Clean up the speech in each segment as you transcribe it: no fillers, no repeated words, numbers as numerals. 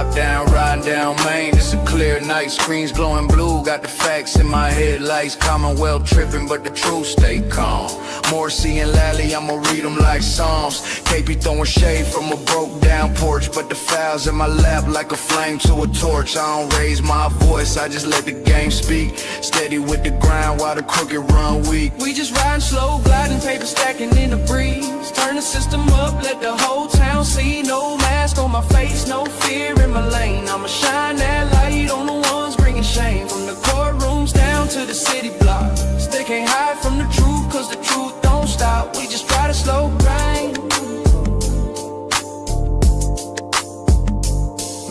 top down, riding down Main. It's a clear night, screens glowing blue. Got the facts in my headlights. Commonwealth tripping, but the truth stay calm. 𝗺𝗵𝗲 and Lally, I'ma read them like Psalms. 𝗵𝗵𝗄𝗃 throwing shade from a broke down porch, but the files in my lap like a flame to a torch. I don't raise my voice, I just let the game speak. Steady with the grind while the crooked run weak. We just riding slow, gliding, paper stacking in the breeze. Turn the system up, let the whole town see. No mask on my face, no fear in my lane. I'ma shine that light on the ones bringing shame. From the courtrooms down to the city blocks, they can't hide from the truth, cause the truth don't stop. We just try to slow grind.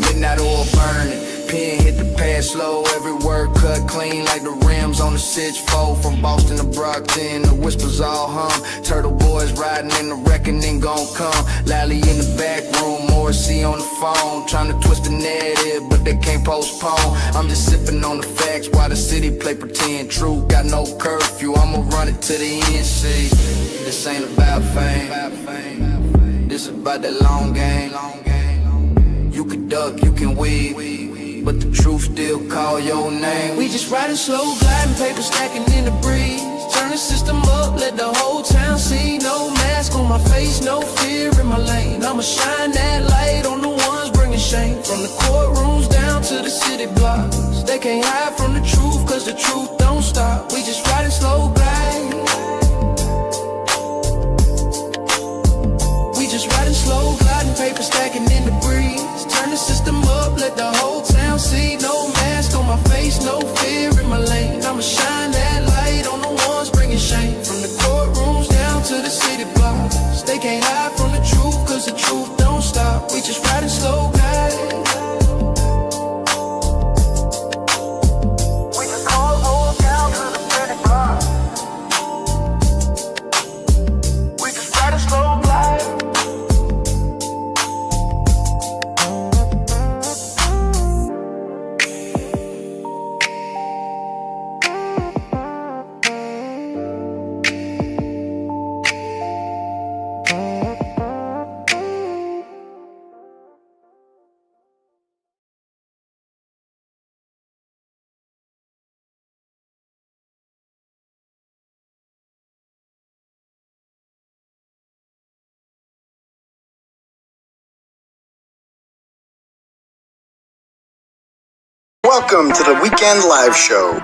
Midnight oil burning, pen hit the pad slow. Every word cut clean like the rims on the 𝗬𝗏. From Boston to Brockton, the whispers all hum. Turtleboys riding in the reckoning gon' come. Lally in the back room, 𝗺𝗵𝗲 on the phone, trying to twist the narrative, but they can't postpone. I'm just sipping on the facts while the city play pretend. True, got no curfew, I'ma run it to the end. See, this ain't about fame, this about that long game. You can duck, you can weave, but the truth still call your name. We just riding slow, gliding, paper stacking in the breeze. Turn the system up, let the whole town see. No mask on my face, no fear in my lane. I'ma shine that light on the ones bringing shame. From the courtrooms down to the city blocks, they can't hide from the truth, cause the truth don't stop. We just riding slow, gliding. We just riding slow, gliding, paper stacking in the breeze. Turn the system up, let the whole town see. No mask on my face, no fear in my lane. I'ma shine that light on the ones bringing shame. From the courtrooms down to the city blocks, they can't hide from the truth, cause the truth don't stop. We just riding slow, guys. We just call hold down to the city blocks. We just riding slow, guys. Welcome to the weekend live show.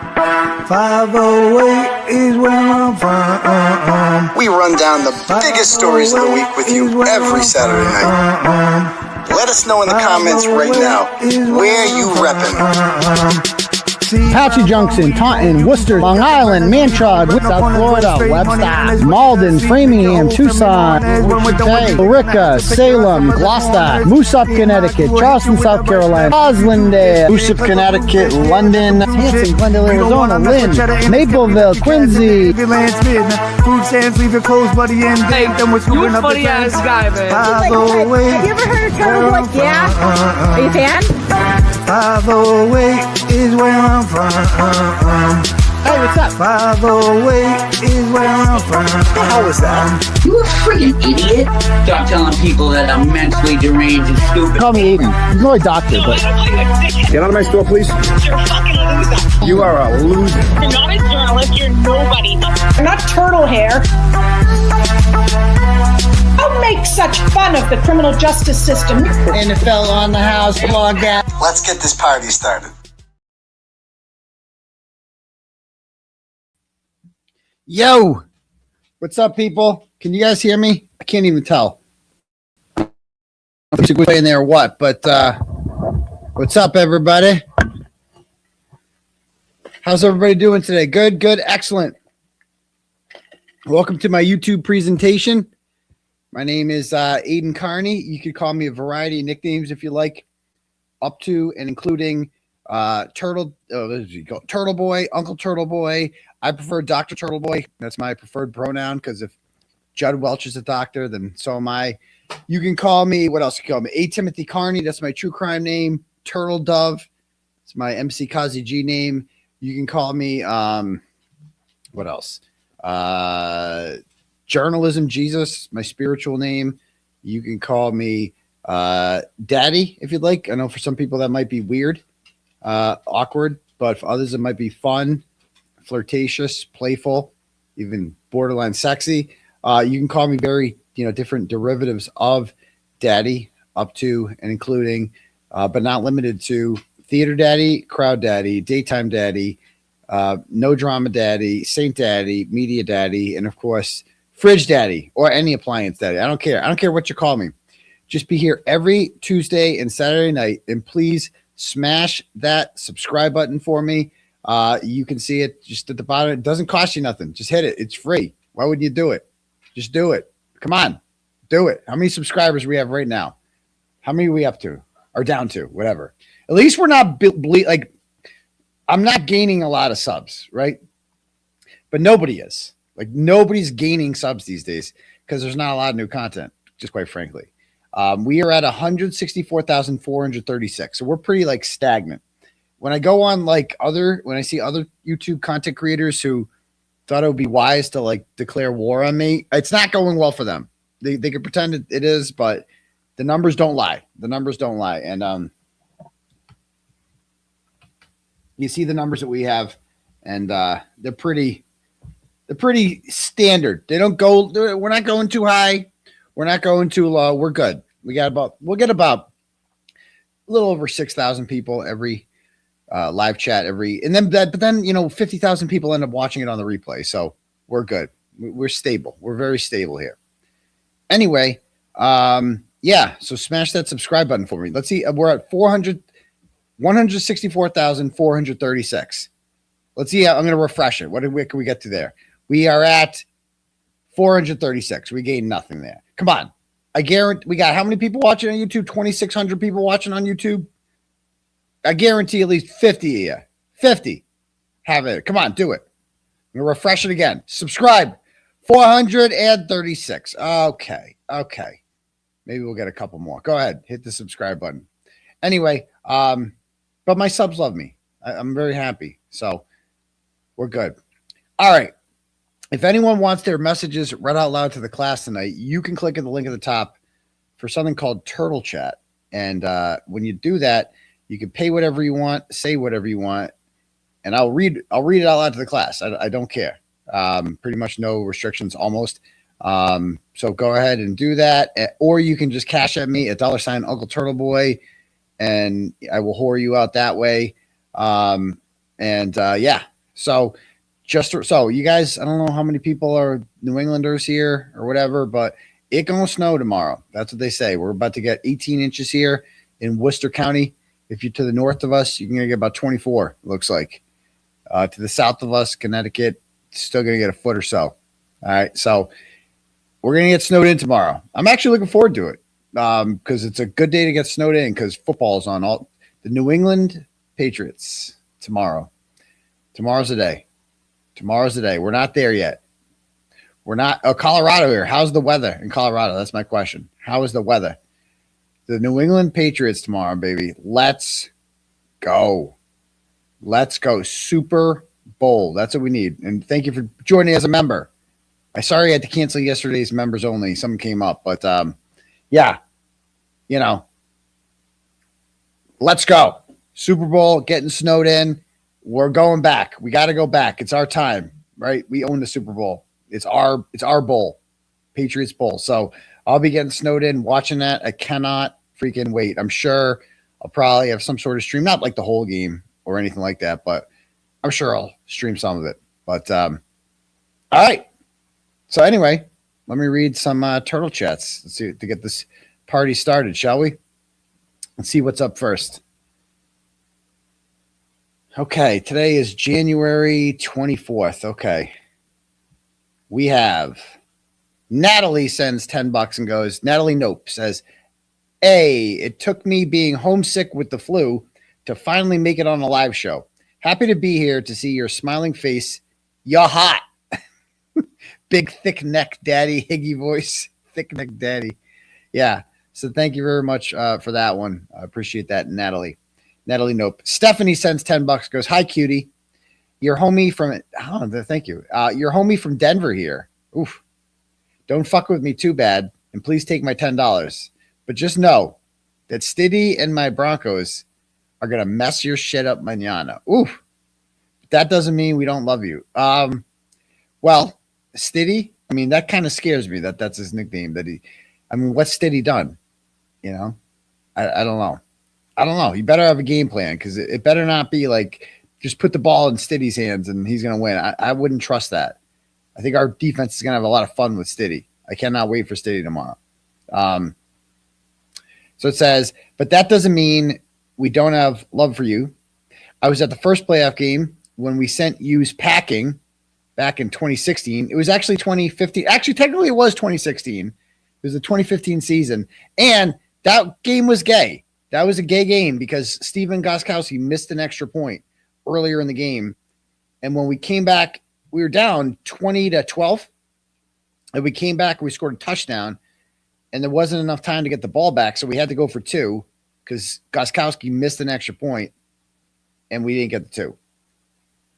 508 is where I'm from. We run down the biggest stories of the week with you every Saturday night. Let us know in the comments right now where you reppin'. Apache Junction, Taunton, Worcester, Long Island, Manchard, South Florida, Webster, Malden, Framingham, Tucson, Billerica, Salem, Gloucester, Moosop, Connecticut, Charleston, South Carolina, Roslindale, Moosop, Connecticut, London, Hanson, Glendale, Arizona, Lynn, Mapleville, Quincy. Food stamps, leave your clothes, buddy, and Hey, you a funny ass guy, man. Have you ever heard of Turtleboy? Yeah? Are you a fan? 508 is where I'm from. Hey, what's up? 508 is where I'm from. How was that? You a freaking idiot. Stop telling people that I'm mentally deranged and stupid. Call me Aidan. I'm not a doctor, but... Get out of my store, please. You're a fucking loser. You are a loser. You're not a journalist. You're nobody. You're not turtle hair. Don't make such fun of the criminal justice system. NFL on the house, blog that. Let's get this party started. Yo! What's up, people? Can you guys hear me? I can't even tell. If you're in there or what, but what's up, everybody? How's everybody doing today? Good, good, excellent. Welcome to my YouTube presentation. My name is Aidan Kearney. You could call me a variety of nicknames if you like, up to and including Turtleboy, Uncle Turtleboy. I prefer Dr. Turtleboy. That's my preferred pronoun, because if 𝗀𝗲𝗄𝗆 is a doctor, then so am I. You can call me, what else you call me? Timothy Kearney. That's my true crime name. Turtledove. It's my 𝗵𝗵𝗄𝗆 name. You can call me, what else? Journalism Jesus, my spiritual name. You can call me daddy, if you'd like. I know for some people that might be weird, awkward, but for others it might be fun, flirtatious, playful, even borderline sexy. You can call me very, different derivatives of daddy, up to and including, but not limited to theater daddy, crowd daddy, daytime daddy, no drama daddy, saint daddy, media daddy, and of course, fridge daddy or any appliance daddy. I don't care. I don't care what you call me. Just be here every Tuesday and Saturday night, and please smash that subscribe button for me. You can see it just at the bottom. It doesn't cost you nothing. Just hit it. It's free. Why would you do it? Just do it. Come on, do it. How many subscribers we have right now? How many are we up to or down to? Whatever. At least we're not like, I'm not gaining a lot of subs, right? But nobody is. Like, nobody's gaining subs these days because there's not a lot of new content, just quite frankly. We are at 164,436. So we're pretty like stagnant. When I go on when I see other YouTube content creators who thought it would be wise to like declare war on me, it's not going well for them. They can pretend it is, but the numbers don't lie. The numbers don't lie. And you see the numbers that we have, and they're pretty standard. They don't go, we're not going too high. We're not going too low. We're good. We'll get about a little over 6,000 people every live chat but then 50,000 people end up watching it on the replay. So we're good. We're stable. We're very stable here. Anyway, yeah. So smash that subscribe button for me. Let's see. We're at 164,436. Let's see. I'm going to refresh it. What can we get to there? We are at 436. We gained nothing there. Come on. I guarantee we got how many people watching on YouTube? 2,600 people watching on YouTube. I guarantee at least 50 of you. 50 have it. Come on, do it. I'm going to refresh it again. Subscribe. 436. Okay. Maybe we'll get a couple more. Go ahead. Hit the subscribe button. Anyway, but my subs love me. I'm very happy. So we're good. All right. If anyone wants their messages read out loud to the class tonight, you can click at the link at the top for something called Turtle Chat. And when you do that, you can pay whatever you want, say whatever you want, and I'll read it out loud to the class. I don't care. Pretty much no restrictions almost. So go ahead and do that. Or you can just cash at me at $sign 𝗿𝗏𝗄𝗏, and I will whore you out that way. Yeah. So you guys, I don't know how many people are New Englanders here or whatever, but it gonna snow tomorrow. That's what they say. We're about to get 18 inches here in Worcester County. If you're to the north of us, you're gonna get about 24. It looks like. To the south of us, Connecticut, still gonna get a foot or so. All right, so we're gonna get snowed in tomorrow. I'm actually looking forward to it because it's a good day to get snowed in because football is on. All the New England Patriots tomorrow. Tomorrow's the day. Tomorrow's the day. We're not there yet. We're not. Oh, Colorado here. How's the weather in Colorado? That's my question. How is the weather? The New England Patriots tomorrow, baby. Let's go. Let's go. Super Bowl. That's what we need. And thank you for joining as a member. I'm sorry I had to cancel yesterday's members only. Something came up, but yeah, let's go. Super Bowl, getting snowed in. We're going back. We got to go back. It's our time, right? We own the Super Bowl. It's our bowl, Patriots Bowl. So I'll be getting snowed in, watching that. I cannot freaking wait. I'm sure I'll probably have some sort of stream, not like the whole game or anything like that, but I'm sure I'll stream some of it. But all right. So anyway, let me read some turtle chats. Let's see to get this party started, shall we? Let's see what's up first. Okay, today is January 24th. Okay. We have Natalie sends $10 and goes, Natalie Nope says, hey, it took me being homesick with the flu to finally make it on a live show. Happy to be here to see your smiling face. You're hot. Big thick neck daddy, higgy voice, thick neck daddy. Yeah. So thank you very much for that one. I appreciate that, Natalie. Natalie Nope. Stephanie sends $10, goes, hi, cutie. Your homie from, thank you. Your homie from Denver here. Oof. Don't fuck with me too bad. And please take my $10. But just know that 𝗬𝗏 and my Broncos are going to mess your shit up mañana. Oof. That doesn't mean we don't love you. Well, 𝗬𝗏, I mean, that kind of scares me that that's his nickname. What's 𝗬𝗏 done? You know, I don't know. I don't know. You better have a game plan because it better not be like just put the ball in 𝗬𝗏's hands and he's going to win. I wouldn't trust that. I think our defense is going to have a lot of fun with 𝗬𝗏. I cannot wait for 𝗬𝗏 tomorrow. So it says, but that doesn't mean we don't have love for you. I was at the first playoff game when we sent yous packing back in 2016. It was actually 2015. Actually, technically it was 2016. It was the 2015 season. And that game was gay. That was a gay game because Stephen Gostkowski missed an extra point earlier in the game. And when we came back, we were down 20-12. And we came back, we scored a touchdown. And there wasn't enough time to get the ball back. So we had to go for 2 because Gostkowski missed an extra point. And we didn't get the 2.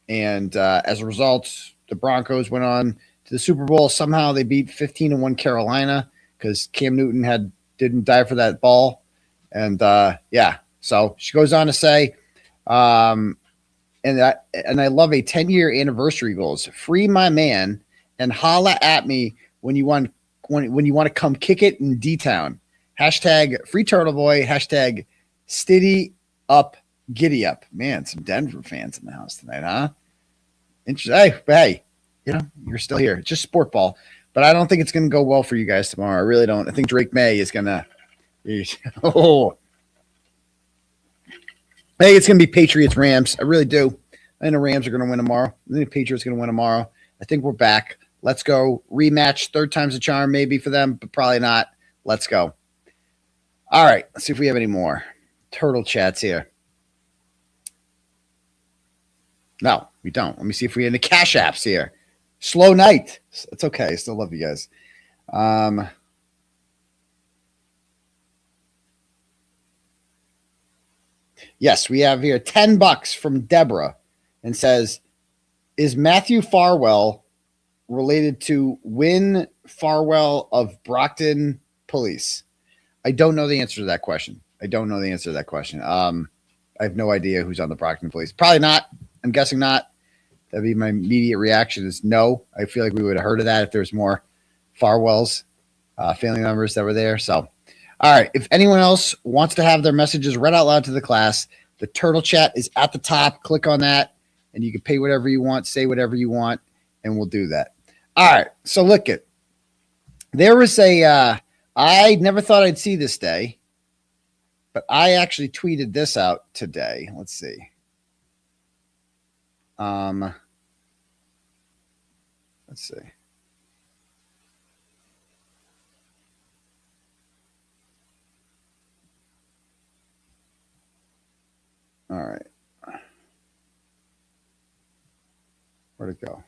And as a result, the Broncos went on to the Super Bowl. Somehow they beat 15-1 Carolina because Cam Newton didn't die for that ball. And so she goes on to say, and I love a 10-year anniversary goals. Free my man and holla at me when you want to come kick it in D-Town. Hashtag free Turtleboy. Hashtag 𝗬𝗏 up. Giddy up. Man, some Denver fans in the house tonight, huh? Interesting. Hey, you're still here. It's just sport ball. But I don't think it's going to go well for you guys tomorrow. I really don't. I think Drake May is going to oh. Hey, it's going to be Patriots-Rams. I really do. I think the Rams are going to win tomorrow. I think the Patriots are going to win tomorrow. I think we're back. Let's go. Rematch. Third time's a charm maybe for them, but probably not. Let's go. All right. Let's see if we have any more turtle chats here. No, we don't. Let me see if we have any cash apps here. Slow night. It's okay. I still love you guys. Yes, we have here $10 from Deborah and says, is Matthew Farwell related to Win Farwell of Brockton Police? I don't know the answer to that question. I have no idea who's on the Brockton Police. Probably not. I'm guessing not. That'd be my immediate reaction is no. I feel like we would have heard of that if there's more Farwells, family members that were there. So, all right. If anyone else wants to have their messages read out loud to the class, the turtle chat is at the top. Click on that, and you can pay whatever you want, say whatever you want, and we'll do that. All right. So look it. There was I never thought I'd see this day, but I actually tweeted this out today. Let's see. Let's see. All right. Where'd it go?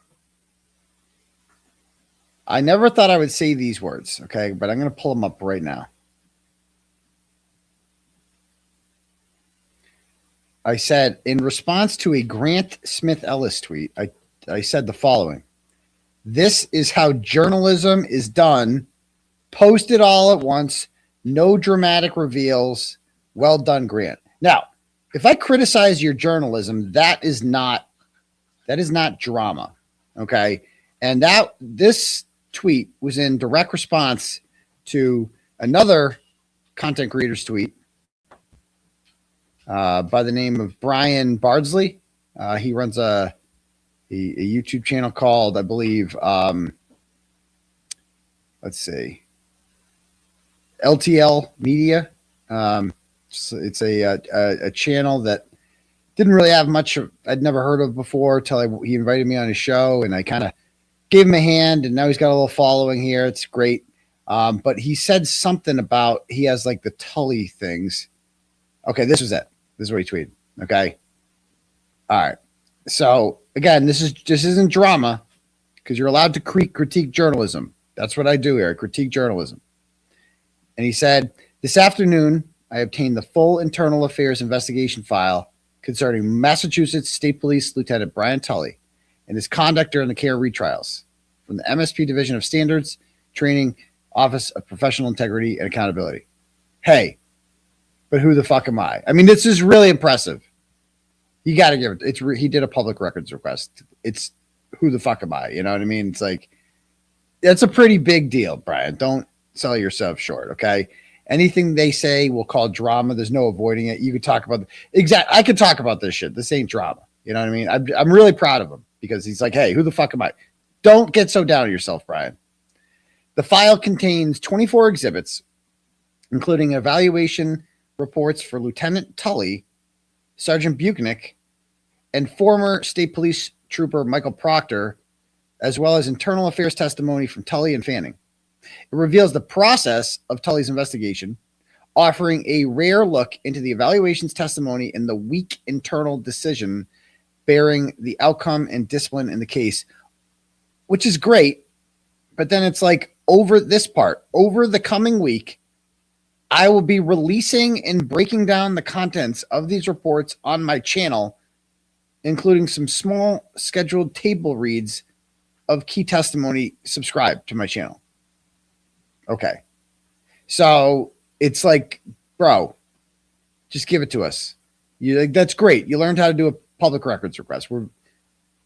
I never thought I would say these words, okay? But I'm going to pull them up right now. I said, in response to a Grant Smith Ellis tweet, I said the following. This is how journalism is done. Post it all at once. No dramatic reveals. Well done, Grant. Now, if I criticize your journalism, that is not drama, okay? And this tweet was in direct response to another content creator's tweet by the name of Brian Bardsley. He runs a YouTube channel called, I believe, let's see, LTL Media. It's a channel that didn't really have much I'd never heard of before until he invited me on his show, and I kind of gave him a hand, and now he's got a little following here. It's great. But he said something about he has like the Tully things. Okay, this was it. This is what he tweeted. Okay. All right. So again, this isn't drama because you're allowed to critique journalism. That's what I do here. I critique journalism. And he said, this afternoon, I obtained the full internal affairs investigation file concerning Massachusetts State Police Lieutenant Brian Tully and his conduct during the care retrials from the MSP Division of Standards, Training, Office of Professional Integrity and Accountability. Hey, but who the fuck am I? I mean, this is really impressive. You got to give it. He did a public records request. It's who the fuck am I? You know what I mean? It's like, that's a pretty big deal, Brian. Don't sell yourself short, okay? Anything they say we'll call drama. There's no avoiding it. You could talk about I could talk about this shit. This ain't drama. You know what I mean? I'm really proud of him because he's like, hey, who the fuck am I? Don't get so down on yourself, Brian. The file contains 24 exhibits, including evaluation reports for Lieutenant Tully, Sergeant Buchanan, and former State Police Trooper Michael Proctor, as well as internal affairs testimony from Tully and Fanning. It reveals the process of Tully's investigation, offering a rare look into the evaluation's testimony and the weak internal decision bearing the outcome and discipline in the case, which is great. But then it's like, over this part, over the coming week, I will be releasing and breaking down the contents of these reports on my channel, including some small scheduled table reads of key testimony. Subscribe to my channel. Okay. So it's like, bro, just give it to us. You like, that's great. You learned how to do a public records request. We're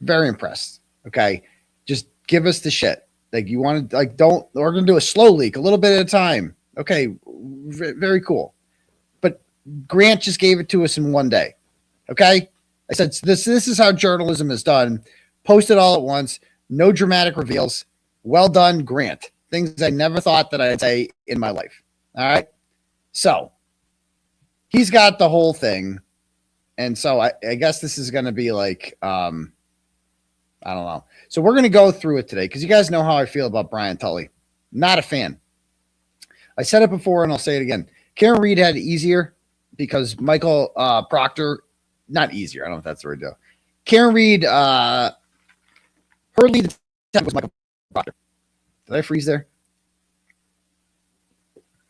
very impressed. Okay. Just give us the shit. Like, you want to, like, we're going to do a slow leak, a little bit at a time. Okay. Very cool. But Grant just gave it to us in one day. Okay. I said, this is how journalism is done. Post it all at once. No dramatic reveals. Well done, Grant. Things I never thought that I'd say in my life. All right. So he's got the whole thing. And so I guess this is going to be like, I don't know. So we're going to go through it today because you guys know how I feel about Brian Tully. Not a fan. I said it before and I'll say it again. Karen Reed had it easier because Michael Proctor, not easier. I don't know if that's the right deal. Karen Reed, her lead was Michael Proctor. Did I freeze there?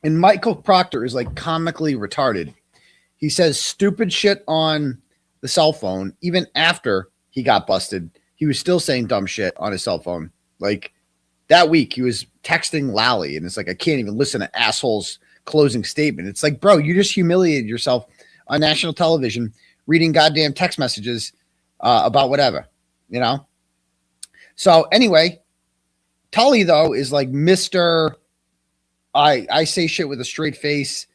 And Michael Proctor is like comically retarded. He says stupid shit on the cell phone. Even after he got busted, he was still saying dumb shit on his cell phone. Like that week, he was texting Lally, and it's like, I can't even listen to assholes' closing statement. It's like, bro, you just humiliated yourself on national television reading goddamn text messages about whatever, you know? So anyway, Tully, though, is like Mr. I say shit with a straight face.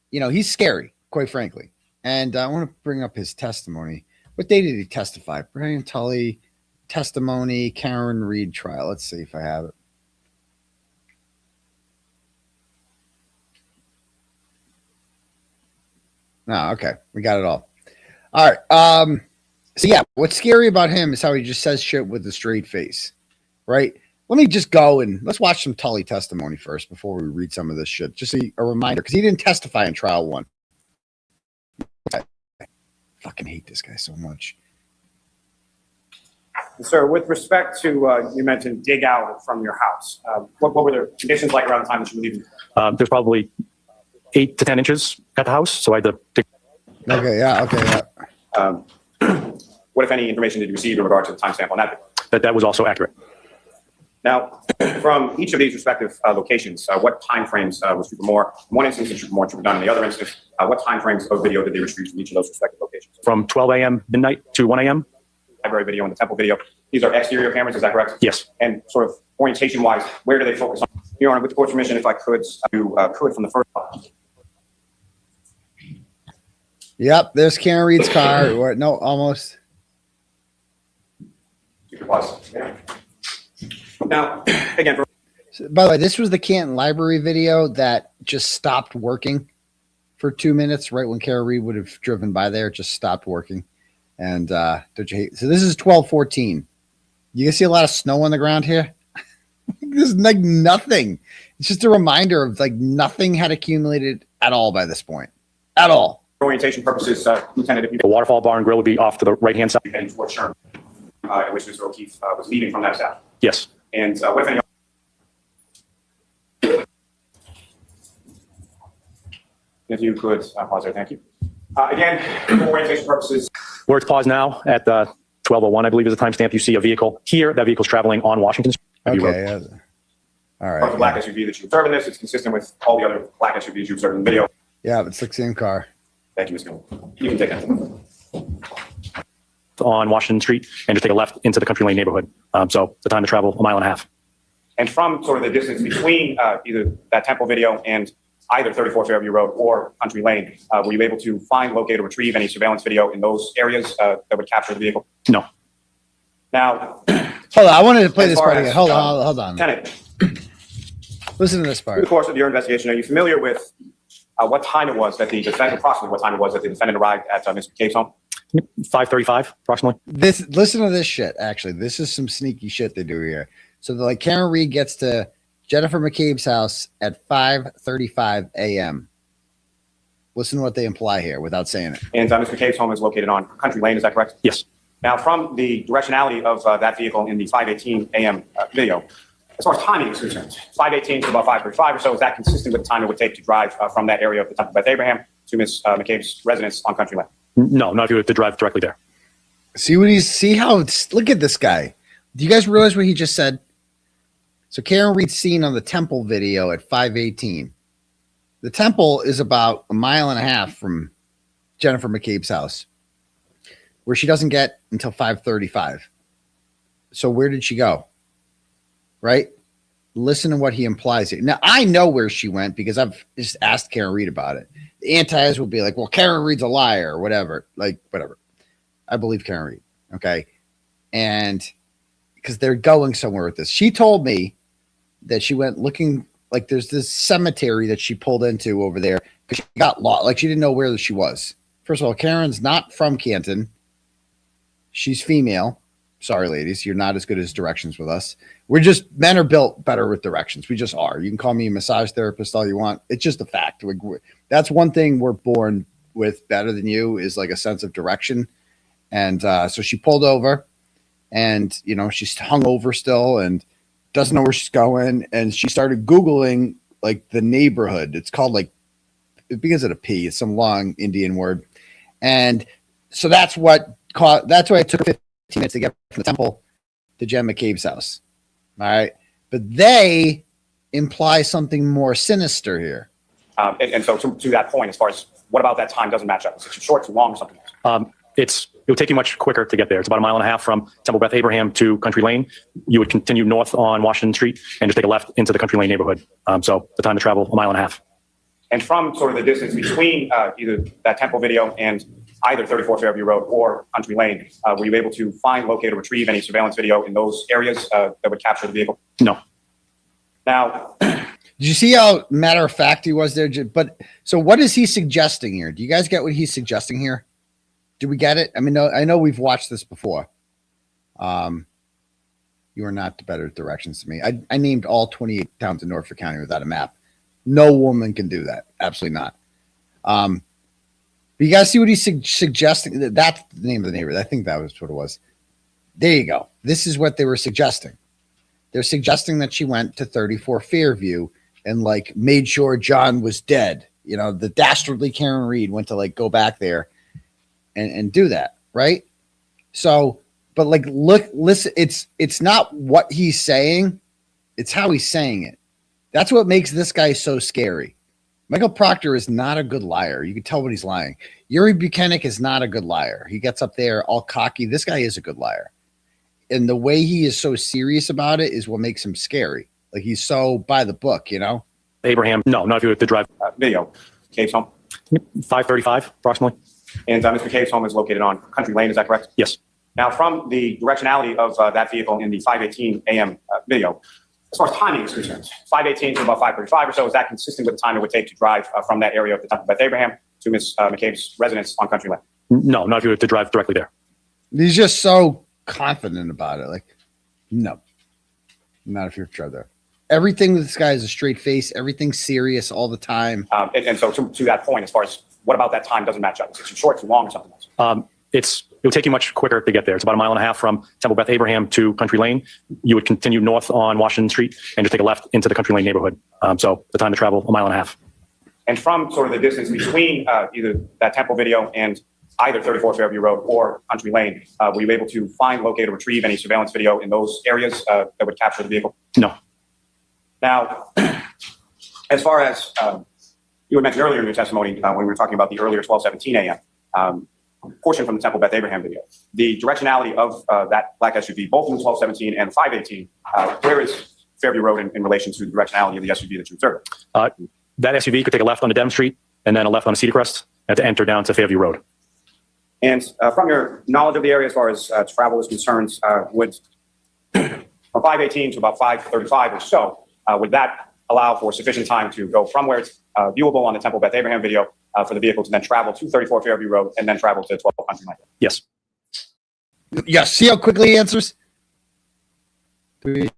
You know, he's scary, quite frankly. And I want to bring up his testimony. What day did he testify? Brian Tully, testimony, Karen Reed trial. Let's see if I have it. No, okay. We got it all. All right. So yeah, what's scary about him is how he just says shit with a straight face, right? Let me just go and let's watch some Tully testimony first before we read some of this shit. Just a reminder, because he didn't testify in trial one. I fucking hate this guy so much. Sir, with respect to, you mentioned dig out from your house. What were the conditions like around the time that you were leaving? There's probably 8 to 10 inches at the house, so I had to dig. Okay, yeah, okay, yeah. What, if any, information did you receive in regard to the timestamp on that? That was also accurate. Now, from each of these respective locations, what time frames was Trooper Moore? In one instance, Trooper Moore, Trooper Dunn. In the other instance, what time frames of video did they retrieve from each of those respective locations? From 12 a.m. midnight to 1 a.m. Library video and the temple video. These are exterior cameras, is that correct? Yes. And sort of orientation-wise, where do they focus on? Your Honor, with the court's permission, if I could, could from the first. Yep, there's Karen Reed's car. Or, no, almost. Now, again, by the way, this was the Canton Library video that just stopped working for 2 minutes right when Karen Reed would have driven by there. It just stopped working. And don't you hate? So this is 12:14. You can see a lot of snow on the ground here. There's like nothing. It's just a reminder of like nothing had accumulated at all by this point. At all. For orientation purposes, Lieutenant, if you the Waterfall Bar and Grill would be off to the right hand side. and Fort Sherman, at which Mr. O'Keefe was leaving from that staff. Yes. And what if any? If you could pause there, thank you. Again, for orientation purposes. Where it's paused now at 12:01, I believe is the timestamp. You see a vehicle here. That vehicle's traveling on Washington Street. Okay. Yeah. All right. The black SUV that you observe in this, it's consistent with all the other black SUVs you observed in the video. Yeah, it's the same car. Thank you, Ms. Gill. You can take that. On Washington Street and just take a left into the Country Lane neighborhood. So the time to travel, 1.5 miles. And from sort of the distance between either that temple video and either 34 Fairview Road or Country Lane, were you able to find, locate, or retrieve any surveillance video in those areas that would capture the vehicle? No. Now, hold on. I wanted to play as this far part as, again. Hold on. Lieutenant, Listen to this through the part. course of your investigation, are you familiar with what time it was that the defendant, approximately what time it was that the defendant arrived at Mr. McCabe's home? 5:35 approximately. Listen to this shit. Actually, this is some sneaky shit they do here. So like Karen Reed gets to Jennifer McCabe's house at 5:35 a.m. Listen to what they imply here without saying it. And Mr. McCabe's home is located on Country Lane, is that correct? Yes. Now, from the directionality of that vehicle in the 5:18 a.m. Video, as far as timing is concerned, 5:18 to about 5:35 or so, is that consistent with the time it would take to drive from that area of the Temple Beth Abraham to Ms. McCabe's residence on Country Lane? No, not if you were to drive directly there. Look at this guy. Do you guys realize what he just said? So Karen Reed's seen on the Temple video at 5:18. The Temple is about 1.5 miles from Jennifer McCabe's house, where she doesn't get until 5:35. So where did she go? Right? Listen to what he implies here. Now, I know where she went because I've just asked Karen Reed about it. The antis will be like, well, Karen Reed's a liar or whatever. Like, whatever. I believe Karen Reed. Okay. And because they're going somewhere with this. She told me that she went looking, like there's this cemetery that she pulled into over there because she got lost. Like she didn't know where she was. First of all, Karen's not from Canton. She's female. Sorry, ladies. You're not as good as directions with us. Men are built better with directions. We just are. You can call me a massage therapist all you want. It's just a fact. That's one thing we're born with better than you is like a sense of direction. And so she pulled over and, she's hungover still and doesn't know where she's going. And she started Googling like the neighborhood. It's called like, it begins at a P. It's some long Indian word. And so that's why it took 15 minutes to get from the Temple to Jen McCabe's house. All right. But they imply something more sinister here. And so to that point, as far as what about that time doesn't match up? Is it too short, too long, or something else? It would take you much quicker to get there. It's about 1.5 miles from Temple Beth Abraham to Country Lane. You would continue north on Washington Street and just take a left into the Country Lane neighborhood. So the time to travel, 1.5 miles. And from sort of the distance between either that Temple video and either 34 Fairview Road or Country Lane, were you able to find, locate, or retrieve any surveillance video in those areas that would capture the vehicle? No. Now, did you see how matter of fact he was there? But so what is he suggesting here? Do you guys get what he's suggesting here? Do we get it? I mean, I know we've watched this before. You are not better at directions to me. I named all 28 towns in Norfolk County without a map. No woman can do that. Absolutely not. But you guys see what he's suggesting? That's the name of the neighborhood. I think that was what it was. There you go. This is what they were suggesting. They're suggesting that she went to 34 Fairview and like made sure John was dead. The dastardly Karen Reed went to like go back there and do that. Right. So, but like, listen, it's not what he's saying. It's how he's saying it. That's what makes this guy so scary. Michael Proctor is not a good liar. You can tell when he's lying. 𝗫𝗄𝗄𝗃 is not a good liar. He gets up there all cocky. This guy is a good liar. And the way he is so serious about it is what makes him scary. Like he's so by the book, Abraham, no, not if you were to drive. Video, McCabe's home. 5:35 approximately. And Mr. McCabe's home is located on Country Lane, is that correct? Yes. Now, from the directionality of that vehicle in the 5:18 a.m. Video, as far as timing is concerned, 5:18 to about 5:35 or so, is that consistent with the time it would take to drive from that area of the Temple Beth Abraham to Ms. McCabe's residence on Country Lane? No, not if you were to drive directly there. He's just so confident about it. Like, no, not if you're there. Everything with this guy is a straight face. Everything's serious all the time. And so to that point, as far as what about that time doesn't match up? Is it too short, too long, or something else? It would take you much quicker to get there. It's about 1.5 miles from Temple Beth Abraham to Country Lane. You would continue north on Washington Street and just take a left into the Country Lane neighborhood. So the time to travel, 1.5 miles. And from sort of the distance between either that Temple video and either 34 Fairview Road or Country Lane, were you able to find, locate, or retrieve any surveillance video in those areas that would capture the vehicle? No. Now, as far as You had mentioned earlier in your testimony when we were talking about the earlier 12:17 a.m. Portion from the Temple Beth Abraham video. The directionality of that black SUV, both in the 12:17 and 5:18, where is Fairview Road in relation to the directionality of the SUV that you observed? That SUV could take a left onto Devon Street and then a left on Cedar Crest and to enter down to Fairview Road. And from your knowledge of the area as far as travel is concerned, would from 5:18 to about 5:35 or so, would that allow for sufficient time to go from where it's viewable on the Temple Beth Abraham video for the vehicle to then travel to 34 Fairview Road and then travel to 12 Country Lane? Yes. Yes. See how quickly he answers? We're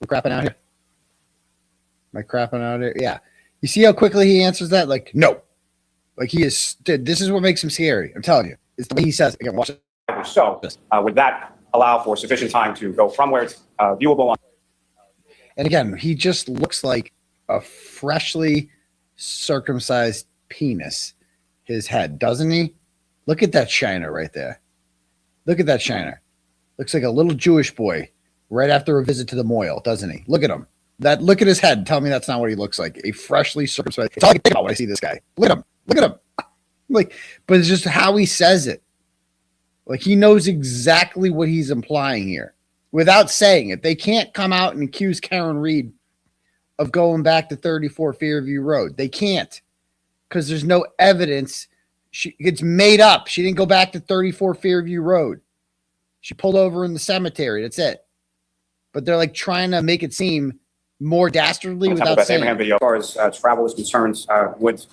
crapping out here. Am I crapping out here? Yeah. You see how quickly he answers that? Like, no. Like he is, dude, this is what makes him scary. I'm telling you. It's the way he says it. Again, watch it. So would that allow for sufficient time to go from where it's viewable on? And again, he just looks like a freshly circumcised penis, his head, doesn't he? Look at that shiner right there. Look at that shiner. Looks like a little Jewish boy right after a visit to the Moyle, doesn't he? Look at him. Look at his head. Tell me that's not what he looks like. A freshly circumcised. That's all I can think about when I see this guy. Look at him. Look at him. Like, but it's just how he says it. Like he knows exactly what he's implying here without saying it. They can't come out and accuse Karen Reed of going back to 34 Fairview Road. They can't because there's no evidence. It's made up. She didn't go back to 34 Fairview Road. She pulled over in the cemetery. That's it. But they're like trying to make it seem more dastardly without saying it. Video, as far as travel is concerned, would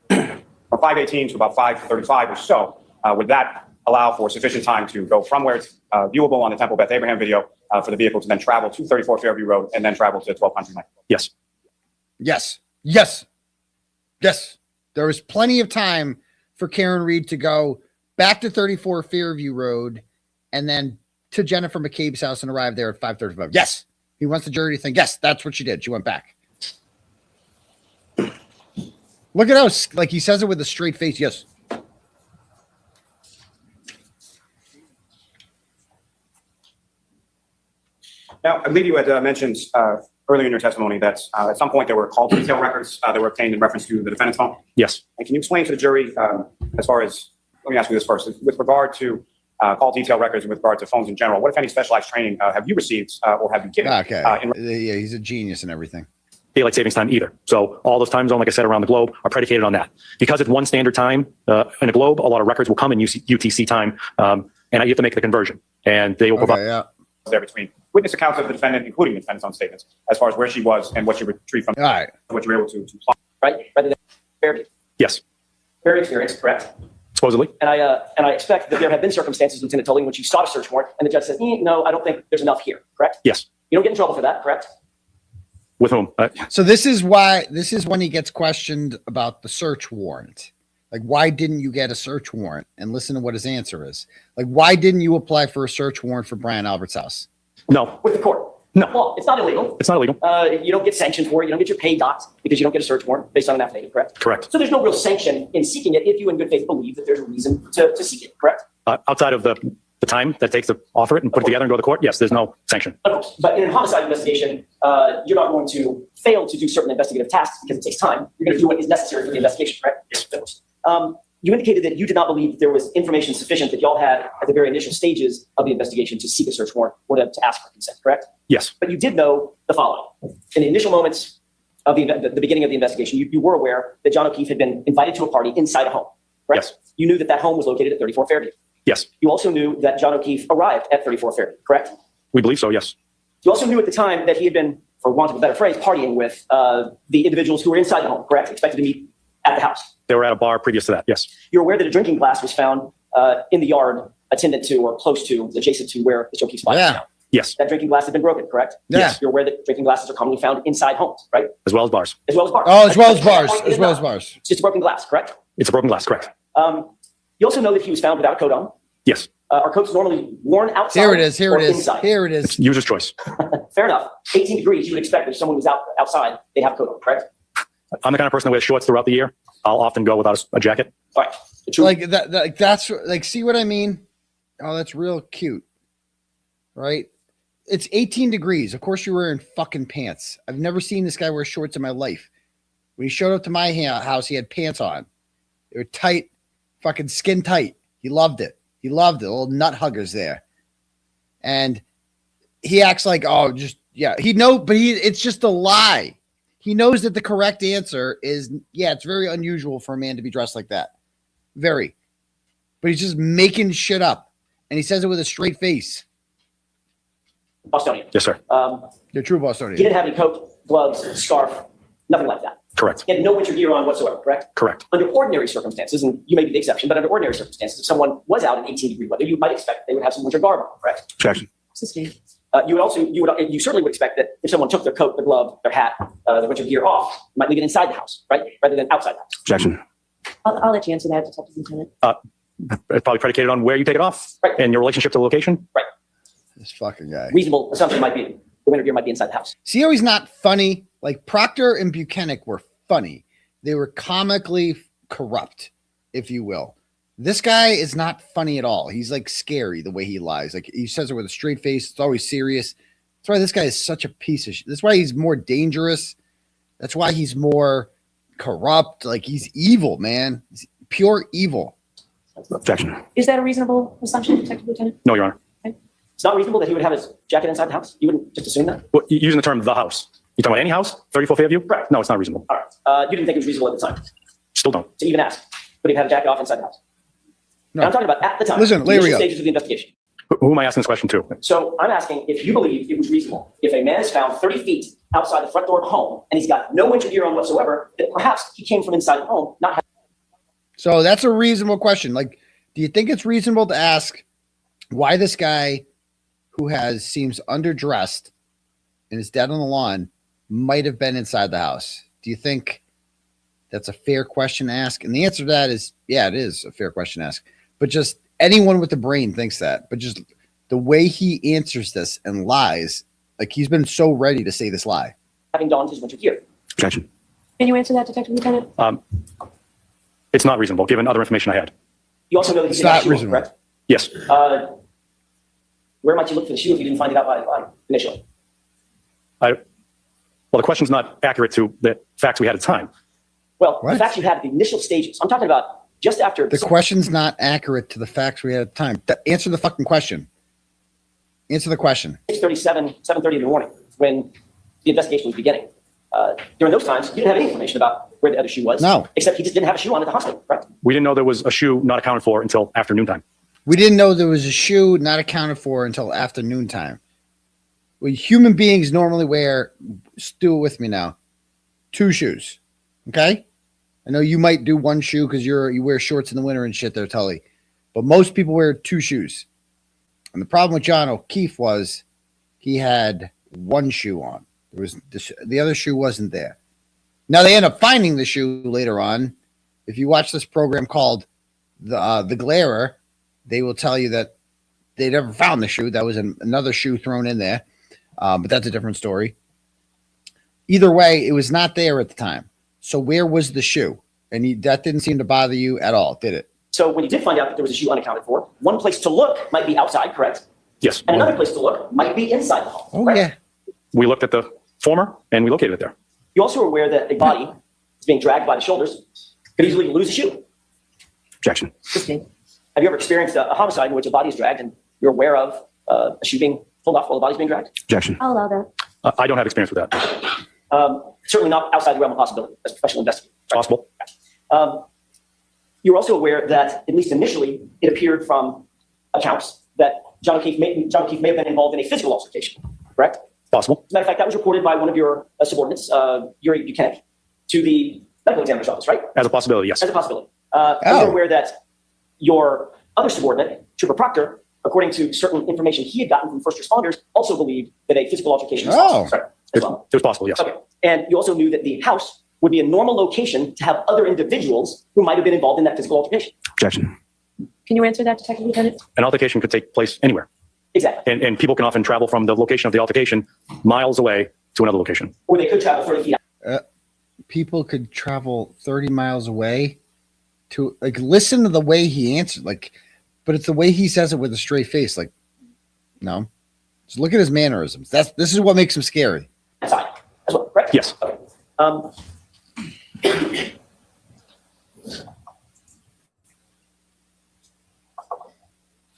from 5:18 to about 5:35 or so, would that allow for sufficient time to go from where it's viewable on the Temple Beth Abraham video for the vehicle to then travel to 34 Fairview Road and then travel to 12 Country Lane? Yes. Yes. Yes. Yes. There was plenty of time for Karen Reed to go back to 34 Fairview Road and then to Jennifer McCabe's house and arrive there at 5:35. Yes. He wants the jury to think, yes, that's what she did. She went back. Look at how, like, he says it with a straight face. Yes. Now, I believe you had mentioned earlier in your testimony that at some point there were call detail records that were obtained in reference to the defendant's home. Yes. And can you explain to the jury, as far as, let me ask you this first, with regard to call detail records and with regard to phones in general, what, if any, specialized training have you received or have you given? Okay. Yeah, he's a genius and everything. Daylight savings time either. So all those time zones, like I said, around the globe are predicated on that. Because it's one standard time in a globe, a lot of records will come in UTC time, and you have to make the conversion. And they will provide there between witness accounts of the defendant, including the defendant's own statements, as far as where she was and what she retrieved from. All right. What you're able to plot. Right? Rather than Fairview. Yes. Very experienced, correct? Supposedly. And I expect that there have been circumstances, Lieutenant Tully, in which you sought a search warrant and the judge says, no, I don't think there's enough here, correct? Yes. You don't get in trouble for that, correct? With whom? So this is when he gets questioned about the search warrant. Like, why didn't you get a search warrant? And listen to what his answer is. Like, why didn't you apply for a search warrant for Brian Albert's house? No. With the court? No. Well, it's not illegal. It's not illegal. You don't get sanctioned for it. You don't get your pay docked because you don't get a search warrant based on an affidavit, correct? Correct. So there's no real sanction in seeking it if you in good faith believe that there's a reason to seek it, correct? Outside of the time that it takes to offer it and put it together and go to court, yes, there's no sanction. Of course. But in a homicide investigation, you're not going to fail to do certain investigative tasks because it takes time. You're going to do what is necessary for the investigation, correct? Yes. You indicated that you did not believe that there was information sufficient that y'all had at the very initial stages of the investigation to seek a search warrant or to ask for consent, correct? Yes. But you did know the following. In the initial moments of the beginning of the investigation, you were aware that John O'Keefe had been invited to a party inside a home, correct? Yes. You knew that home was located at 34 Fairview. Yes. You also knew that John O'Keefe arrived at 34 Fairview, correct? We believe so, yes. You also knew at the time that he had been, for want of a better phrase, partying with the individuals who were inside the home, correct? Expected to meet at the house. They were at a bar previous to that, yes. You're aware that a drinking glass was found in the yard attendant to or close to, adjacent to where Mr. O'Keefe's body was found. Yes. That drinking glass had been broken, correct? Yeah. Yes. You're aware that drinking glasses are commonly found inside homes, right? As well as bars. As well as bars. Oh, as well as bars. As well as bars. It's just a broken glass, correct? It's a broken glass, correct. You also know that he was found without a coat on. Yes. Are coats normally worn outside? Here it is. Here it is. Inside? Here it is. It's user's choice. Fair enough. 18 degrees, you would expect that if someone was outside, they'd have a coat on, correct? I'm the kind of person that wears shorts throughout the year. I'll often go without a jacket. All right. Like that's like, see what I mean? Oh, that's real cute. Right? It's 18 degrees. Of course you're wearing fucking pants. I've never seen this guy wear shorts in my life. When he showed up to my house, he had pants on. They were tight, fucking skin tight. He loved it. He loved it. Little nut huggers there. And he acts like, oh, just, yeah, it's just a lie. He knows that the correct answer is, yeah, it's very unusual for a man to be dressed like that. Very. But he's just making shit up. And he says it with a straight face. Bostonian. Yes, sir. You're true Bostonian. He didn't have any coat, gloves, scarf, nothing like that. Correct. He had no winter gear on whatsoever, correct? Correct. Under ordinary circumstances, and you may be the exception, but under ordinary circumstances, if someone was out in 18-degree weather, you might expect they would have some winter garb on, correct? Objection. You certainly would expect that if someone took their coat, their glove, their hat, their winter gear off, you might leave it inside the house, right? Rather than outside the house. Objection. I'll let you answer that, Detective Lieutenant. It's probably predicated on where you take it off and your relationship to the location. Right. This fucking guy. Reasonable assumption might be the winter gear might be inside the house. See how he's not funny? Like Proctor and Buchanan were funny. They were comically corrupt, if you will. This guy is not funny at all. He's like scary the way he lies. Like he says it with a straight face. It's always serious. That's why this guy is such a piece of shit. That's why he's more dangerous. That's why he's more corrupt. Like he's evil, man. He's pure evil. Objection. Is that a reasonable assumption, Detective Lieutenant? No, Your Honor. Okay. It's not reasonable that he would have his jacket inside the house. You wouldn't just assume that? Well, using the term the house. You talking about any house? 34 Fairview? Right. No, it's not reasonable. All right. You didn't think it was reasonable at the time Still don't. to even ask, but he had a jacket off inside the house. No. And I'm talking about at the time. Listen, the here we initial go. stages of the investigation. Who am I asking this question to? So I'm asking if you believe it was reasonable, if a man is found 30 feet outside the front door of a home and he's got no winter gear on whatsoever, that perhaps he came from inside the home, not having. So that's a reasonable question. Like, do you think it's reasonable to ask why this guy who seems underdressed and is dead on the lawn might have been inside the house? Do you think that's a fair question to ask? And the answer to that is, yeah, it is a fair question to ask. But just anyone with a brain thinks that. But just the way he answers this and lies, like he's been so ready to say this lie. Having donned his winter gear. Objection. Can you answer that, Detective Lieutenant? It's not reasonable, given other information I had. You also know that It's he didn't have not a shoe on, reasonable. correct? Yes. Where might you look for the shoe if you didn't find it out initially? Well, the question's not accurate to the facts we had at the time. Well, What? the facts you had at the initial stages. I'm talking about just after. The question's not accurate to the facts we had at the time. Answer the fucking question. Answer the question. 6:37, 7:30 in the morning, when the investigation was beginning. During those times, you didn't have any information about where the other shoe was. No. Except he just didn't have a shoe on at the hospital, correct? We didn't know there was a shoe not accounted for until after noontime. We didn't know there was a shoe not accounted for until after noontime. Well, human beings normally wear, do it with me now, 2 shoes. Okay? I know you might do 1 shoe because you wear shorts in the winter and shit there, Tully. But most people wear 2 shoes. And the problem with John O'Keefe was he had 1 shoe on. There was the other shoe wasn't there. Now they end up finding the shoe later on. If you watch this program called the Glarer, they will tell you that they never found the shoe. That was another shoe thrown in there. But that's a different story. Either way, it was not there at the time. So where was the shoe? And that didn't seem to bother you at all, did it? So when you did find out that there was a shoe unaccounted for, one place to look might be outside, correct? Yes. And another place to look might be inside the home. Oh, correct? yeah. We looked at the former and we located it there. You also are aware that a body is being dragged by the shoulders could easily lose a shoe. Objection. Have you ever experienced a homicide in which a body is dragged and you're aware of a shoe being pulled off while the body's being dragged? Objection. I'll allow that. I don't have experience with that. Certainly not outside the realm of possibility as a professional investigator. Possible. You're also aware that, at least initially, it appeared from accounts that John O'Keefe may have been involved in a physical altercation, correct? Possible. As a matter of fact, that was reported by one of your subordinates, 𝗫𝗄𝗃, to the medical examiner's office, right? As a possibility, yes. As a possibility. You're aware that your other subordinate, Trooper Proctor, according to certain information he had gotten from first responders, also believed that a physical altercation was possible. Right, as well. It was possible, yes. Okay. And you also knew that the house would be a normal location to have other individuals who might have been involved in that physical altercation. Objection. Can you answer that, Detective Lieutenant? An altercation could take place anywhere. Exactly. And people can often travel from the location of the altercation miles away to another location. Or they could travel 30 feet out. People could travel 30 miles away to, like, listen to the way he answered, like, but it's the way he says it with a straight face. Like, no, just look at his mannerisms. This is what makes him scary. Outside as well, correct? Yes. Okay. In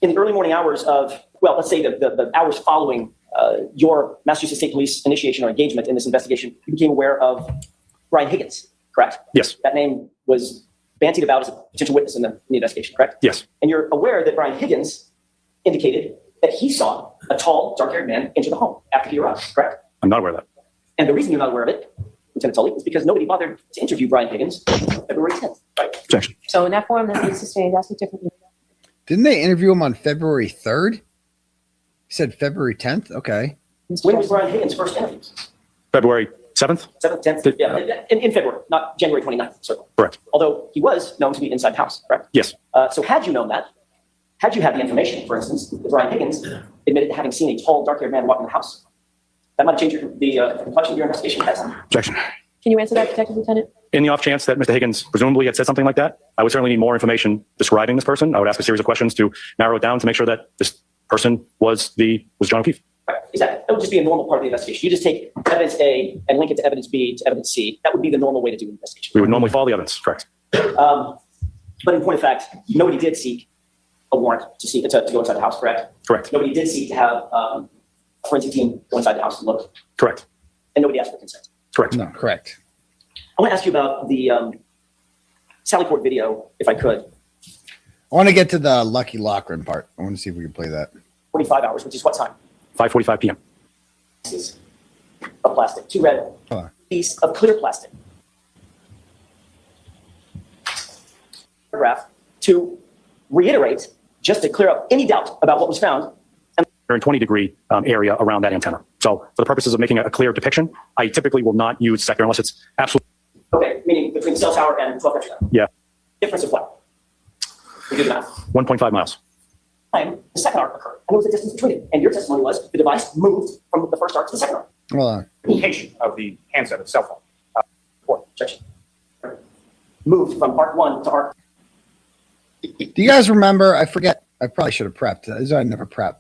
the early morning hours of, well, let's say the hours following your Massachusetts State Police initiation or engagement in this investigation, you became aware of Brian Higgins, correct? Yes. That name was bantied about as a potential witness in the investigation, correct? Yes. And you're aware that Brian Higgins indicated that he saw a tall, dark-haired man enter the home after he arrived, correct? I'm not aware of that. And the reason you're not aware of it, Lieutenant Tully, is because nobody bothered to interview Brian Higgins on February 10th, right? Objection. So in that form, that needs to stay. That's different. Didn't they interview him on February 3rd? He said February 10th. Okay. When was Brian Higgins first interviewed? February 7th? 7th, 10th, yeah, in February, not January 29th, certainly. Correct. Although he was known to be inside the house, correct? Yes. So had you known that, had you had the information, for instance, that Brian Higgins admitted to having seen a tall, dark-haired man walk in the house, that might have changed the complexion of your investigation at that time. Objection. Can you answer that, Detective Lieutenant? In the off chance that Mr. Higgins presumably had said something like that, I would certainly need more information describing this person. I would ask a series of questions to narrow it down to make sure that this person was John O'Keefe. Right, exactly. That would just be a normal part of the investigation. You just take evidence A and link it to evidence B to evidence C. That would be the normal way to do an investigation. We would normally follow the evidence, correct? But in point of fact, nobody did seek a warrant to go inside the house, correct? Correct. Nobody did seek to have a forensic team go inside the house and look. Correct. And nobody asked for consent. Correct. No, correct. I want to ask you about the Sallyport video, if I could. I want to get to the Lucky Loughran part. I want to see if we can play that. 45 hours, which is what time? 5:45 p.m. Pieces of plastic, 2 red piece of clear plastic. Paragraph to reiterate, just to clear up any doubt about what was found. In 20-degree area around that antenna. So for the purposes of making a clear depiction, I typically will not use sector unless it's absolutely. Okay, meaning between the cell tower and 12 metro tower. Yeah. Difference of what? We do the math. 1.5 miles. The second arc occurred, and there was a distance between it. And your testimony was the device moved from the first arc to the second arc. Hold on. Location of the handset of the cell phone. Objection. Moved from arc 1 to arc. Do you guys remember? I forget. I probably should have prepped. I never prepped.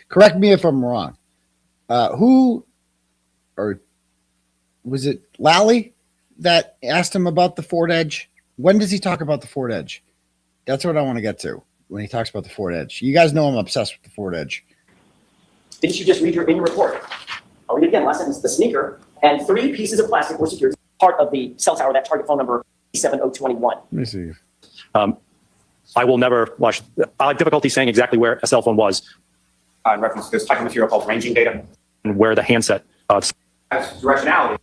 Correct me if I'm wrong. Who, or was it Lally that asked him about the Ford Edge? When does he talk about the Ford Edge? That's what I want to get to when he talks about the Ford Edge. You guys know I'm obsessed with the Ford Edge. Didn't you just read in your report? I'll read it again. Last sentence. The sneaker and 3 pieces of plastic were secured as part of the cell tower, that target phone number 70221. Let me see. I will never watch. I have difficulty saying exactly where a cell phone was. In reference to this type of material called ranging data. And where the handset. As directionality.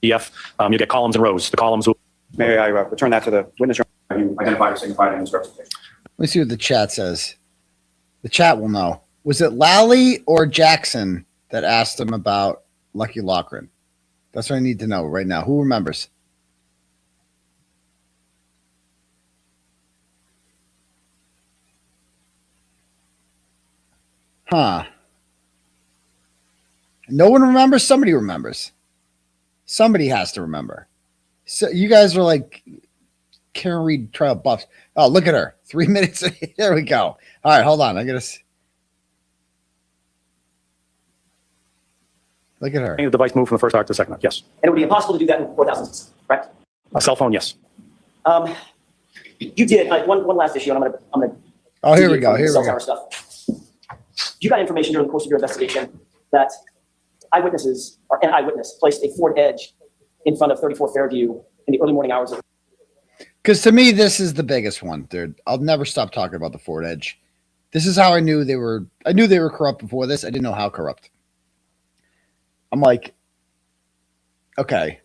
You get columns and rows. The columns will. May I return that to the witness room? You identify or signify in this representation. Let me see what the chat says. The chat will know. Was it Lally or Jackson that asked him about Lucky Loughran? That's what I need to know right now. Who remembers? Huh. No one remembers? Somebody remembers. Somebody has to remember. So you guys are like Karen Reed trial buffs. Oh, look at her. 3 minutes. There we go. All right, hold on. I gotta look at her. The device moved from the first arc to the second arc. Yes. And it would be impossible to do that in 4,000, correct? A cell phone. Yes. You did one last issue, and I'm gonna. Oh, here we go. Here we go. Stuff. You got information during the course of your investigation that an eyewitness placed a Ford Edge in front of 34 Fairview in the early morning hours of. Because to me, this is the biggest one, dude. I'll never stop talking about the Ford Edge. This is how I knew they were. I knew they were corrupt before this. I didn't know how corrupt. I'm like, okay.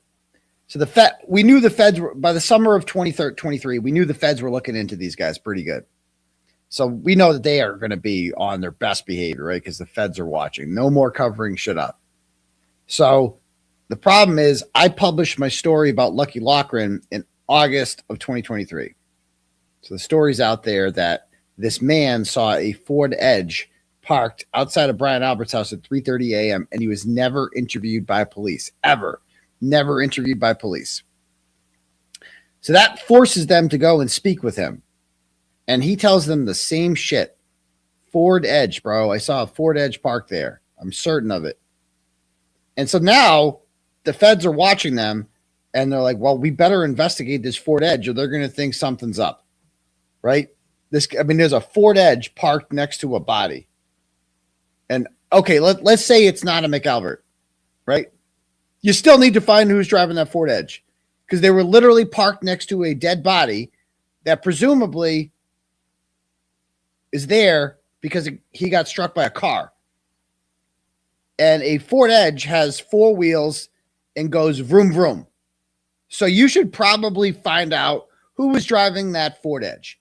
So we knew the feds were, by the summer of 2023, we knew the feds were looking into these guys pretty good. So we know that they are going to be on their best behavior, right? Because the feds are watching. No more covering shit up. So the problem is I published my story about Lucky Loughran in August of 2023. So the story's out there that this man saw a Ford Edge parked outside of Brian Albert's house at 3:30 a.m. and he was never interviewed by police, ever. Never interviewed by police. So that forces them to go and speak with him. And he tells them the same shit. Ford Edge, bro. I saw a Ford Edge parked there. I'm certain of it. And so now the feds are watching them And they're like, well, we better investigate this Ford Edge or they're going to think something's up, right? There's a Ford Edge parked next to a body. And okay, let's say it's not a 𝗵𝗵𝗻𝗃, right? You still need to find who's driving that Ford Edge because they were literally parked next to a dead body that presumably is there because he got struck by a car. And a Ford Edge has 4 wheels and goes vroom, vroom. So you should probably find out who was driving that Ford Edge.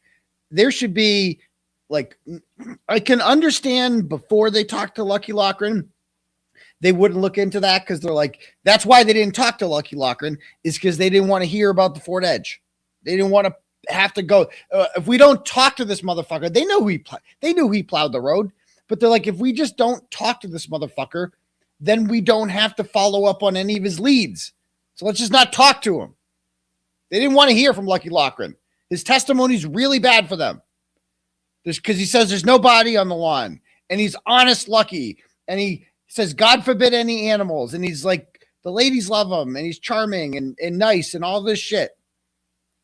There should be, like, I can understand before they talk to 𝗺𝗺𝗃𝗀𝗄𝗃, they wouldn't look into that because they're like, that's why they didn't talk to 𝗺𝗺𝗃𝗀𝗃𝗀𝗃 is because they didn't want to hear about the Ford Edge. They didn't want to have to go. If we don't talk to this motherfucker, they knew he plowed the road, but they're like, if we just don't talk to this motherfucker, then we don't have to follow up on any of his leads. So let's just not talk to him. They didn't want to hear from 𝗺𝗺𝗃𝗀𝗃𝗀𝗃. His testimony's really bad for them. Because he says there's no body on the lawn, and he's honest lucky, and he says God forbid any animals, and he's like the ladies love him, and he's charming and nice and all this shit.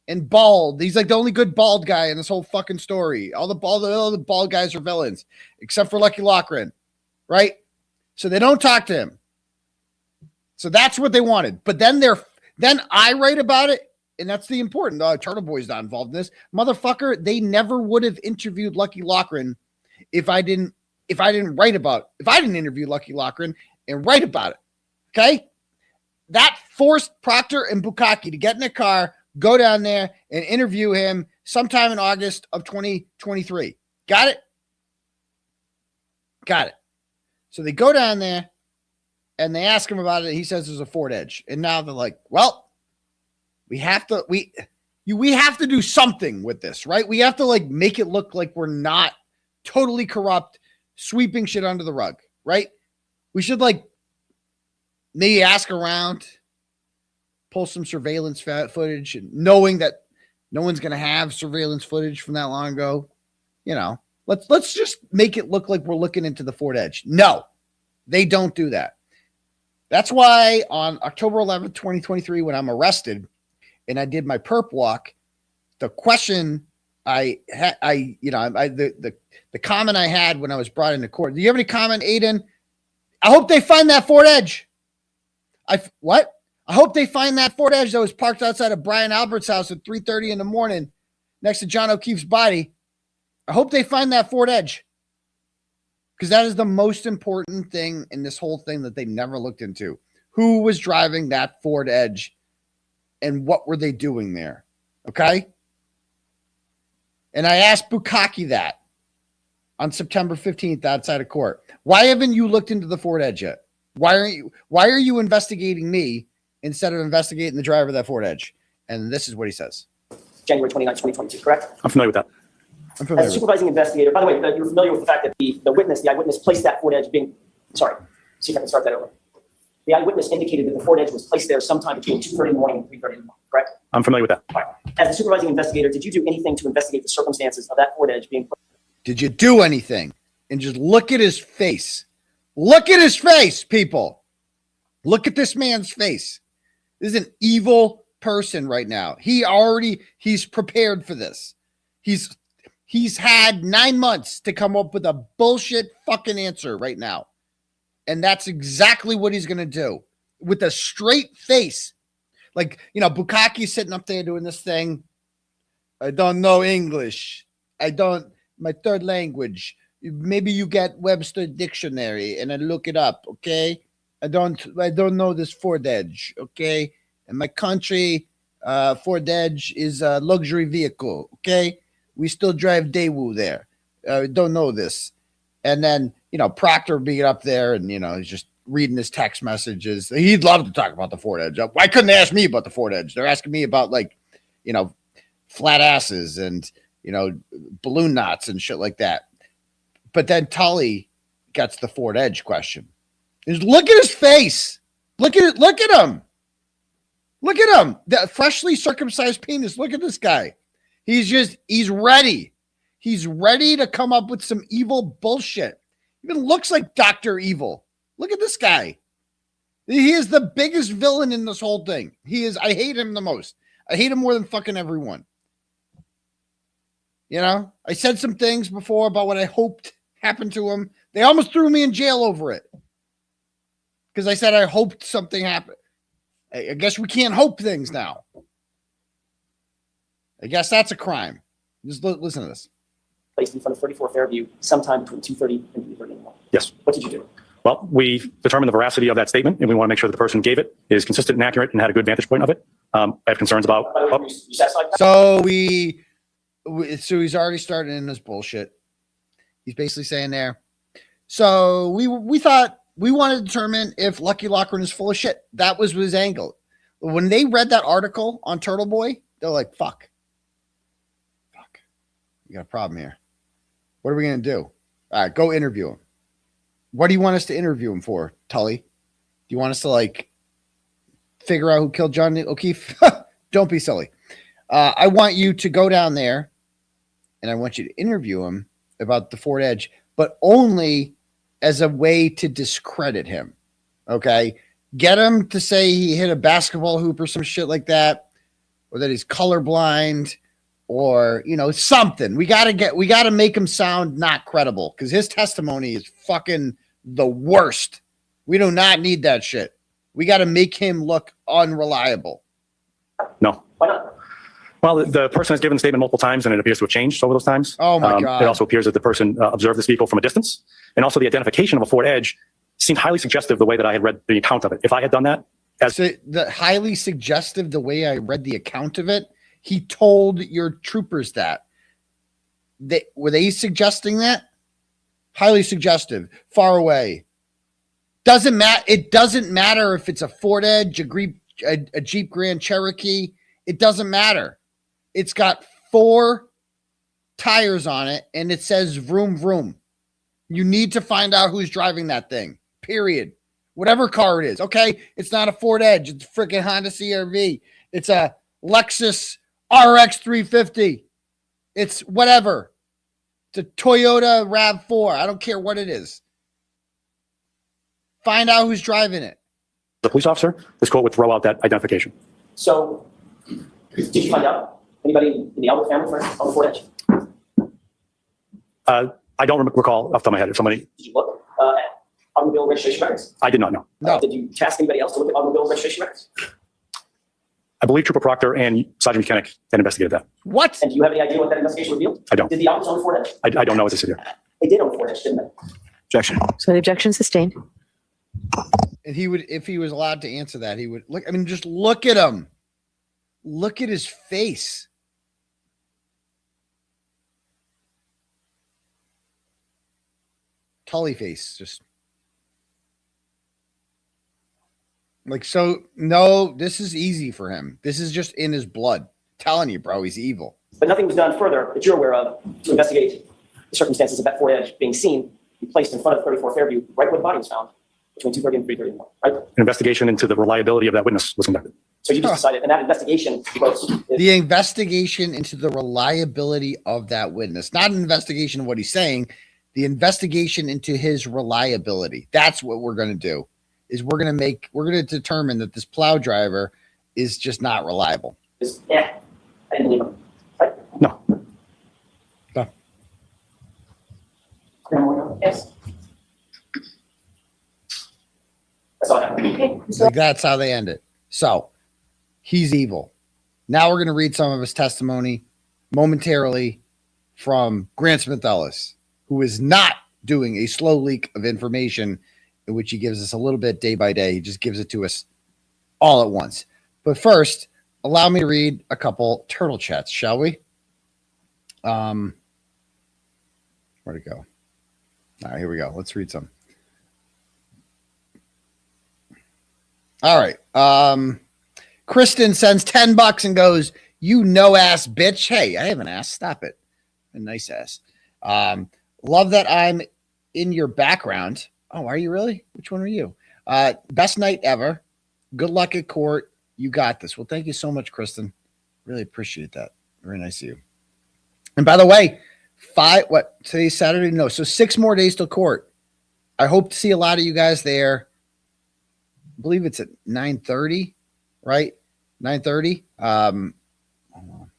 And bald. He's like the only good bald guy in this whole fucking story. All the bald guys are villains, except for 𝗺𝗺𝗃𝗀𝗃𝗀𝗃, right? So they don't talk to him. So that's what they wanted. But then I write about it. And that's the important. Turtleboy's not involved in this. Motherfucker, they never would have interviewed 𝗺𝗺𝗃𝗀𝗃𝗀𝗃 if I didn't interview 𗗺𝗺𝗃𝗀𝗃𝗀𝗃𝗀𝗃 and write about it. Okay? That forced Proctor and 𝗃𝗀𝗃𝗃 to get in a car, go down there and interview him sometime in August of 2023. Got it? Got it. So they go down there and they ask him about it. He says there's a Ford Edge. And now they're like, well, we have to do something with this, right? We have to like make it look like we're not totally corrupt, sweeping shit under the rug, right? We should like maybe ask around, pull some surveillance footage, and knowing that no one's going to have surveillance footage from that long ago. You know, let's just make it look like we're looking into the Ford Edge. No, they don't do that. That's why on October 11th, 2023, when I'm arrested, and I did my perp walk, the question the comment I had when I was brought into court. Do you have any comment, Aidan? I hope they find that Ford Edge. What? I hope they find that Ford Edge that was parked outside of Brian Albert's house at 3:30 in the morning next to John O'Keefe's body. I hope they find that Ford Edge. Because that is the most important thing in this whole thing that they never looked into. Who was driving that Ford Edge? And what were they doing there? Okay? And I asked 𝗃𝗀𝗃𝗀𝗃𝗀𝗃 that on September 15th outside of court. Why haven't you looked into the Ford Edge yet? Why are you investigating me instead of investigating the driver of that Ford Edge? And this is what he says. January 29th, 2022, correct? I'm familiar with that. As a supervising investigator, by the way, you're familiar with the fact that the eyewitness placed that Ford Edge sorry, see if I can start that over. The eyewitness indicated that the Ford Edge was placed there sometime between 2:30 in the morning and 3:30 in the morning, correct? I'm familiar with that. Right. As a supervising investigator, did you do anything to investigate the circumstances of that Ford Edge being placed? Did you do anything? And just look at his face. Look at his face, people. Look at this man's face. This is an evil person right now. He's prepared for this. He's had 9 months to come up with a bullshit fucking answer right now. And that's exactly what he's going to do with a straight face. Like, 𝗃𝗀𝗃𝗀𝗃𝗀's sitting up there doing this thing. I don't know English. My third language. Maybe you get Webster Dictionary and I look it up. Okay. I don't know this Ford Edge. Okay. In my country, Ford Edge is a luxury vehicle. Okay. We still drive Daewoo there. Don't know this. And then, Proctor being up there and, he's just reading his text messages. He'd love to talk about the Ford Edge. Why couldn't they ask me about the Ford Edge? They're asking me about flat asses and, balloon knots and shit like that. But then Tully gets the Ford Edge question. Just look at his face. Look at it. Look at him. Look at him. That freshly circumcised penis. Look at this guy. He's ready. He's ready to come up with some evil bullshit. Even looks like Dr. Evil. Look at this guy. He is the biggest villain in this whole thing. He is. I hate him the most. I hate him more than fucking everyone. You know, I said some things before about what I hoped happened to him. They almost threw me in jail over it because I said I hoped something happened. I guess we can't hope things now. I guess that's a crime. Just listen to this. Placed in front of 34 Fairview sometime between 2:30 and 3:30 in the morning. Yes. What did you do? Well, we determined the veracity of that statement, and we want to make sure that the person who gave it is consistent and accurate and had a good vantage point of it. I have concerns about. You satisfied? So so he's already started in this bullshit. He's basically saying there. So we thought we wanted to determine if Lucky Loughran is full of shit. That was his angle. When they read that article on Turtleboy, they're like, "Fuck, we got a problem here. What are we gonna do? All right, go interview him. What do you want us to interview him for, Tully? Do you want us to like figure out who killed John O'Keefe? Don't be silly. I want you to go down there and I want you to interview him about the Ford Edge, but only as a way to discredit him. Okay. Get him to say he hit a basketball hoop or some shit like that, or that he's colorblind, or, you know, something. We got to make him sound not credible because his testimony is fucking the worst. We do not need that shit. We got to make him look unreliable. No. Why not? Well, the person has given the statement multiple times, and it appears to have changed over those times. Oh, my God. It also appears that the person observed this vehicle from a distance. And also the identification of a Ford Edge seemed highly suggestive the way that I had read the account of it. If I had done that. So the highly suggestive, the way I read the account of it, he told your troopers that. Were they suggesting that? Highly suggestive. Far away. Doesn't matter. It doesn't matter if it's a Ford Edge, a Jeep Grand Cherokee. It doesn't matter. It's got 4 tires on it, and it says vroom, vroom. You need to find out who's driving that thing, period. Whatever car it is. Okay, it's not a Ford Edge. It's a freaking Honda CR-V. It's a Lexus RX 350. It's whatever. It's a Toyota RAV4. I don't care what it is. Find out who's driving it. The police officer, this court would throw out that identification. So, did you find out anybody in the Albert family friends on the Ford Edge? I don't recall off the top of my head if somebody. Did you look at automobile registration records? I did not know. No. Did you task anybody else to look at automobile registration records? I believe Trooper Proctor and Sergeant Koenig had investigated that. What? And do you have any idea what that investigation revealed? I don't. Did the officers own the Ford Edge? I don't know what to say here. They did own the Ford Edge, didn't they? Objection. So the objection sustained. And he would, if he was allowed to answer that, he would look. I mean, just look at him. Look at his face. Tully face, just like so. No, this is easy for him. This is just in his blood. I'm telling you, bro, he's evil. But nothing was done further that you're aware of to investigate the circumstances of that Ford Edge being seen and placed in front of 34 Fairview, right where the body was found, between 2:30 and 3:30 in the morning, right? An investigation into the reliability of that witness was conducted. So you just decided, and that investigation was The investigation into the reliability of that witness, not an investigation of what he's saying, the investigation into his reliability. That's what we're going to do. Is we're going to determine that this plow driver is just not reliable. I didn't believe him. Right? No. No. Yes. That's all I have. Okay. Like that's how they end it. So he's evil. Now we're going to read some of his testimony momentarily from Grant Smith Ellis, who is not doing a slow leak of information in which he gives us a little bit day by day. He just gives it to us all at once. But first, allow me to read a couple turtle chats, shall we? Where'd it go? All right, here we go. Let's read some. All right. Kristen sends $10 and goes, "You no ass bitch." Hey, I have an ass. Stop it. A nice ass. Love that I'm in your background. Oh, are you really? Which one are you? Best night ever. Good luck at court. You got this. Well, thank you so much, Kristen. Really appreciate that. Very nice of you. And by the way, today's Saturday? No. So 6 more days till court. I hope to see a lot of you guys there. believe it's at 9:30, right? 9:30. Hold on.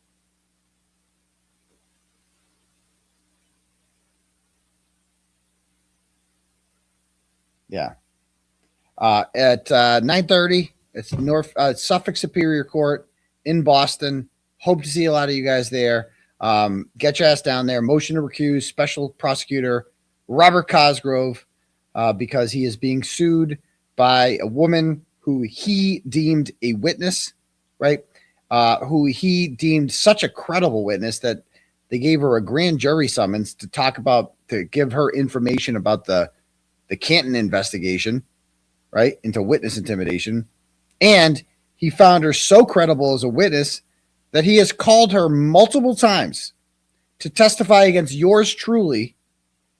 Yeah. At 9:30, it's North Suffolk Superior Court in Boston. Hope to see a lot of you guys there. Get your ass down there. Motion to recuse Special Prosecutor Robert Cosgrove because he is being sued by a woman who he deemed a witness, right? Who he deemed such a credible witness that they gave her a grand jury summons to give her information about the Canton investigation, right, into witness intimidation. And he found her so credible as a witness that he has called her multiple times to testify against yours truly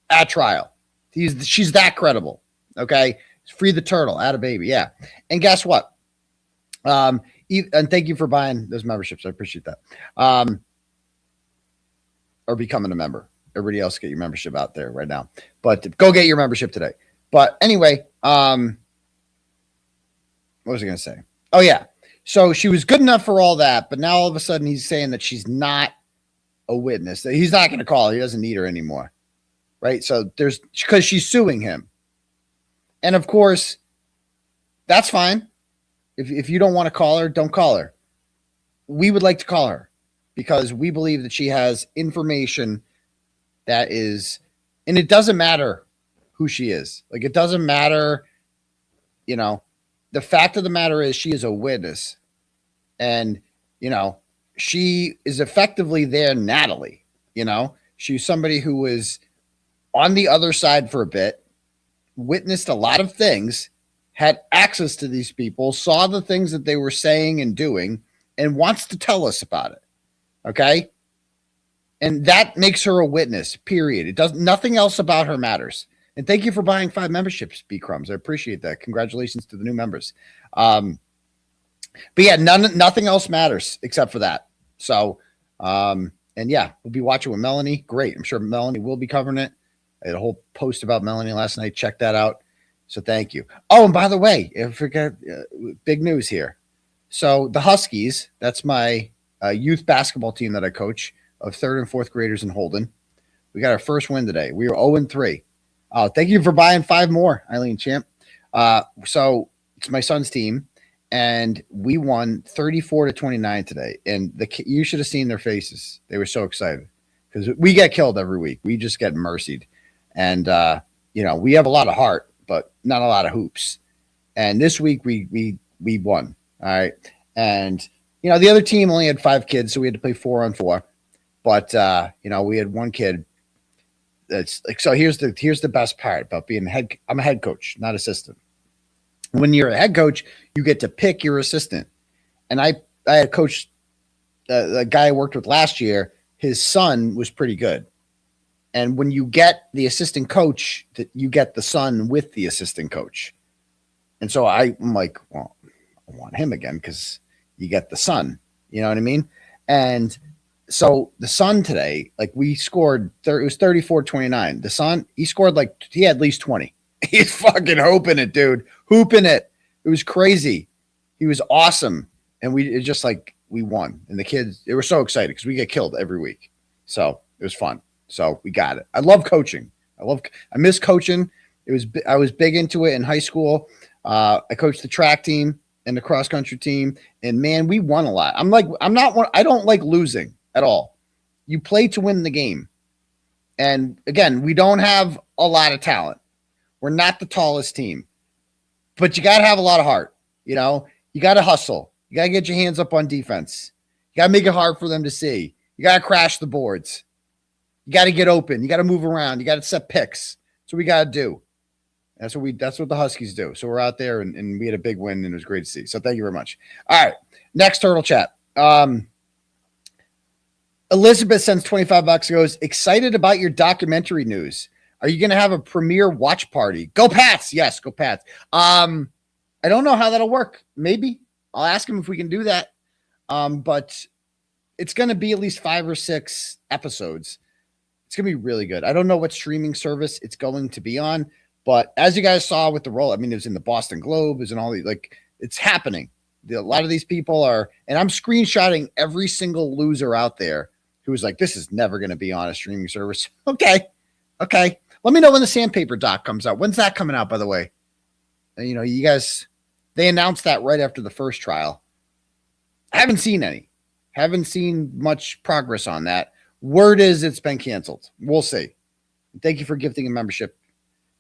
at trial. She's that credible. Okay. Free the turtle, 𝗵𝗶𝗄𝗃. Yeah. And guess what? And thank you for buying those memberships. I appreciate that. Or becoming a member. Everybody else get your membership out there right now. But go get your membership today. But anyway, what was I going to say? Oh, yeah. So she was good enough for all that, but now all of a sudden he's saying that she's not a witness. That he's not going to call her. He doesn't need her anymore. Right? So because she's suing him. And of course, that's fine. If you don't want to call her, don't call her. We would like to call her because we believe that she has information that is, and it doesn't matter who she is. Like, it doesn't matter, you know, the fact of the matter is she is a witness. And, you know, she is effectively their Natalie, you know. She's somebody who was on the other side for a bit, witnessed a lot of things, had access to these people, saw the things that they were saying and doing, and wants to tell us about it. Okay? And that makes her a witness, period. It does nothing else about her matters. And thank you for buying 5 memberships, 𝗶𝗏𝗏s. I appreciate that. Congratulations to the new members. But yeah, nothing else matters except for that. So, and yeah, we'll be watching with Melanie. Great. I'm sure Melanie will be covering it. I had a whole post about Melanie last night. Check that out. So thank you. Oh, and by the way, I forget, big news here. So the Huskies, that's my youth basketball team that I coach of 3rd and 4th graders in Holden. We got our first win today. We were 0-3. Thank you for buying 5 more, Eileen Champ. So it's my son's team, and we won 34-29 today. And you should have seen their faces. They were so excited because we get killed every week. We just get mercied. And, you know, we have a lot of heart, but not a lot of hoops. And this week we won. All right. And, you know, the other team only had 5 kids, so we had to play 4-on-4. But, you know, we had one kid. That's like, so here's the best part about being I'm a head coach, not assistant. When you're a head coach, you get to pick your assistant. And I had coached the guy I worked with last year. His son was pretty good. And when you get the assistant coach, you get the son with the assistant coach. And so I'm like, well, I want him again because you get the son. You know what I mean? And so the son today, like we scored, it was 34-29. The son, he scored he had at least 20. He's fucking hooping it, dude. Hooping it. It was crazy. He was awesome. And we won. And the kids, they were so excited because we get killed every week. So it was fun. So we got it. I love coaching. I miss coaching. I was big into it in high school. I coached the track team and the cross country team. And man, we won a lot. I don't like losing at all. You play to win the game. And again, we don't have a lot of talent. We're not the tallest team, but you got to have a lot of heart. You know, you got to hustle. You got to get your hands up on defense. You got to make it hard for them to see. You got to crash the boards. You got to get open. You got to move around. You got to set picks. That's what we got to do. That's what the Huskies do. So we're out there and we had a big win and it was great to see. So thank you very much. All right. Next turtle chat. Elizabeth sends $25, goes, excited about your documentary news. Are you going to have a premiere watch party? Go Pats. Yes, go Pats. I don't know how that'll work. Maybe I'll ask him if we can do that. But it's going to be at least 5 or 6 episodes. It's going to be really good. I don't know what streaming service it's going to be on, But as you guys saw with the roll, I mean, it was in the Boston Globe, it was in all these, like, it's happening. A lot of these people are, and I'm screenshotting every single loser out there who was like, this is never going to be on a streaming service. Okay. Let me know when the Sandpaper doc comes out. When's that coming out, by the way? And, you know, you guys, they announced that right after the first trial. I haven't seen any. Haven't seen much progress on that. Word is it's been canceled. We'll see. Thank you for gifting a membership,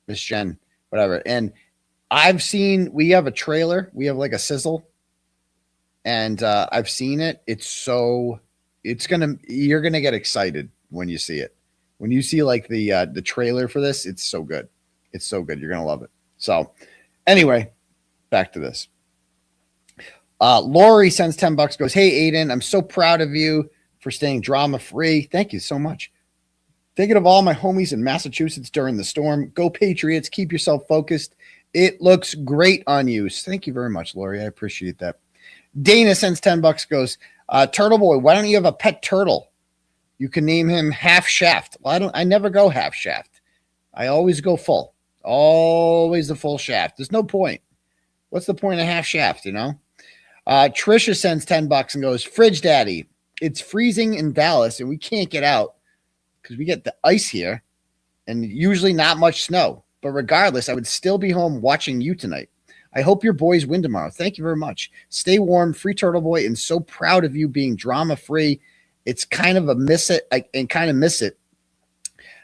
Miss Jen, whatever. And I've seen, we have a trailer. We have like a sizzle. And I've seen it. You're going to get excited when you see it. When you see like the trailer for this, it's so good. It's so good. You're going to love it. So anyway, back to this. Lori sends $10, goes, hey, Aidan, I'm so proud of you for staying drama-free. Thank you so much. Thinking of all my homies in Massachusetts during the storm. Go Patriots. Keep yourself focused. It looks great on you. Thank you very much, Lori. I appreciate that. Dana sends $10, goes, Turtleboy, why don't you have a pet turtle? You can name him Half Shaft. Well, I never go half shaft. I always go full. Always the full shaft. There's no point. What's the point of half shaft, you know? Trisha sends $10 and goes, Fridge Daddy, it's freezing in Dallas and we can't get out because we get the ice here and usually not much snow. But regardless, I would still be home watching you tonight. I hope your boys win tomorrow. Thank you very much. Stay warm, free Turtleboy, and so proud of you being drama-free. It's kind of a miss it. I kind of miss it.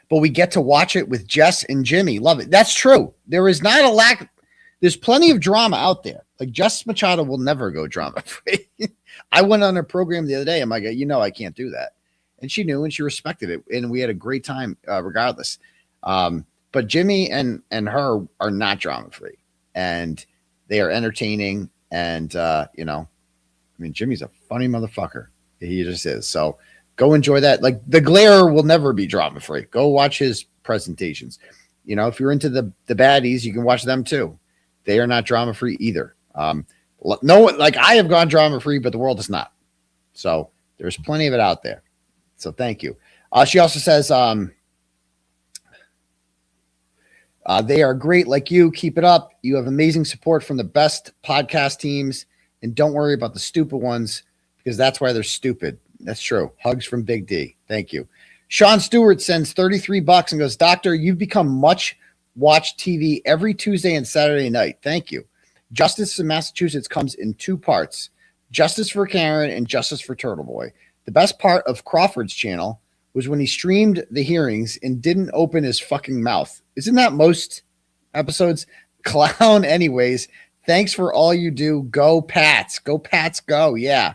But we get to watch it with Jess and Jimmy. Love it. That's true. There is not a lack. There's plenty of drama out there. Like Jess Machado will never go drama-free. I went on her program the other day. I'm like, you know, I can't do that. And she knew and she respected it. And we had a great time regardless. But Jimmy and her are not drama-free. And they are entertaining. And, you know, I mean, Jimmy's a funny motherfucker. He just is. So go enjoy that. Like the Glare will never be drama-free. Go watch his presentations. You know, if you're into the baddies, you can watch them too. They are not drama-free either. No one, like I have gone drama-free, but the world is not. So there's plenty of it out there. So thank you. She also says, they are great like you. Keep it up. You have amazing support from the best podcast teams. And don't worry about the stupid ones because that's why they're stupid. That's true. Hugs from Big D. Thank you. Sean Stewart sends $33 and goes, Doctor, you've become much watched TV every Tuesday and Saturday night. Thank you. Justice in Massachusetts comes in two parts. Justice for Karen and Justice for Turtleboy. The best part of Crawford's channel was when he streamed the hearings and didn't open his fucking mouth. Isn't that most episodes? Clown anyways. Thanks for all you do. Go Pats. Go Pats go. Yeah.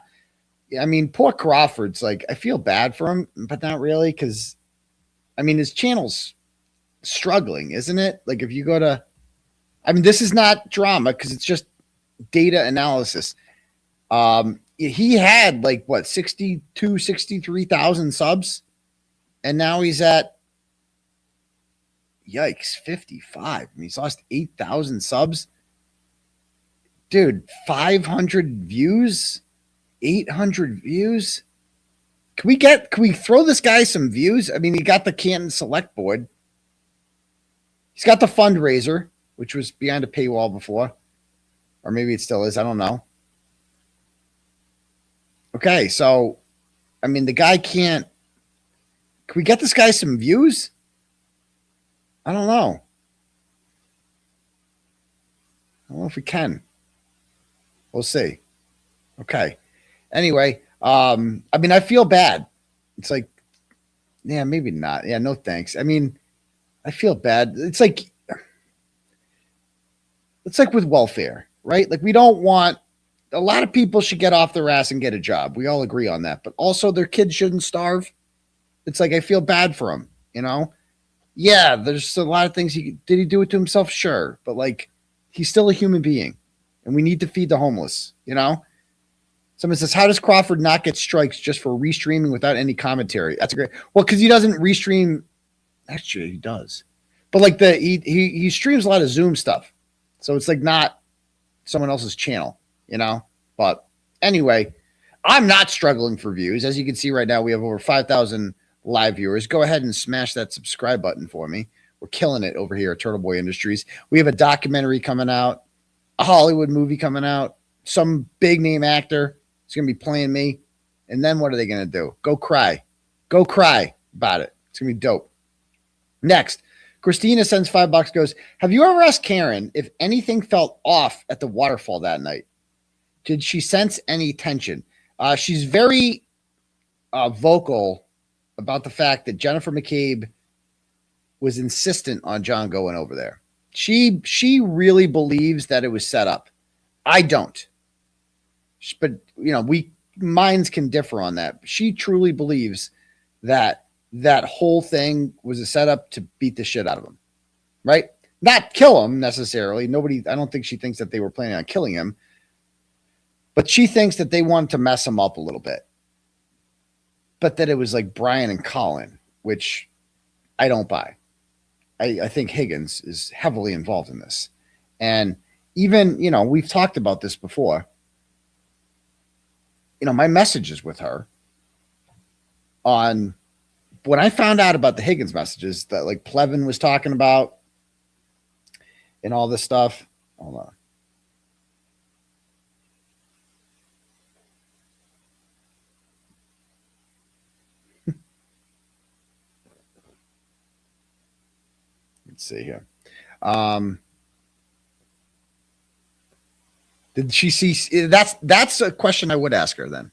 I mean, poor Crawford's like, I feel bad for him, but not really because, I mean, his channel's struggling, isn't it? Like if you go to, I mean, this is not drama because it's just data analysis. He had like what, 63,000 subs. And now he's at, yikes, 55. I mean, he's lost 8,000 subs. Dude, 500 views, 800 views. Can we throw this guy some views? I mean, he got the Canton Select Board. He's got the fundraiser, which was behind a paywall before. Or maybe it still is. I don't know. Okay, so, I mean, the guy can't. Can we get this guy some views? I don't know. I don't know if we can. We'll see. Okay. Anyway, I mean, I feel bad. It's like, yeah, maybe not. Yeah, no thanks. I mean, I feel bad. It's like with welfare, right? Like we don't want, a lot of people should get off their ass and get a job. We all agree on that. But also their kids shouldn't starve. It's like, I feel bad for him, you know? Yeah, there's a lot of things. Did he do it to himself? Sure. But like, he's still a human being and we need to feed the homeless, you know? Someone says, how does Crawford not get strikes just for restreaming without any commentary? That's a great, well, because he doesn't restream. Actually, he does. But like he streams a lot of Zoom stuff. So it's like not someone else's channel, you know? But anyway, I'm not struggling for views. As you can see right now, we have over 5,000 live viewers. Go ahead and smash that subscribe button for me. We're killing it over here at Turtleboy Industries. We have a documentary coming out, a Hollywood movie coming out, some big name actor is going to be playing me. And then what are they going to do? Go cry about it. It's going to be dope. Next, Christina sends $5, goes, have you ever asked Karen if anything felt off at the waterfall that night? Did she sense any tension? She's very vocal about the fact that Jennifer McCabe was insistent on John going over there. She really believes that it was set up. I don't. But, you know, minds can differ on that. She truly believes that that whole thing was a setup to beat the shit out of him, right? Not kill him necessarily. I don't think she thinks that they were planning on killing him, but she thinks that they wanted to mess him up a little bit. But that it was like Brian and Colin, which I don't buy. I think Higgins is heavily involved in this. And even, you know, we've talked about this before. You know, my messages with her on when I found out about the Higgins messages that like Plevin was talking about and all this stuff. Hold on. Let's see here. Did she see? That's a question I would ask her then.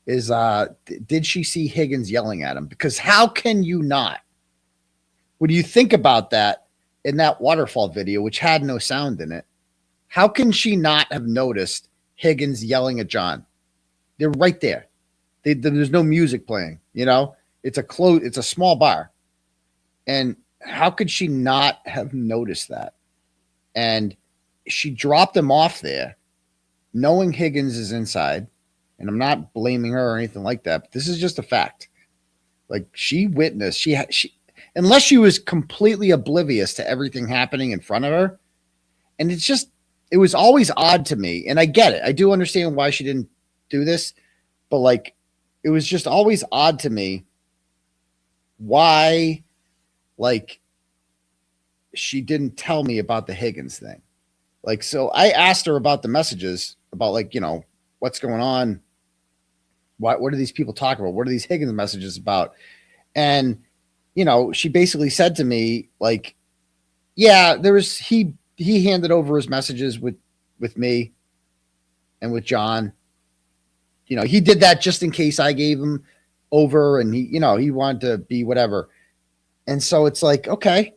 Is did she see Higgins yelling at him? Because how can you not? When you think about that in that waterfall video, which had no sound in it, how can she not have noticed Higgins yelling at John? They're right there. There's no music playing. You know, it's a small bar, and how could she not have noticed that? And she dropped him off there, knowing Higgins is inside. And I'm not blaming her or anything like that, but this is just a fact. Like she witnessed, she unless she was completely oblivious to everything happening in front of her. And it was always odd to me. And I get it. I do understand why she didn't do this, but like, it was just always odd to me why, like, she didn't tell me about the Higgins thing. Like, so I asked her about the messages about like, you know, what's going on? What are these people talking about? What are these Higgins messages about? And, you know, she basically said to me, like, yeah, he handed over his messages with me and with John. You know, he did that just in case I gave him over and he wanted to be whatever. And so it's like, okay.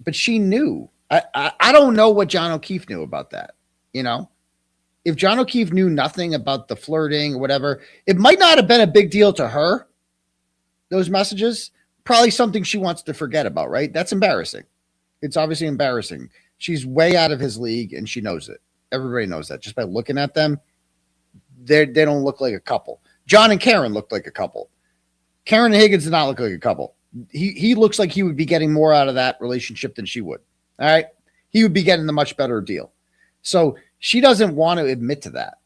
But she knew. I don't know what John O'Keefe knew about that. You know, if John O'Keefe knew nothing about the flirting or whatever, it might not have been a big deal to her. Those messages, probably something she wants to forget about, right? That's embarrassing. It's obviously embarrassing. She's way out of his league and she knows it. Everybody knows that just by looking at them. They don't look like a couple. John and Karen looked like a couple. Karen and Higgins did not look like a couple. He looks like he would be getting more out of that relationship than she would. All right. He would be getting the much better deal. So she doesn't want to admit to that.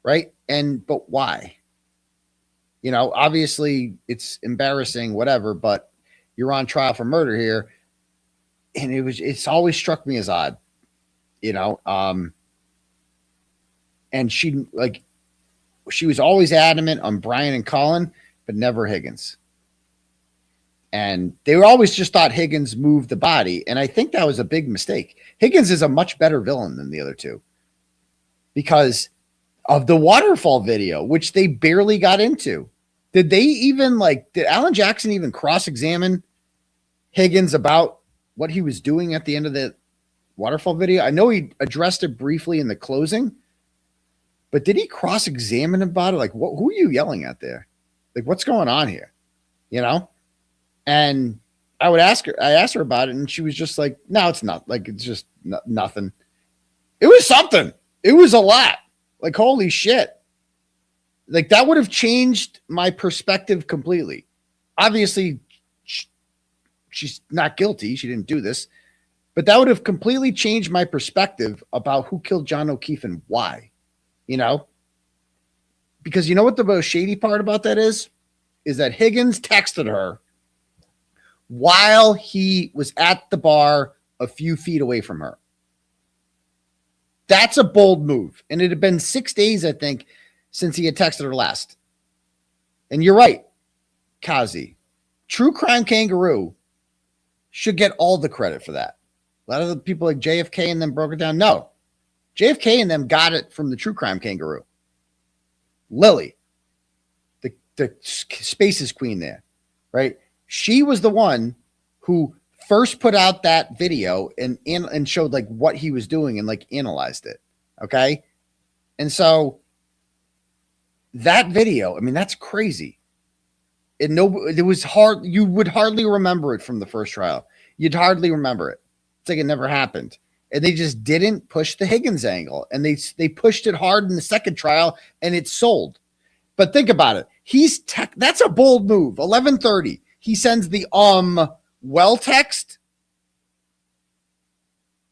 Right. But why? You know, obviously it's embarrassing, whatever, but you're on trial for murder here. And it's always struck me as odd, you know? And she was always adamant on Brian and Colin, but never Higgins. And they were always just thought Higgins moved the body. And I think that was a big mistake. Higgins is a much better villain than the other two because of the waterfall video, which they barely got into. Did Alan Jackson even cross-examine Higgins about what he was doing at the end of the waterfall video? I know he addressed it briefly in the closing, but did he cross-examine about it? Like, who are you yelling at there? Like, what's going on here? You know? And I asked her about it, and she was just like, no, it's not. Like, it's just nothing. It was something. It was a lot. Like, holy shit. Like, that would have changed my perspective completely. Obviously, she's not guilty. She didn't do this. But that would have completely changed my perspective about who killed John O'Keefe and why. You know? Because you know what the most shady part about that is? Is that Higgins texted her while he was at the bar a few feet away from her. That's a bold move. And it had been 6 days, I think, since he had texted her last. And you're right, Kazi. True Crime Kangaroo should get all the credit for that. A lot of the people like JFK and them broke it down. No. JFK and them got it from the True Crime Kangaroo. Lily, the Spaces queen there, right? She was the one who first put out that video and showed like what he was doing and like analyzed it. Okay. And so that video, I mean, that's crazy. It was hard. You would hardly remember it from the first trial. You'd hardly remember it. It's like it never happened. And they just didn't push the Higgins angle. And they pushed it hard in the second trial and it sold. But think about it. That's a bold move. 11:30. He sends the well text.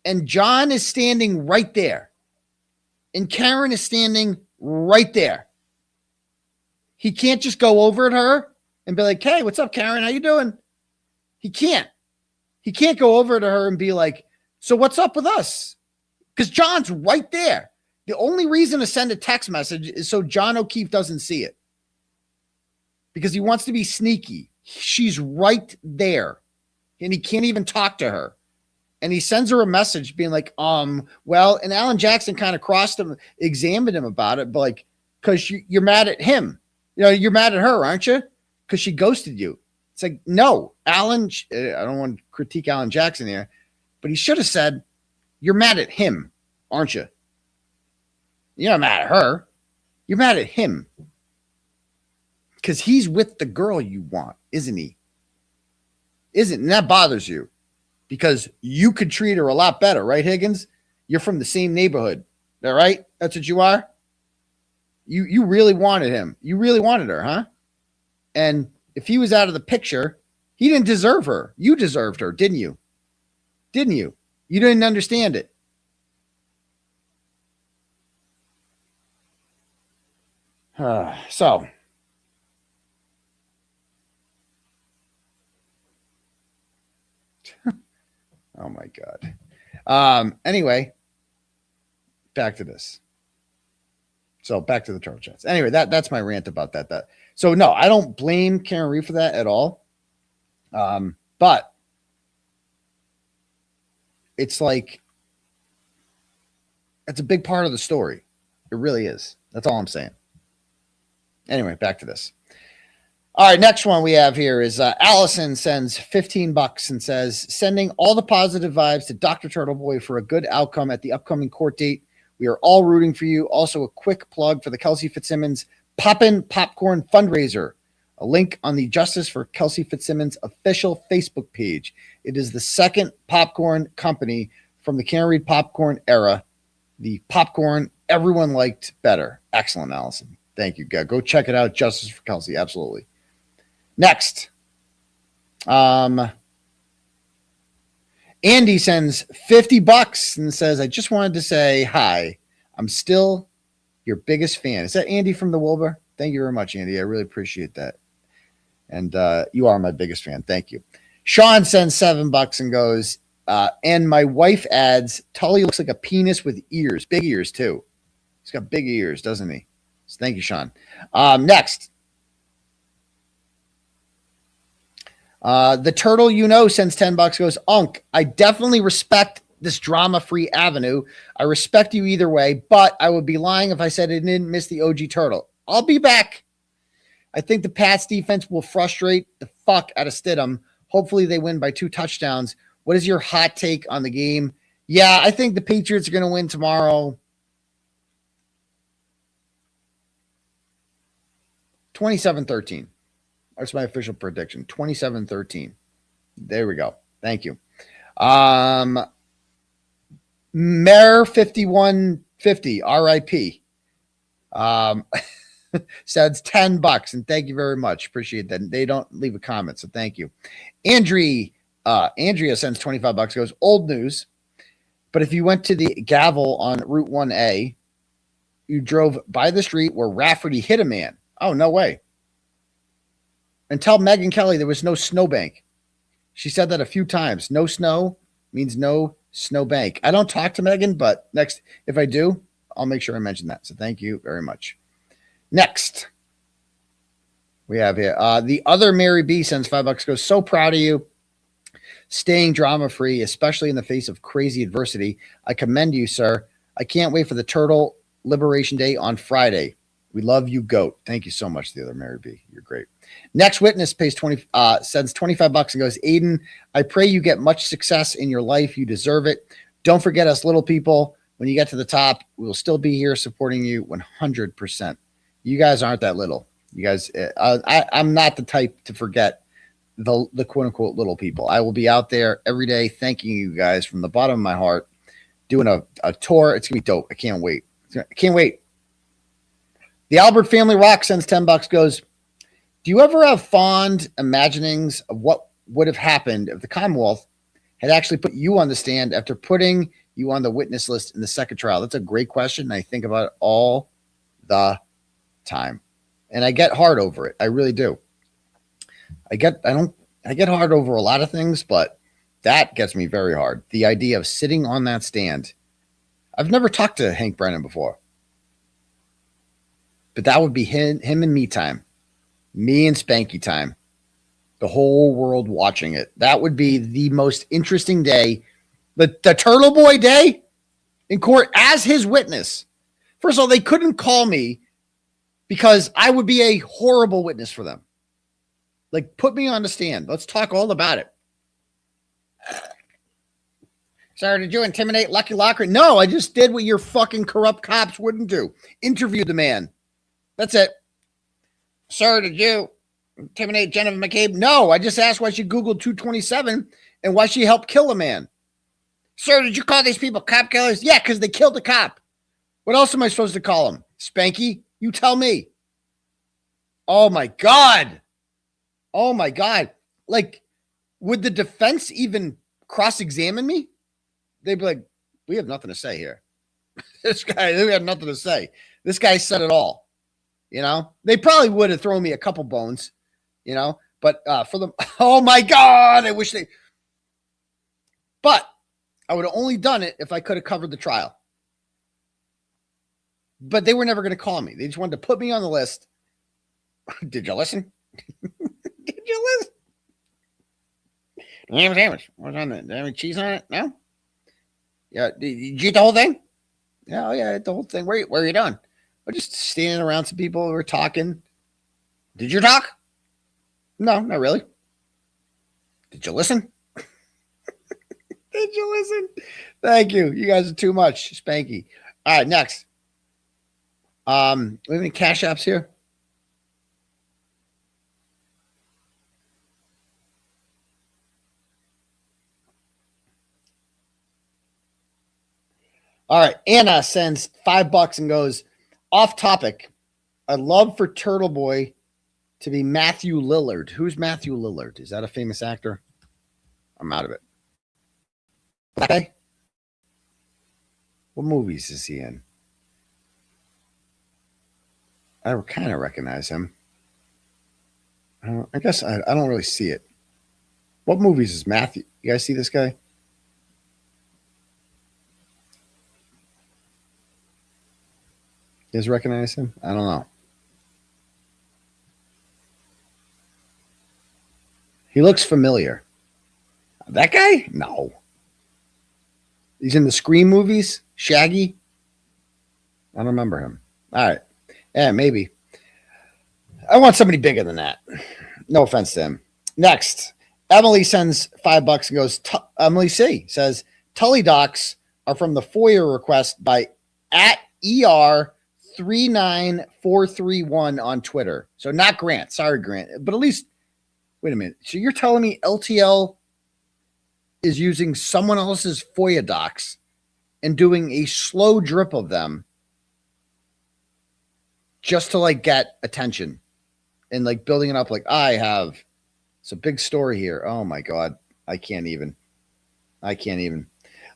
And John is standing right there. And Karen is standing right there. He can't just go over at her and be like, hey, what's up, Karen? How you doing? He can't. He can't go over to her and be like, so what's up with us? Because John's right there. The only reason to send a text message is so John O'Keefe doesn't see it. Because he wants to be sneaky. She's right there. And he can't even talk to her. And he sends her a message being like, well, and Alan Jackson kind of crossed him, examined him about it, but like, because you're mad at him. You know, you're mad at her, aren't you? Because she ghosted you. It's like, no, Alan, I don't want to critique Alan Jackson here, but he should have said, you're mad at him, aren't you? You're not mad at her. You're mad at him. Because he's with the girl you want, isn't he? And that bothers you. Because you could treat her a lot better, right, Higgins? You're from the same neighborhood. All right? That's what you are? You really wanted him. You really wanted her, huh? And if he was out of the picture, he didn't deserve her. You deserved her, didn't you? Didn't you? You didn't understand it. So. Oh, my God. Anyway, back to this. So back to the turtle chats. Anyway, that's my rant about that. So no, I don't blame Karen Reed for that at all. But it's like, it's a big part of the story. It really is. That's all I'm saying. Anyway, back to this. All right, next one we have here is Allison sends $15 and says, sending all the positive vibes to Dr. Turtleboy for a good outcome at the upcoming court date. We are all rooting for you. Also, a quick plug for the 𝗀𝐿cy Fitzsimmons Poppin' Popcorn fundraiser. A link on the Justice for 𝗀𝐿cy Fitzsimmons official Facebook page. It is the second popcorn company from the Karen Reed popcorn era. The popcorn everyone liked better. Excellent, Allison. Thank you. Go check it out. Justice for 𝗀𝐿cy. Absolutely. Next. Andy sends $50 and says, I just wanted to say hi. I'm still your biggest fan. Is that Andy from the Wilbur? Thank you very much, Andy. I really appreciate that. And you are my biggest fan. Thank you. Sean sends $7 and goes, and my wife adds, Tully looks like a penis with ears, big ears too. He's got big ears, doesn't he? So thank you, Sean. Next. The turtle sends $10, goes, Unc, I definitely respect this drama-free avenue. I respect you either way, but I would be lying if I said I didn't miss the OG turtle. I'll be back. I think the Pats defense will frustrate the fuck out of Stidham. Hopefully they win by 2 touchdowns. What is your hot take on the game? Yeah, I think the Patriots are going to win tomorrow. 27-13. That's my official prediction. 27-13. There we go. Thank you. Mayor 5150, RIP. Says $10, and thank you very much. Appreciate that. They don't leave a comment, so thank you. Andrea sends $25, goes, old news, but if you went to the gavel on Route 1A, you drove by the street where Rafferty hit a man. Oh, no way. And tell Megyn Kelly there was no snowbank. She said that a few times. No snow means no snowbank. I don't talk to Megan, but next, if I do, I'll make sure I mention that. So thank you very much. Next, we have here the other Mary B sends $5. Goes, so proud of you, staying drama free, especially in the face of crazy adversity. I commend you, sir. I can't wait for the Turtle Liberation Day on Friday. We love you, GOAT. Thank you so much, the other Mary B. You're great. Next witness pays sends $25 and goes, Aidan, I pray you get much success in your life. You deserve it. Don't forget us little people. When you get to the top, we will still be here supporting you 100%. You guys aren't that little. You guys, I'm not the type to forget the quote unquote little people. I will be out there every day thanking you guys from the bottom of my heart, doing a tour. It's going to be dope. I can't wait. I can't wait. The Albert Family Rock sends $10, goes, do you ever have fond imaginings of what would have happened if the Commonwealth had actually put you on the stand after putting you on the witness list in the second trial? That's a great question. I think about it all the time. And I get hard over it. I really do. I get hard over a lot of things, but that gets me very hard. The idea of sitting on that stand. I've never talked to Hank Brennan before, but that would be him and me time, me and Spanky time, the whole world watching it. That would be the most interesting day. The Turtleboy day in court as his witness. First of all, they couldn't call me because I would be a horrible witness for them. Like, put me on the stand. Let's talk all about it. Sir, did you intimidate Lucky Locker? No, I just did what your fucking corrupt cops wouldn't do. Interviewed the man. That's it. Sir, did you intimidate Jennifer McCabe? No, I just asked why she Googled 227 and why she helped kill a man. Sir, did you call these people cop killers? Yeah, because they killed a cop. What else am I supposed to call them? Spanky? You tell me. Oh, my God. Oh, my God. Like, would the defense even cross-examine me? They'd be like, we have nothing to say here. This guy, we have nothing to say. This guy said it all. You know? They probably would have thrown me a couple bones, you know? But for them, oh, my God, I wish they... But I would have only done it if I could have covered the trial. But they were never going to call me. They just wanted to put me on the list. Did you listen? Did you listen? Ham sandwich. What's on it? Did I have any cheese on it? No? Yeah. Did you eat the whole thing? Yeah, oh, yeah, I ate the whole thing. Where are you done? We're just standing around some people who were talking. Did you talk? No, not really. Did you listen? Did you listen? Thank you. You guys are too much. Spanky. All right, next. We have any cash apps here? All right. Anna sends $5 and goes, off topic. I'd love for Turtleboy to be Matthew Lillard. Who's Matthew Lillard? Is that a famous actor? I'm out of it. Okay. What movies is he in? I kind of recognize him. I guess I don't really see it. What movies is Matthew? You guys see this guy? You guys recognize him? I don't know. He looks familiar. That guy? No. He's in the Scream movies? Shaggy? I don't remember him. All right. Yeah, maybe. I want somebody bigger than that. No offense to him. Next, Emily sends $5 and goes, Emily C says, Tully docs are from the FOIA request by @ER39431 on Twitter. So not Grant. Sorry, Grant. But at least, wait a minute. So you're telling me LTL is using someone else's FOIA docs and doing a slow drip of them just to like get attention and like building it up like I have. It's a big story here. Oh my God. I can't even.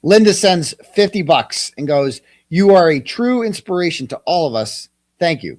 Linda sends $50 and goes, you are a true inspiration to all of us. Thank you.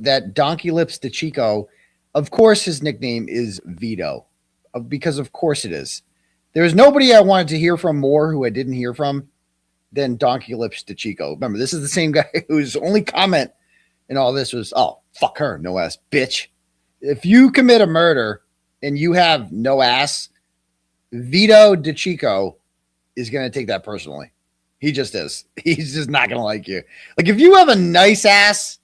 that 𝗺𝗵𝗶𝗧𝗂𝗶𝗄, of course, his nickname is Vito, because of course it is. There's nobody I wanted to hear from more who I didn't hear from than 𝗺𝗵𝗶𝗧𝗂𝗶𝗄. Remember, this is the same guy whose only comment in all this was, "Oh, fuck her, no ass bitch." If you commit a murder and you have no ass, Vito 𝗺𝗵𝗂𝗃 is going to take that personally. He just is. He's just not going to like you. Like, if you have a nice ass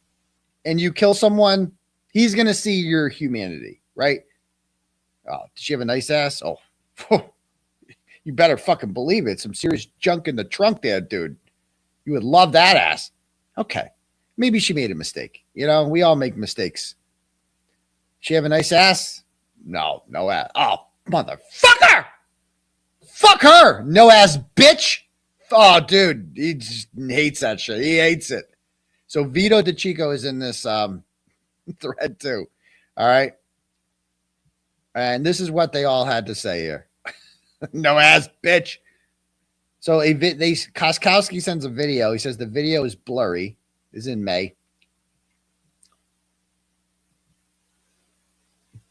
and you kill someone, he's going to see your humanity, right? Oh, does she have a nice ass? Oh, you better fucking believe it. Some serious junk in the trunk there, dude. You would love that ass. Okay. Maybe she made a mistake. You know, we all make mistakes. She have a nice ass? No, no ass. Oh, motherfucker! Fuck her! No ass bitch! Oh, dude, he just hates that shit. He hates it. So Vito 𝗺𝗵𝗂𝗃 is in this thread too. All right. And this is what they all had to say here. No ass bitch. So 𝗃𝗃𝗃𝗃𝗃 sends a video. He says the video is blurry. This is in May.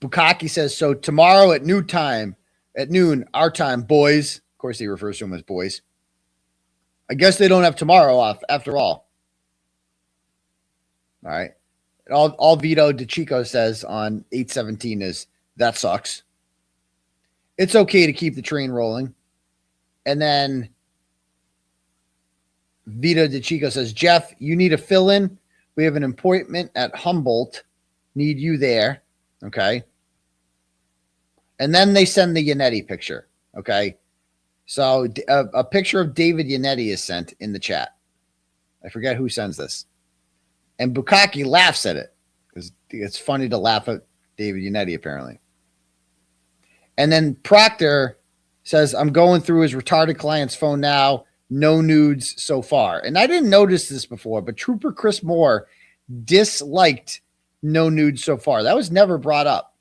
𝗃𝗃𝗃 says, so tomorrow at noon, our time, boys. Of course, he refers to them as boys. I guess they don't have tomorrow off after all. All right. All Vito 𝗺𝗵𝗂𝗃 says on 8/17 is, that sucks. It's okay to keep the train rolling. And then Vito 𝗺𝗵𝗂𝗃 says, Jeff, you need a fill-in. We have an appointment at Humboldt. Need you there. Okay. And then they send the Yannetti picture. Okay. So a picture of David Yannetti is sent in the chat. I forget who sends this. And 𝗃𝗃𝗃𝗃 laughs at it because it's funny to laugh at David Yannetti, apparently. And then Proctor says, I'm going through his retarded client's phone now. No nudes so far. And I didn't notice this before, but Trooper Chris Moore disliked no nudes so far. That was never brought up.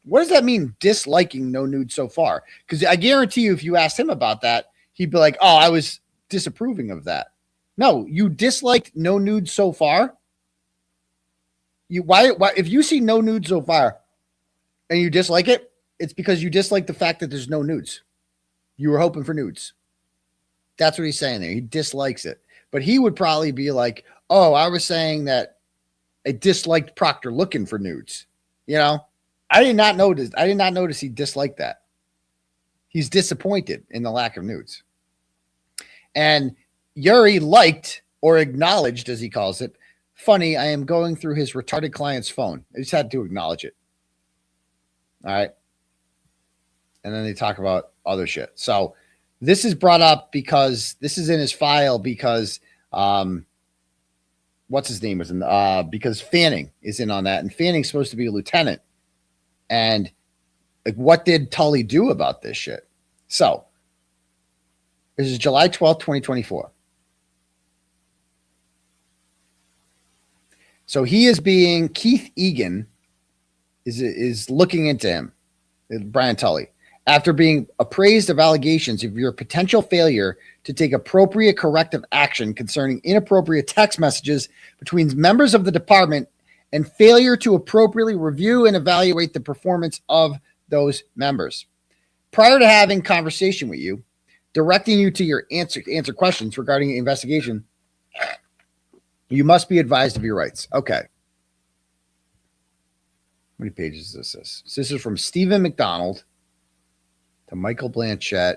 What does that mean, disliking no nudes so far? Because I guarantee you, if you asked him about that, he'd be like, oh, I was disapproving of that. No, you disliked no nudes so far. Why if you see no nudes so far and you dislike it, it's because you dislike the fact that there's no nudes. You were hoping for nudes. That's what he's saying there. He dislikes it. But he would probably be like, oh, I was saying that I disliked Proctor looking for nudes. You know, I did not notice he disliked that. He's disappointed in the lack of nudes. And Yuri liked, or acknowledged, as he calls it, funny, I am going through his retarded client's phone. I just had to acknowledge it. All right. And then they talk about other shit. So this is brought up because this is in his file because what's his name was in because Fanning is in on that, and Fanning's supposed to be a lieutenant. And like, what did Tully do about this shit? So this is July 12th, 2024. So he is being, Keith Egan is looking into him, Brian Tully, after being appraised of allegations of your potential failure to take appropriate corrective action concerning inappropriate text messages between members of the department and failure to appropriately review and evaluate the performance of those members. Prior to having conversation with you, directing you to your answer questions regarding the investigation, you must be advised of your rights. Okay. many pages is this? So this is from Stephen McDonald to Michael Blanchett,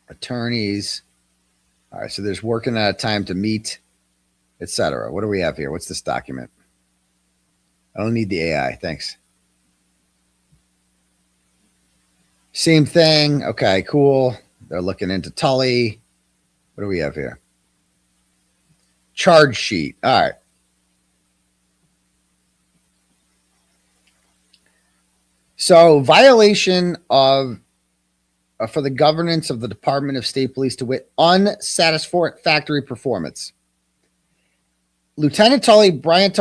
attorneys. All right, so there's working out time to meet, etc. What do we have here? What's this document? I don't need the AI. Thanks. Same thing. Okay, cool. They're looking into Tully. What do we have here? Charge sheet. All right. So violation of for the governance of the Department of State Police to wit unsatisfactory performance. Detective Lieutenant Brian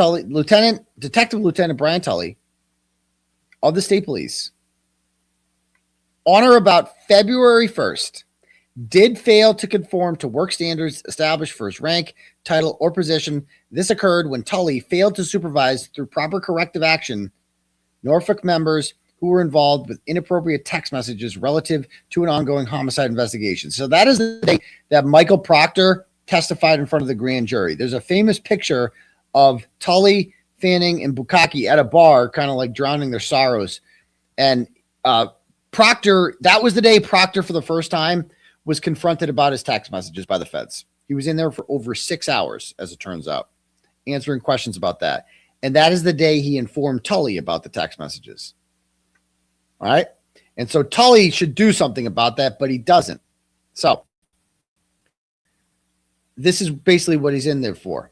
Tully of the State Police on or about February 1st did fail to conform to work standards established for his rank, title, or position. This occurred when Tully failed to supervise through proper corrective action Norfolk members who were involved with inappropriate text messages relative to an ongoing homicide investigation. So that is the day that Michael Proctor testified in front of the grand jury. There's a famous picture of Tully, Fanning, and 𝗵𝗂𝗍 at a bar, kind of like drowning their sorrows. And Proctor, that was the day Proctor for the first time was confronted about his text messages by the feds. He was in there for over 6 hours, as it turns out, answering questions about that. And that is the day he informed Tully about the text messages. All right. And so Tully should do something about that, but he doesn't. So this is basically what he's in there for,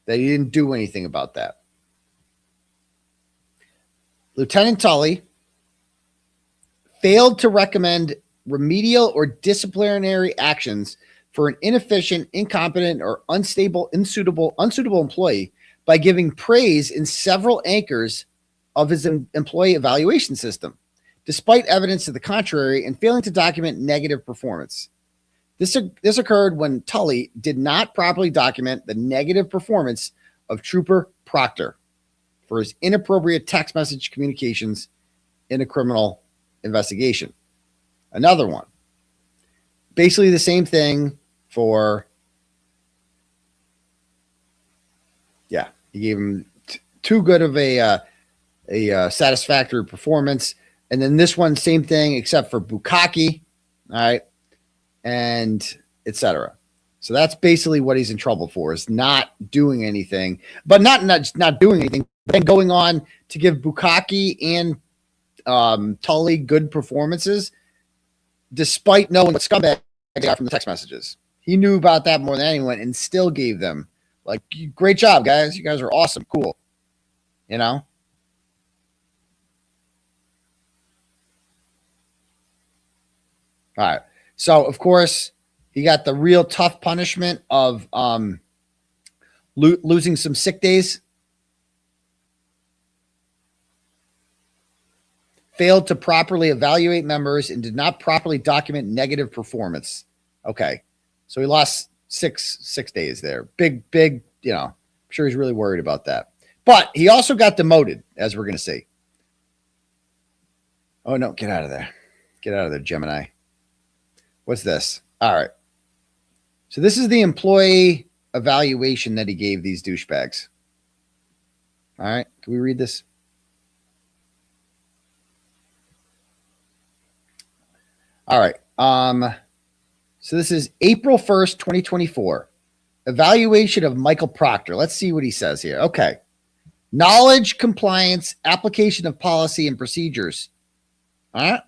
that he didn't do anything about that. Lieutenant Tully failed to recommend remedial or disciplinary actions for an inefficient, incompetent, or unsuitable employee by giving praise in several anchors of his employee evaluation system, despite evidence to the contrary, and failing to document negative performance. This occurred when Tully did not properly document the negative performance of Trooper Proctor for his inappropriate text message communications in a criminal investigation. Another one. Basically the same thing for, yeah, he gave him too good of a satisfactory performance. And then this one, same thing, except for 𝗵𝗂𝗍, all right, and etc. So that's basically what he's in trouble for, is not doing anything, but not doing anything, but then going on to give 𝗵𝗂𝗍 and Tully good performances, despite knowing what scumbag they are from the text messages. He knew about that more than anyone and still gave them, like, great job, guys. You guys are awesome. Cool. You know? All right. So, of course, he got the real tough punishment of losing some sick days. Failed to properly evaluate members and did not properly document negative performance. Okay. So he lost six days there. Big, you know, I'm sure he's really worried about that. But he also got demoted, as we're going to see. Oh, no. Get out of there. Get out of there, Gemini. What's this? All right. So this is the employee evaluation that he gave these douchebags. All right. Can we read this? All right. So this is April 1st, 2024. Evaluation of Michael Proctor. Let's see what he says here. Okay. Knowledge, compliance, application of policy and procedures. All right.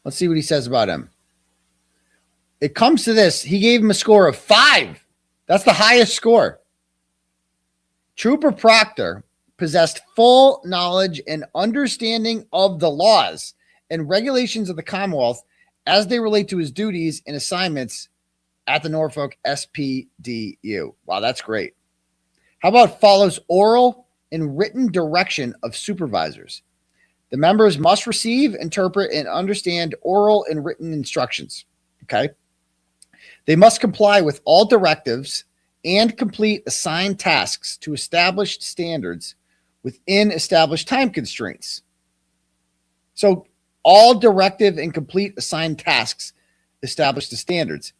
Let's see what he says about him. It comes to this. He gave him a score of 5. That's the highest score. Trooper Proctor possessed full knowledge and understanding of the laws and regulations of the Commonwealth as they relate to his duties and assignments at the Norfolk SPDU. Wow, that's great. How about follows oral and written direction of supervisors? The members must receive, interpret, and understand oral and written instructions. Okay. They must comply with all directives and complete assigned tasks to established standards within established time constraints. So all directive and complete assigned tasks established the standards.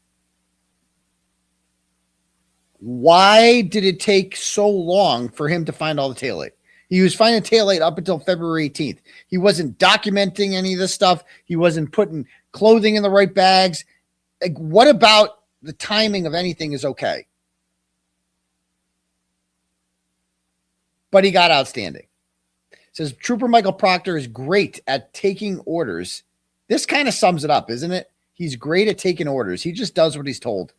Why did it take so long for him to find all the taillight? He was finding taillight up until February 18th. He wasn't documenting any of this stuff. He wasn't putting clothing in the right bags. Like, what about the timing of anything is okay? But he got outstanding. Says Trooper Michael Proctor is great at taking orders. This kind of sums it up, isn't it? He's great at taking orders. He just does what he's told.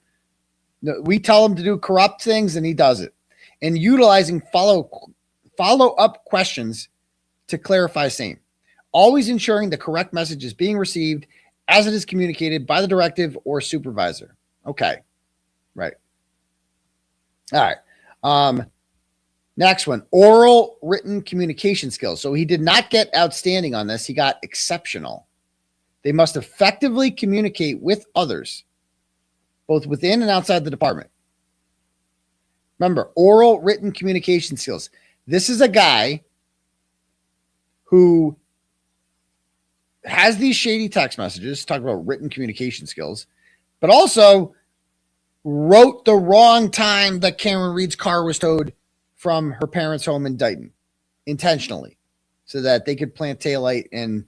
We tell him to do corrupt things and he does it. And utilizing follow-up questions to clarify same. Always ensuring the correct message is being received as it is communicated by the directive or supervisor. Okay. Right. All right. Next one, oral written communication skills. So he did not get outstanding on this. He got exceptional. They must effectively communicate with others, both within and outside the department. Remember, oral written communication skills. This is a guy who has these shady text messages, talk about written communication skills, but also wrote the wrong time that Cameron Reed's car was towed from her parents' home in Dighton intentionally so that they could plant taillight and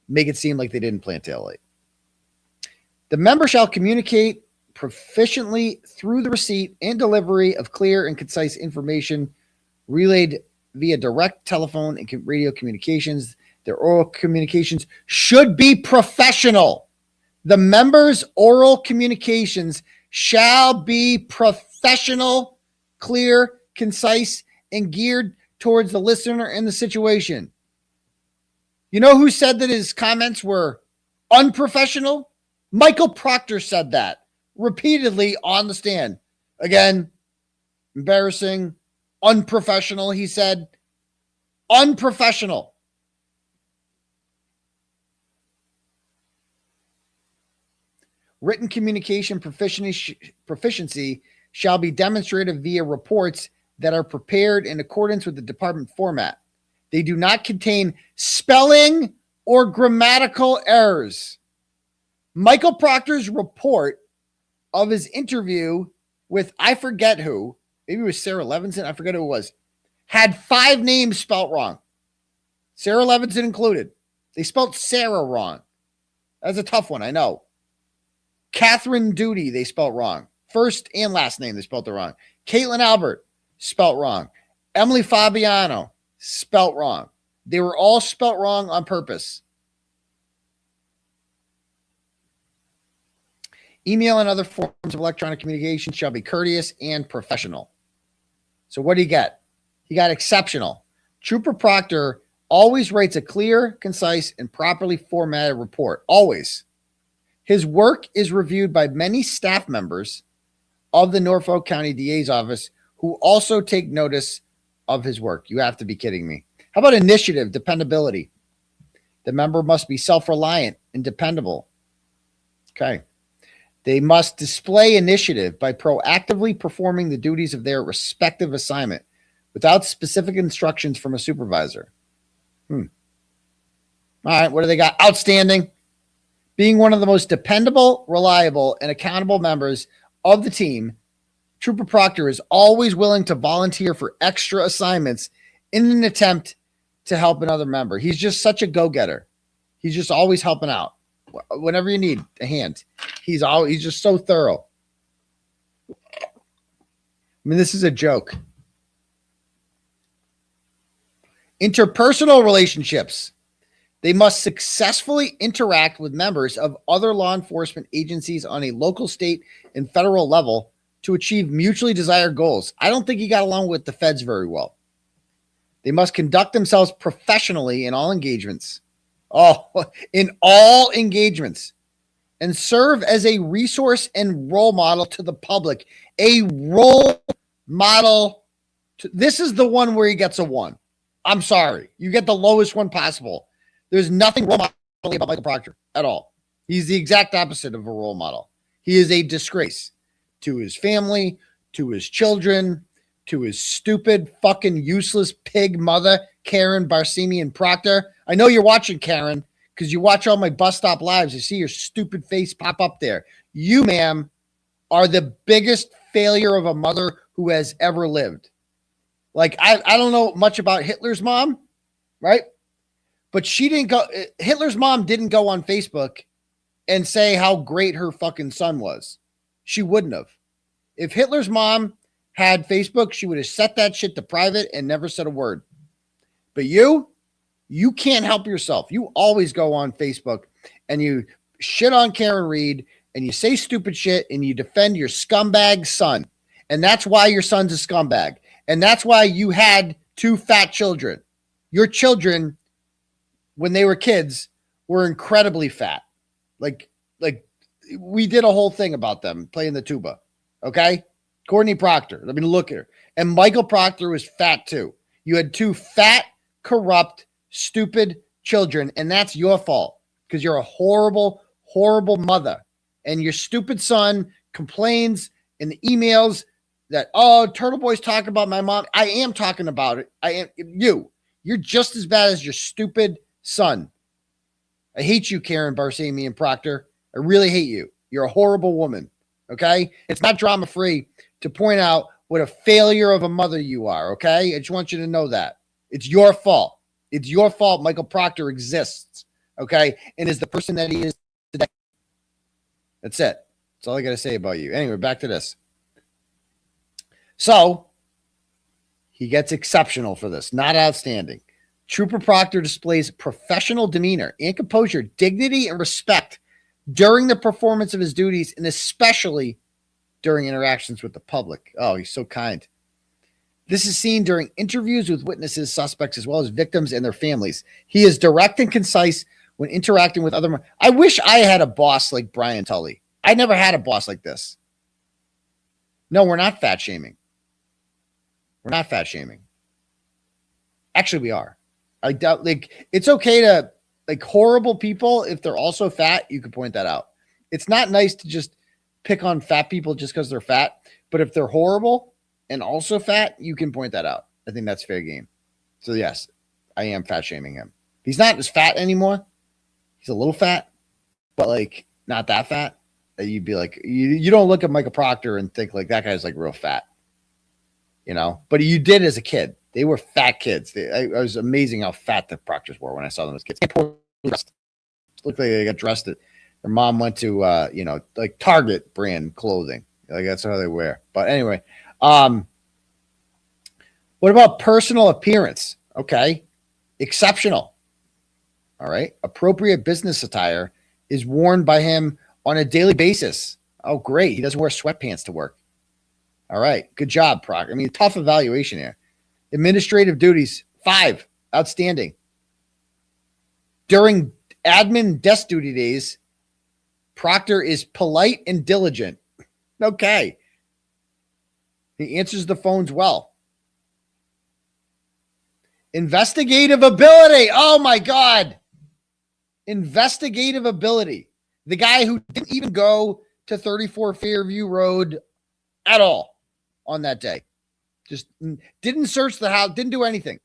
make it seem like they didn't plant taillight. The member shall communicate proficiently through the receipt and delivery of clear and concise information relayed via direct telephone and radio communications. Their oral communications should be professional. The member's oral communications shall be professional, clear, concise, and geared towards the listener and the situation. You know who said that his comments were unprofessional? Michael Proctor said that repeatedly on the stand. Again, embarrassing, unprofessional. He said unprofessional. Written communication proficiency shall be demonstrated via reports that are prepared in accordance with the department format. They do not contain spelling or grammatical errors. Michael Proctor's report of his interview with I forget who, maybe it was Sarah Levinson, I forget who it was, had 5 names spelt wrong. Sarah Levinson included. They spelled Sarah wrong. That's a tough one, I know. Catherine Duty, they spelled wrong. First and last name, they spelled it wrong. Caitlin Albert, spelt wrong. Emily Fabiano, spelt wrong. They were all spelt wrong on purpose. Email and other forms of electronic communication shall be courteous and professional. So what did he get? He got exceptional. Trooper Proctor always writes a clear, concise, and properly formatted report. Always. His work is reviewed by many staff members of the Norfolk County DA's office who also take notice of his work. You have to be kidding me. How about initiative, dependability? The member must be self-reliant and dependable. Okay. They must display initiative by proactively performing the duties of their respective assignment without specific instructions from a supervisor. All right, what do they got? Outstanding. Being one of the most dependable, reliable, and accountable members of the team, Trooper Proctor is always willing to volunteer for extra assignments in an attempt to help another member. He's just such a go-getter. He's just always helping out. Whenever you need a hand, he's just so thorough. I mean, this is a joke. Interpersonal relationships. They must successfully interact with members of other law enforcement agencies on a local, state, and federal level to achieve mutually desired goals. I don't think he got along with the feds very well. They must conduct themselves professionally in all engagements. In all engagements, and serve as a resource and role model to the public. A role model. This is the one where he gets a 1. I'm sorry. You get the lowest one possible. There's nothing role model about Michael Proctor at all. He's the exact opposite of a role model. He is a disgrace to his family, to his children, to his stupid, fucking useless pig mother, Karen Barcemian Proctor. I know you're watching, Karen, because you watch all my bus stop lives. I see your stupid face pop up there. You, ma'am, are the biggest failure of a mother who has ever lived. Like, I don't know much about Hitler's mom, right? But she didn't go, Hitler's mom didn't go on Facebook and say how great her fucking son was. She wouldn't have. If Hitler's mom had Facebook, she would have set that shit to private and never said a word. But you can't help yourself. You always go on Facebook and you shit on Karen Reed and you say stupid shit and you defend your scumbag son. And that's why your son's a scumbag. And that's why you had 2 fat children. Your children, when they were kids, were incredibly fat. Like we did a whole thing about them playing the tuba. Okay? Courtney Proctor. I mean, look at her. And Michael Proctor was fat too. You had 2 fat, corrupt, stupid children, and that's your fault because you're a horrible, horrible mother. And your stupid son complains in the emails that, oh, Turtleboy's talking about my mom. I am talking about it. I am you. You're just as bad as your stupid son. I hate you, Karen Barsamian and Proctor. I really hate you. You're a horrible woman. Okay? It's not drama-free to point out what a failure of a mother you are. Okay? I just want you to know that. It's your fault. It's your fault Michael Proctor exists. Okay? And is the person that he is today. That's it. That's all I got to say about you. Anyway, back to this. So, he gets exceptional for this. Not outstanding. Trooper Proctor displays professional demeanor and composure, dignity, and respect during the performance of his duties, and especially during interactions with the public. Oh, he's so kind. This is seen during interviews with witnesses, suspects, as well as victims and their families. He is direct and concise when interacting with other. I wish I had a boss like Brian Tully. I never had a boss like this. No, we're not fat shaming. We're not fat shaming. Actually, we are. I doubt, like, it's okay to, like, horrible people, if they're also fat, you can point that out. It's not nice to just pick on fat people just because they're fat, but if they're horrible and also fat, you can point that out. I think that's fair game. So, yes, I am fat shaming him. He's not as fat anymore. He's a little fat, but, like, not that fat. You'd be like, you don't look at Michael Proctor and think, like, that guy's, like, real fat. You know, but you did as a kid. They were fat kids. It was amazing how fat the Proctors were when I saw them as kids. Looked like they got dressed. Their mom went to, you know, like Target brand clothing. Like that's how they wear. But anyway, what about personal appearance? Okay, exceptional. All right, appropriate business attire is worn by him on a daily basis. Oh, great. He doesn't wear sweatpants to work. All right. Good job, Proc. I mean, tough evaluation here. Administrative duties, 5. Outstanding. During admin desk duty days, Proctor is polite and diligent. Okay. He answers the phones well. Investigative ability. Oh, my God. Investigative ability. The guy who didn't even go to 34 Fairview Road at all on that day. Just didn't search the house, didn't do anything.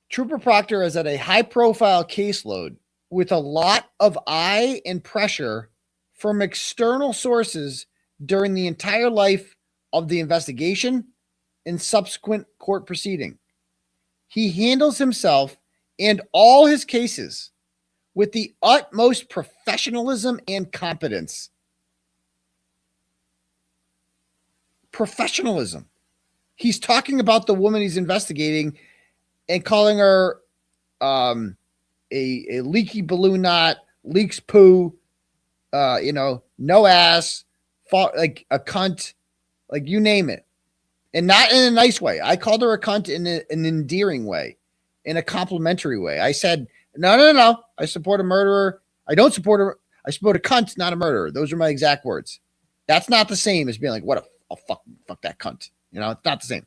Trooper Proctor is at a high-profile caseload with a lot of eye and pressure from external sources during the entire life of the investigation and subsequent court proceeding. He handles himself and all his cases with the utmost professionalism and competence. Professionalism. He's talking about the woman he's investigating and calling her a leaky balloon knot, leaks poo, you know, no ass, like a cunt, like you name it. And not in a nice way. I called her a cunt in an endearing way, in a complimentary way. I said, no. I support a murderer. I don't support her. I support a cunt, not a murderer. Those are my exact words. That's not the same as being like, what a fuck that cunt. You know, it's not the same.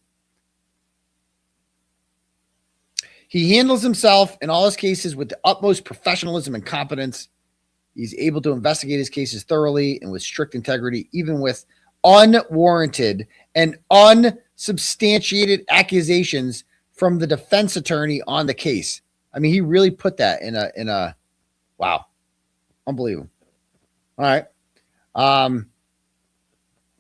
He handles himself in all his cases with the utmost professionalism and competence. He's able to investigate his cases thoroughly and with strict integrity, even with unwarranted and unsubstantiated accusations from the defense attorney on the case. I mean, he really put that in a wow. Unbelievable. All right.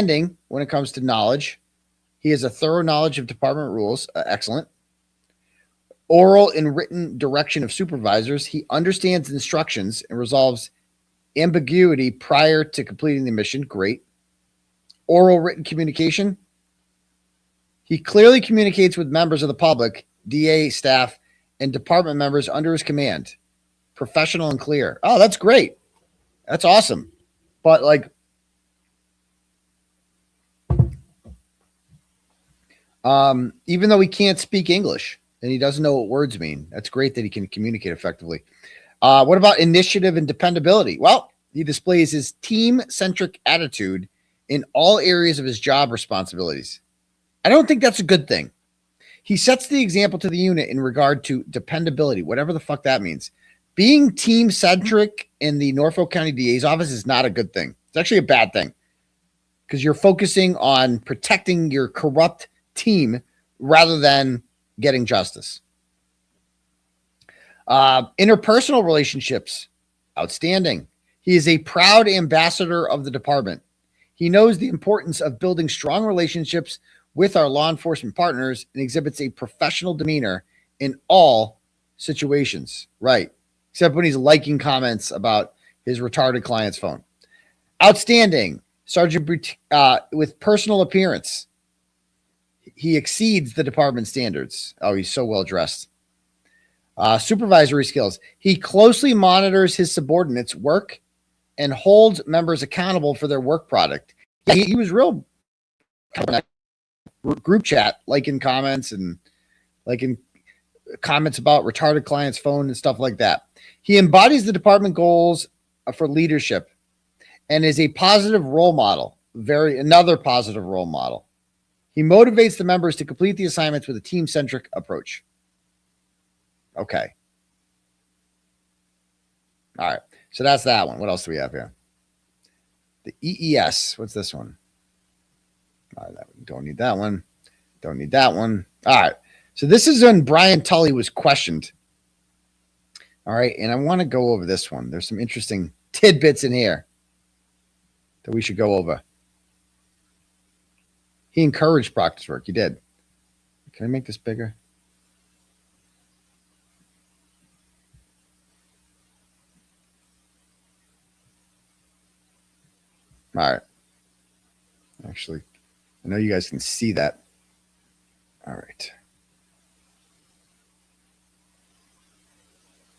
outstanding when it comes to knowledge. He has a thorough knowledge of department rules. Excellent. Oral and written direction of supervisors. He understands instructions and resolves ambiguity prior to completing the mission. Great. Oral written communication. He clearly communicates with members of the public, DA staff, and department members under his command. Professional and clear. Oh, that's great. That's awesome. But like, even though he can't speak English and he doesn't know what words mean, that's great that he can communicate effectively. What about initiative and dependability? Well, he displays his team-centric attitude in all areas of his job responsibilities. I don't think that's a good thing. He sets the example to the unit in regard to dependability, whatever the fuck that means. Being team-centric in the Norfolk County DA's office is not a good thing. It's actually a bad thing because you're focusing on protecting your corrupt team rather than getting justice. Interpersonal relationships, outstanding. He is a proud ambassador of the department. He knows the importance of building strong relationships with our law enforcement partners and exhibits a professional demeanor in all situations. Right. Except when he's liking comments about his retarded client's phone. Outstanding. Sergeant with personal appearance. He exceeds the department standards. Oh, he's so well dressed. Supervisory skills. He closely monitors his subordinates' work and holds members accountable for their work product. He was real group chat, liking comments and liking comments about retarded clients' phone and stuff like that. He embodies the department goals for leadership and is a positive role model. Another positive role model. He motivates the members to complete the assignments with a team-centric approach. Okay. All right. So that's that one. What else do we have here? The EES. What's this one? All right, don't need that one. Don't need that one. All right. So this is when Brian Tully was questioned. All right. And I want to go over this one. There's some interesting tidbits in here that we should go over. He encouraged practice work. He did. Can I make this bigger? All right. Actually, I know you guys can see that. All right.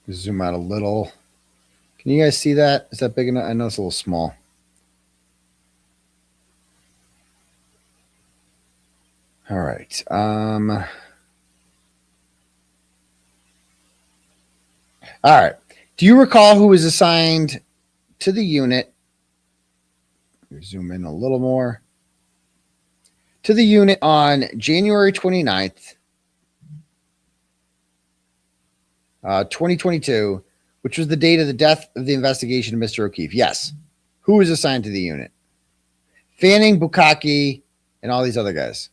Zoom out a little. Can you guys see that? Is that big enough? I know it's a little small. All right. All right. Do you recall who was assigned to the unit? Zoom in a little more. To the unit on January 29th, 2022, which was the date of the death of the investigation of Mr. O'Keefe. Yes. Who was assigned to the unit? Fanning, 𝗀𝗂𝗄𝗆, and all these other guys.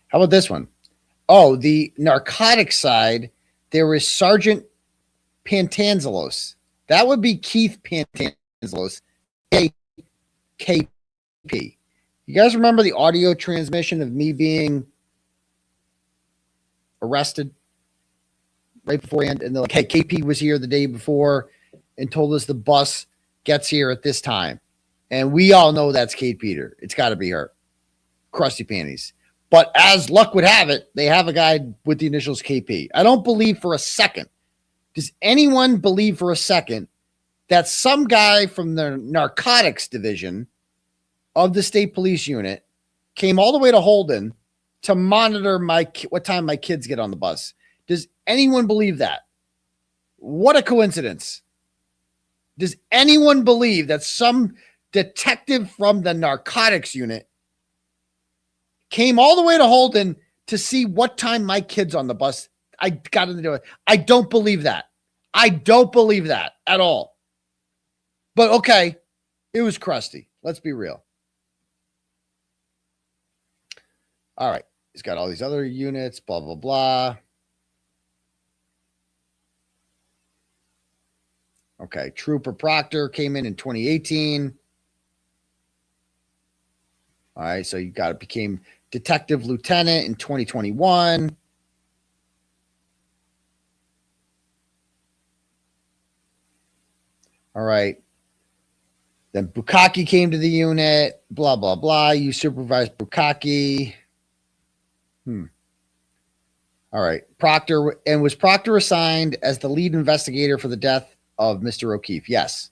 How about this one? Oh, the narcotics side, there was Sergeant Pantanzalos. That would be Keith Pantanzalos, KP. You guys remember the audio transmission of me being arrested right beforehand? And they're like, hey, KP was here the day before and told us the bus gets here at this time. And we all know that's Kate Peter. It's got to be her. Crusty panties. But as luck would have it, they have a guy with the initials KP. I don't believe for a second. Does anyone believe for a second that some guy from the narcotics division of the state police unit came all the way to Holden to monitor what time my kids get on the bus? Does anyone believe that? What a coincidence. Does anyone believe that some detective from the narcotics unit came all the way to Holden to see what time my kid's on the bus? I got to do it. I don't believe that. I don't believe that at all. But okay, it was crusty. Let's be real. All right. He's got all these other units, blah, blah, blah. Okay, Trooper Proctor came in 2018. All right, so you became Detective Lieutenant in 2021. All right. Then 𝗬𝗂𝗄𝗆 came to the unit, blah, blah, blah. You supervised 𝗬𝗂𝗄𝗆. All right. Was Proctor assigned as the lead investigator for the death of Mr. O'Keefe? Yes.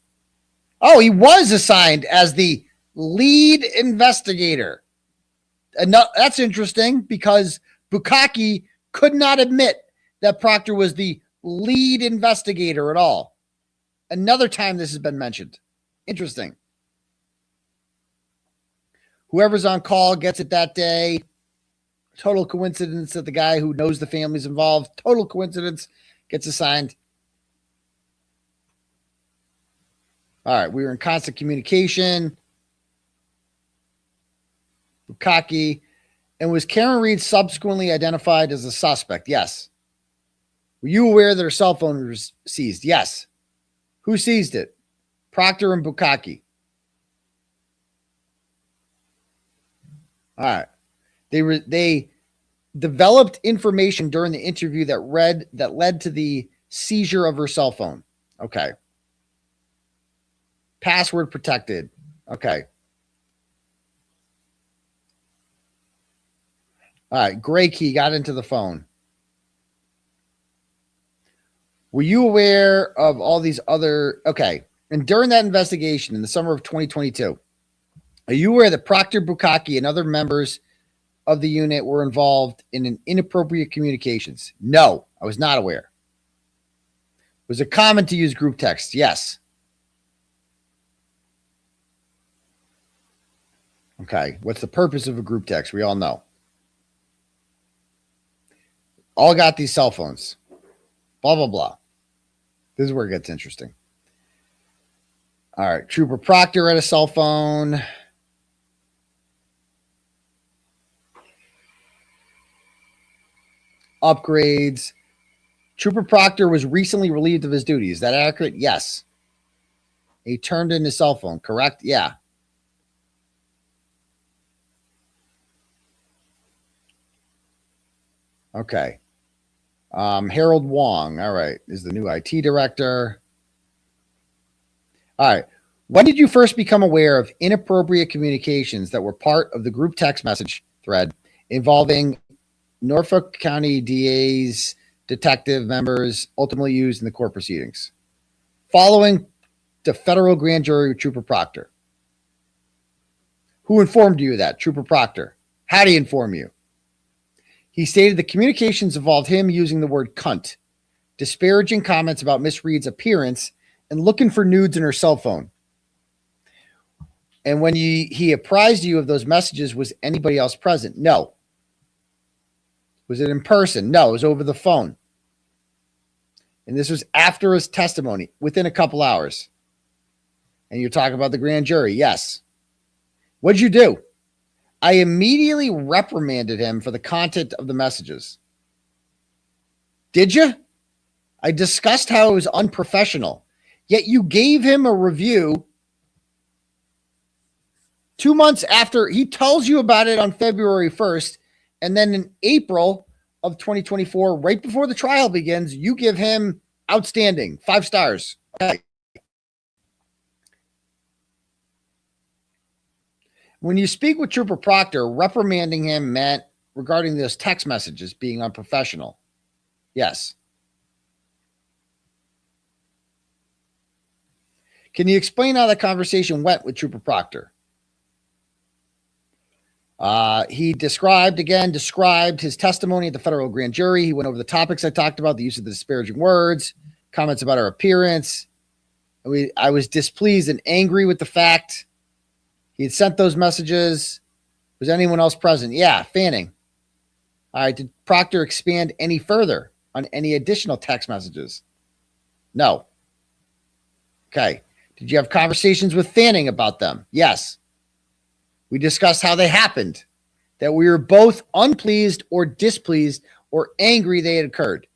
Oh, he was assigned as the lead investigator. And that's interesting because 𝗬𝗂𝗄𝗆 could not admit that Proctor was the lead investigator at all. Another time this has been mentioned. Interesting. Whoever's on call gets it that day. Total coincidence that the guy who knows the families involved, total coincidence, gets assigned. All right, we were in constant communication. 𝗬𝗂𝗄𝗆. And was Karen Reed subsequently identified as a suspect? Yes. Were you aware that her cell phone was seized? Yes. Who seized it? Proctor and 𝗬𝗂𝗆. All right. They developed information during the interview that led to the seizure of her cell phone. Okay. Password protected. Okay. All right. Gray key got into the phone. Were you aware of all these other? Okay. And during that investigation in the summer of 2022, are you aware that Proctor, 𝗬𝗂𝗆, and other members of the unit were involved in an inappropriate communications? No, I was not aware. Was it common to use group text? Yes. Okay. What's the purpose of a group text? We all know. All got these cell phones. Blah, blah, blah. This is where it gets interesting. All right. Trooper Proctor had a cell phone. Upgrades. Trooper Proctor was recently relieved of his duty. Is that accurate? Yes. He turned in his cell phone, correct? Yeah. Okay. Harold Wong, all right, is the new IT director. All right. When did you first become aware of inappropriate communications that were part of the group text message thread involving Norfolk County DA's detective members ultimately used in the court proceedings? Following the federal grand jury with Trooper Proctor. Who informed you of that? Trooper Proctor. How did he inform you? He stated the communications involved him using the word cunt, disparaging comments about Miss Reed's appearance, and looking for nudes in her cell phone. And when he apprised you of those messages, was anybody else present? No. Was it in person? No, it was over the phone. And this was after his testimony, within a couple hours. And you're talking about the grand jury. Yes. What'd you do? I immediately reprimanded him for the content of the messages. Did you? I discussed how it was unprofessional. Yet you gave him a review 2 months after he tells you about it on February 1st. And then in April of 2024, right before the trial begins, you give him outstanding, 5 stars. Okay. When you speak with Trooper Proctor, reprimanding him meant regarding those text messages being unprofessional. Yes. Can you explain how that conversation went with Trooper Proctor? He described his testimony at the federal grand jury. He went over the topics I talked about, the use of the disparaging words, comments about her appearance. I was displeased and angry with the fact he had sent those messages. Was anyone else present? Yeah, Fanning. All right. Did Proctor expand any further on any additional text messages? No. Okay. Did you have conversations with Fanning about them? Yes. We discussed how they happened. that we were both unpleased or displeased or angry they had occurred.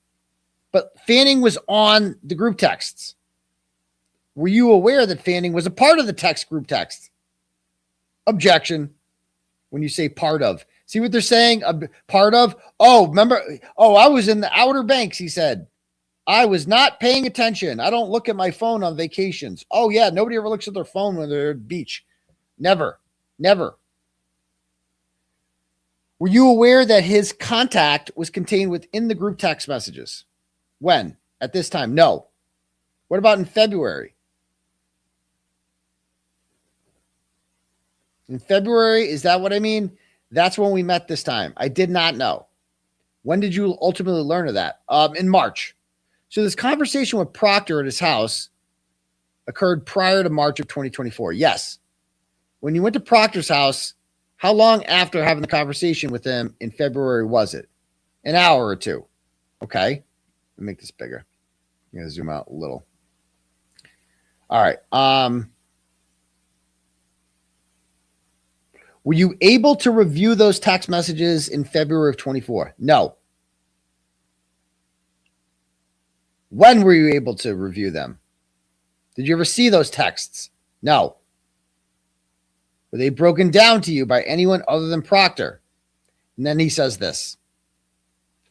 But Fanning was on the group texts. Were you aware that Fanning was a part of the text group text? Objection. When you say part of. See what they're saying? A part of? Oh, remember? Oh, I was in the Outer Banks, he said. I was not paying attention. I don't look at my phone on vacations. Oh, yeah, nobody ever looks at their phone when they're at the beach. Never. Never. Were you aware that his contact was contained within the group text messages? When? At this time? No. What about in February? In February, is that what I mean? That's when we met this time. I did not know. When did you ultimately learn of that? In March. So this conversation with Proctor at his house occurred prior to March of 2024. Yes. When you went to Proctor's house, how long after having the conversation with him in February was it? An hour or two. Okay. Let me make this bigger. I'm going to zoom out a little. All right. Were you able to review those text messages in February of 24? No. When were you able to review them? Did you ever see those texts? No. Were they broken down to you by anyone other than Proctor? And then he says this.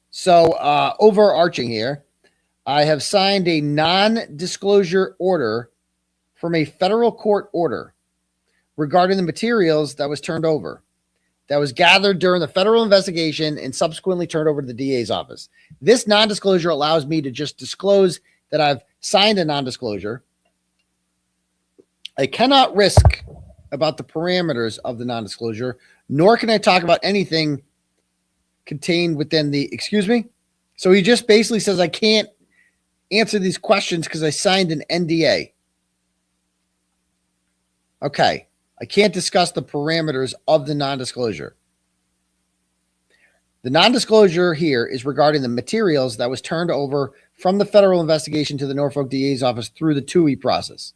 So, overarching here, I have signed a non-disclosure order from a federal court order regarding the materials that was turned over, that was gathered during the federal investigation and subsequently turned over to the DA's office. This non-disclosure allows me to just disclose that I've signed a non-disclosure. I cannot risk about the parameters of the non-disclosure, nor can I talk about anything contained within the, excuse me? So he just basically says, I can't answer these questions because I signed an NDA. Okay. I can't discuss the parameters of the non-disclosure. The non-disclosure here is regarding the materials that was turned over from the federal investigation to the Norfolk DA's office through the 𝗃 process.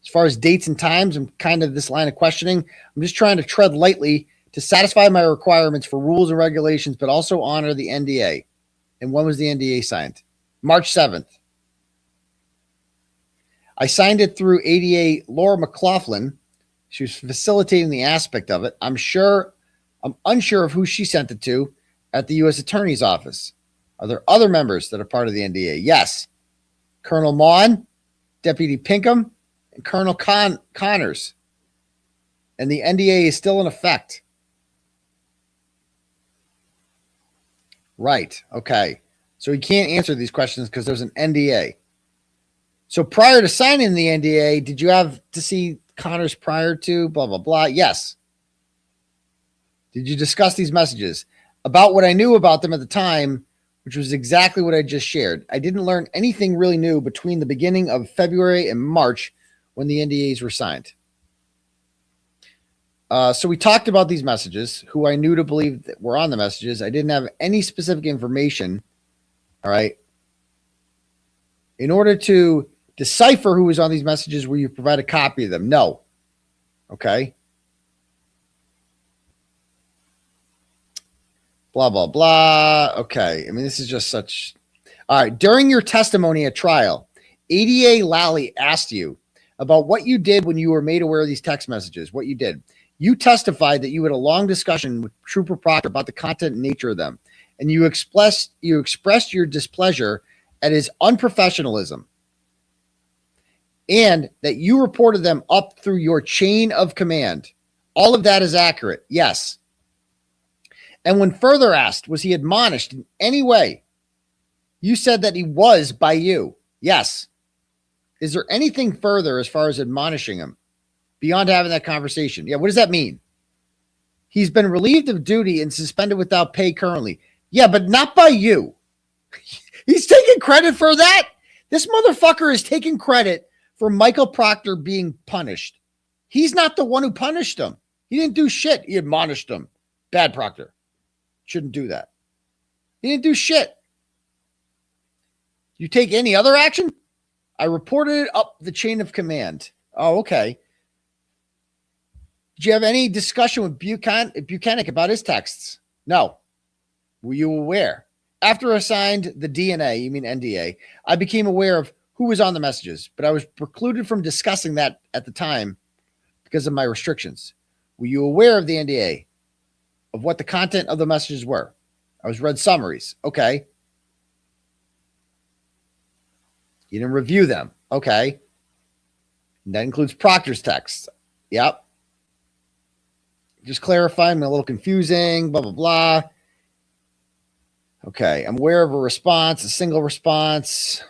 As far as dates and times and kind of this line of questioning, I'm just trying to tread lightly to satisfy my requirements for rules and regulations, but also honor the NDA. And when was the NDA signed? March 7th. I signed it through ADA Laura McLaughlin. She was facilitating the aspect of it. I'm unsure of who she sent it to at the U.S. Attorney's Office. Are there other members that are part of the NDA? Yes. Colonel Maughan, Deputy Pinkham, and Colonel Connors. And the NDA is still in effect. Right. Okay. So he can't answer these questions because there's an NDA. So prior to signing the NDA, did you have to see Connors prior to blah, blah, blah? Yes. Did you discuss these messages about what I knew about them at the time, which was exactly what I just shared? I didn't learn anything really new between the beginning of February and March when the NDAs were signed. So we talked about these messages, who I knew to believe that were on the messages. I didn't have any specific information. All right. In order to decipher who was on these messages, will you provide a copy of them? No. Okay. Blah, blah, blah. Okay. I mean, this is just such. All right. During your testimony at trial, ADA Lally asked you about what you did when you were made aware of these text messages, what you did. You testified that you had a long discussion with Trooper Proctor about the content and nature of them, and you expressed your displeasure at his unprofessionalism, and that you reported them up through your chain of command. All of that is accurate. Yes. And when further asked, was he admonished in any way? You said that he was by you. Yes. Is there anything further as far as admonishing him beyond having that conversation? Yeah. What does that mean? He's been relieved of duty and suspended without pay currently. Yeah, but not by you. He's taking credit for that. This motherfucker is taking credit for Michael Proctor being punished. He's not the one who punished him. He didn't do shit. He admonished him. Bad Proctor. Shouldn't do that. He didn't do shit. You take any other action? I reported it up the chain of command. Oh, okay. Did you have any discussion with Buchanan about his texts? No. Were you aware? After I signed the DNA, you mean NDA, I became aware of who was on the messages, but I was precluded from discussing that at the time because of my restrictions. Were you aware of the NDA, of what the content of the messages were? I was read summaries. Okay. You didn't review them. Okay. And that includes Proctor's texts. Yep. Just clarifying, a little confusing, blah, blah, blah. Okay. I'm aware of a response, a single response.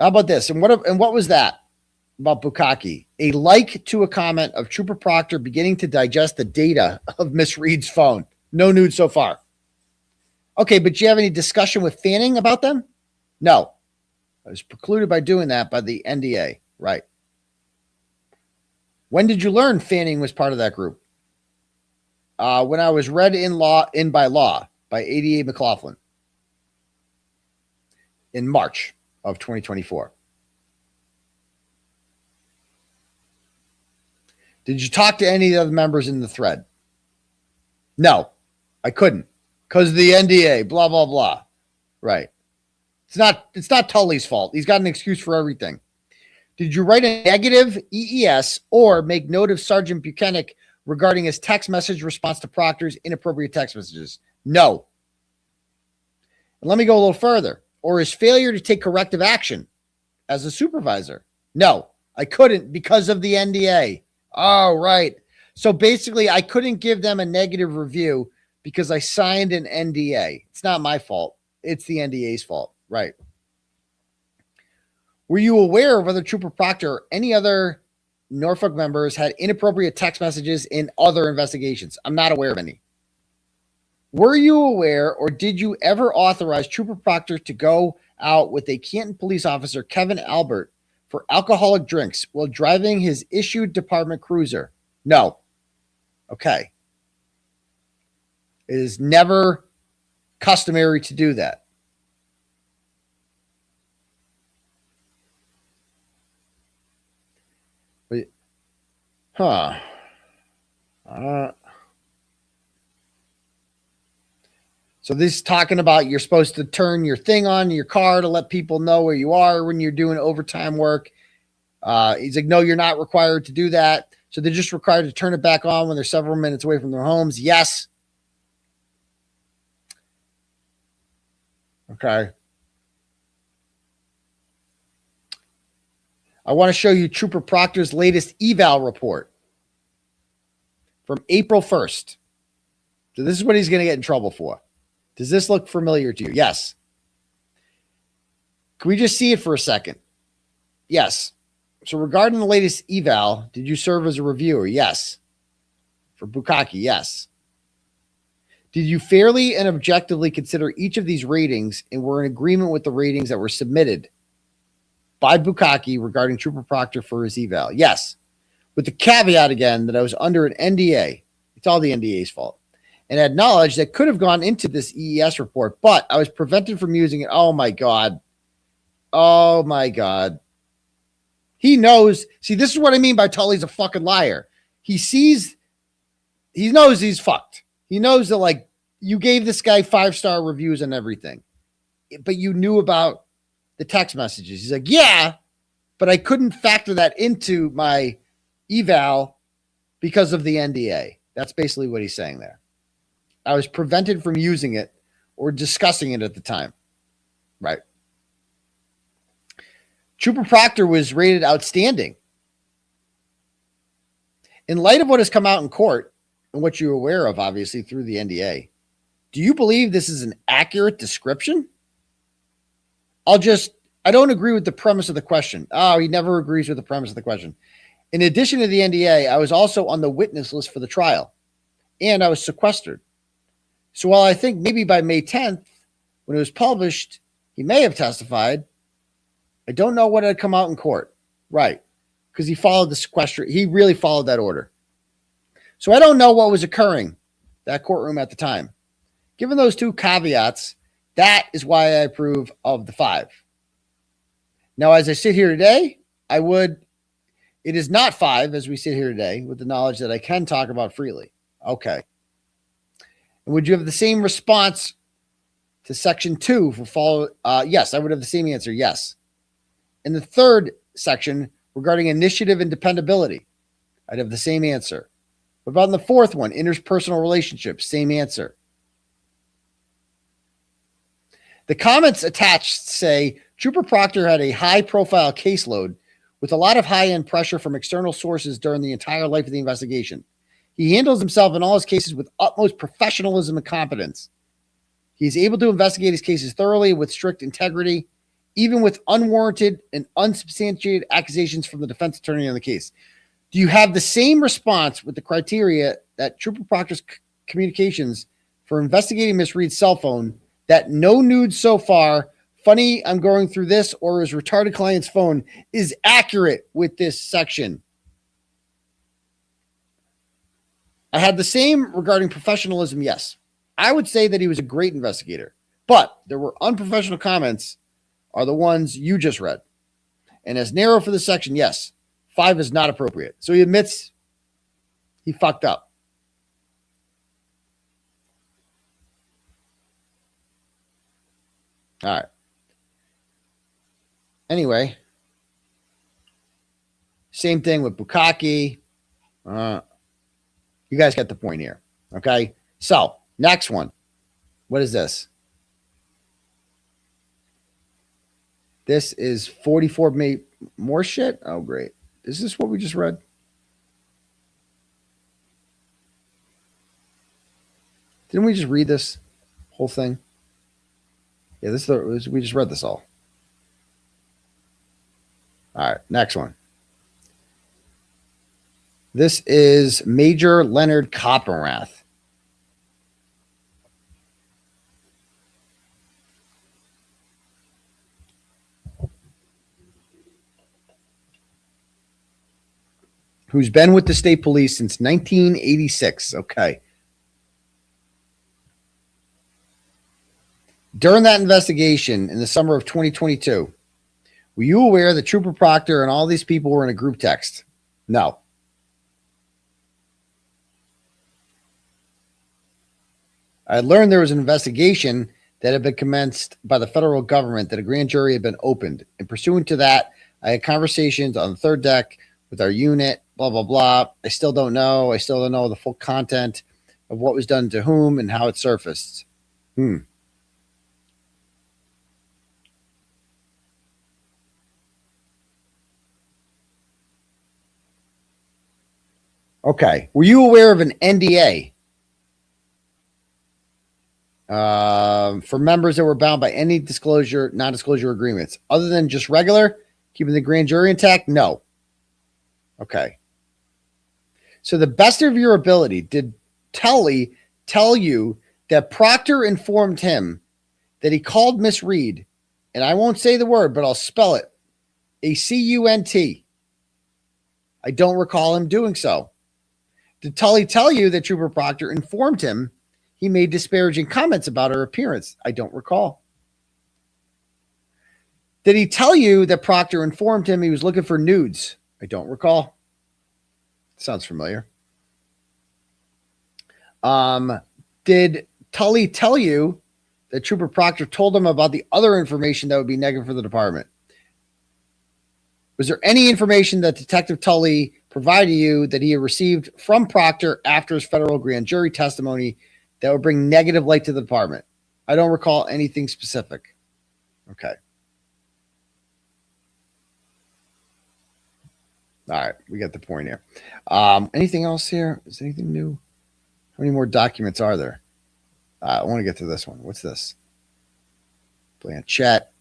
How about this? And what was that about 𝗀𝗂𝗄𝗃? A like to a comment of Trooper Proctor beginning to digest the data of Miss Reed's phone. No nude so far. Okay, but do you have any discussion with Fanning about them? No. I was precluded by doing that by the NDA. Right. When did you learn Fanning was part of that group? When I was read in by law by ADA McLaughlin in March of 2024. Did you talk to any of the other members in the thread? No, I couldn't because of the NDA, blah, blah, blah. Right. It's not Tully's fault. He's got an excuse for everything. Did you write a negative EES or make note of Sergeant Buchanan regarding his text message response to Proctor's inappropriate text messages? No. And let me go a little further. Or his failure to take corrective action as a supervisor? No, I couldn't because of the NDA. Oh, right. So basically, I couldn't give them a negative review because I signed an NDA. It's not my fault. It's the NDA's fault. Right. Were you aware of whether Trooper Proctor or any other Norfolk members had inappropriate text messages in other investigations? I'm not aware of any. Were you aware or did you ever authorize Trooper Proctor to go out with a Canton police officer, Kevin Albert, for alcoholic drinks while driving his issued department cruiser? No. Okay. It is never customary to do that. Huh. So this is talking about you're supposed to turn your thing on your car to let people know where you are when you're doing overtime work. He's like, no, you're not required to do that. So they're just required to turn it back on when they're several minutes away from their homes. Yes. Okay. I want to show you Trooper Proctor's latest eval report from April 1st. So this is what he's going to get in trouble for. Does this look familiar to you? Yes. Can we just see it for a second? Yes. So regarding the latest eval, did you serve as a reviewer? Yes. For 𝗀𝗂𝗄𝗃, yes. Did you fairly and objectively consider each of these ratings and were in agreement with the ratings that were submitted by 𝗀𝗂𝗄𝗃 regarding Trooper Proctor for his eval? Yes. With the caveat again that I was under an NDA. It's all the NDA's fault. And had knowledge that could have gone into this EES report, but I was prevented from using it. Oh my God. Oh my God. He knows. See, this is what I mean by Tully's a fucking liar. He knows he's fucked. He knows that, like, you gave this guy 5-star reviews and everything, but you knew about the text messages. He's like, yeah, but I couldn't factor that into my eval because of the NDA. That's basically what he's saying there. I was prevented from using it or discussing it at the time. Right. Trooper Proctor was rated outstanding. In light of what has come out in court and what you're aware of, obviously, through the NDA, do you believe this is an accurate description? I don't agree with the premise of the question. Oh, he never agrees with the premise of the question. In addition to the NDA, I was also on the witness list for the trial, and I was sequestered. So while I think maybe by May 10th, when it was published, he may have testified, I don't know what had come out in court. Right. Because he followed the sequester. He really followed that order. So I don't know what was occurring that courtroom at the time. Given those two caveats, that is why I approve of the 5. Now, as I sit here today, I would, It is not 5 as we sit here today with the knowledge that I can talk about freely. Okay. And would you have the same response to section 2 for follow? Yes, I would have the same answer. Yes. In the third section regarding initiative and dependability, I'd have the same answer. What about in the fourth one, interpersonal relationships? Same answer. The comments attached say Trooper Proctor had a high-profile caseload with a lot of high-end pressure from external sources during the entire life of the investigation. He handles himself in all his cases with utmost professionalism and competence. He's able to investigate his cases thoroughly with strict integrity, even with unwarranted and unsubstantiated accusations from the defense attorney on the case. Do you have the same response with the criteria that Trooper Proctor's communications for investigating Miss Reed's cell phone, that no nudes so far, funny I'm going through this, or his retarded client's phone is accurate with this section? I had the same regarding professionalism. Yes, I would say that he was a great investigator, but there were unprofessional comments are the ones you just read. And as narrow for this section, yes, 5 is not appropriate. So he admits he fucked up. All right. Anyway, same thing with Bukkake. You guys get the point here. Okay. So next one. What is this? This is 44 more shit. Oh, great. Is this what we just read? Didn't we just read this whole thing? Yeah, we just read this all. All right, next one. This is Major Leonard 𝗃𝗿𝗄𝗃. Who's been with the state police since 1986. Okay. During that investigation in the summer of 2022, were you aware that Trooper Proctor and all these people were in a group text? No. I learned there was an investigation that had been commenced by the federal government, that a grand jury had been opened. And pursuant to that, I had conversations on the third deck with our unit, blah, blah, blah. I still don't know. I still don't know the full content of what was done to whom and how it surfaced. Okay. Were you aware of an NDA for members that were bound by any disclosure, non-disclosure agreements other than just regular, keeping the grand jury intact? No. Okay. So the best of your ability, did Tully tell you that Proctor informed him that he called Miss Reed, and I won't say the word, but I'll spell it, 𝗃𝗃𝗃𝗃? I don't recall him doing so. Did Tully tell you that Trooper Proctor informed him he made disparaging comments about her appearance? I don't recall. Did he tell you that Proctor informed him he was looking for nudes? I don't recall. Sounds familiar. Did Tully tell you that Trooper Proctor told him about the other information that would be negative for the department? Was there any information that Detective Tully provided you that he had received from Proctor after his federal grand jury testimony that would bring negative light to the department? I don't recall anything specific. Okay. All right, we got the point here. Anything else here? Is anything new? How many more documents are there? I want to get to this one. What's this? Play on chat.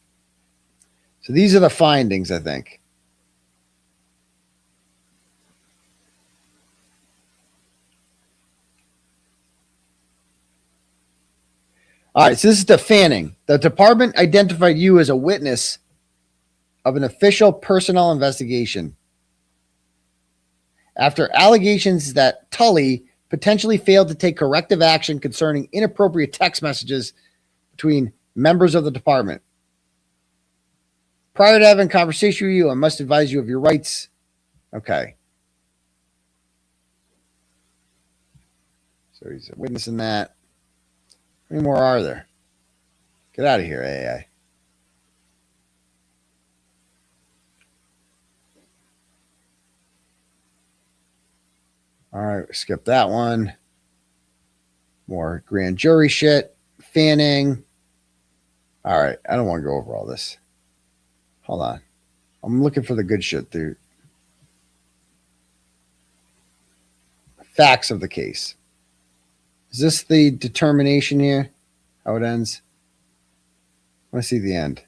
So these are the findings, I think. All right, so this is the fanning. The department identified you as a witness of an official personnel investigation after allegations that Tully potentially failed to take corrective action concerning inappropriate text messages between members of the department. Prior to having a conversation with you, I must advise you of your rights Okay. So he's witnessing that. How many more are there? Get out of here, AI. All right, skip that one. More grand jury shit. Fanning. All right, I don't want to go over all this. Hold on. I'm looking for the good shit, dude. Facts of the case. Is this the determination here? How it ends? I want to see the end.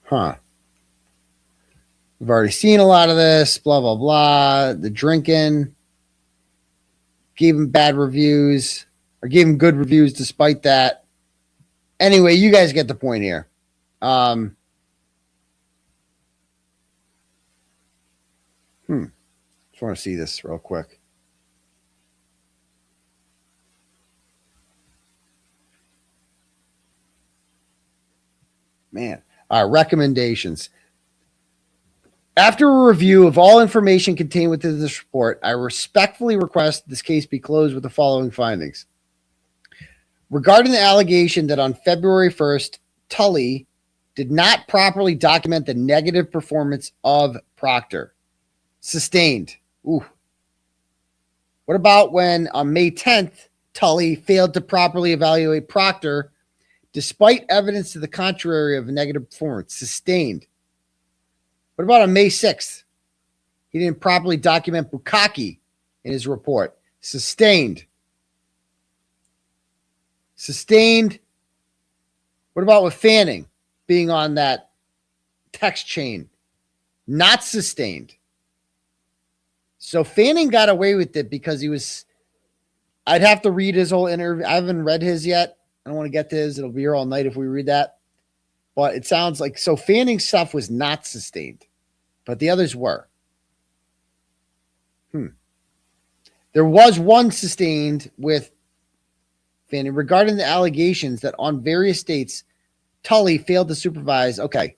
Huh. We've already seen a lot of this, blah, blah, blah. The drinking. Gave him bad reviews. Or gave him good reviews despite that. Anyway, you guys get the point here. Just want to see this real quick. Man. All right, recommendations. After a review of all information contained within this report, I respectfully request this case be closed with the following findings. Regarding the allegation that on February 1st, Tully did not properly document the negative performance of Proctor. Sustained. Ooh. What about when on May 10th, Tully failed to properly evaluate Proctor despite evidence to the contrary of a negative performance? Sustained. What about on May 6th? He didn't properly document 𝗀𝗂𝗄 in his report. Sustained. Sustained. What about with Fanning being on that text chain? Not sustained. So Fanning got away with it because he was, I'd have to read his whole interview. I haven't read his yet. I don't want to get to his. It'll be here all night if we read that. But it sounds like, so Fanning's stuff was not sustained, but the others were. There was one sustained with Fanning regarding the allegations that on various dates, Tully failed to supervise. Okay.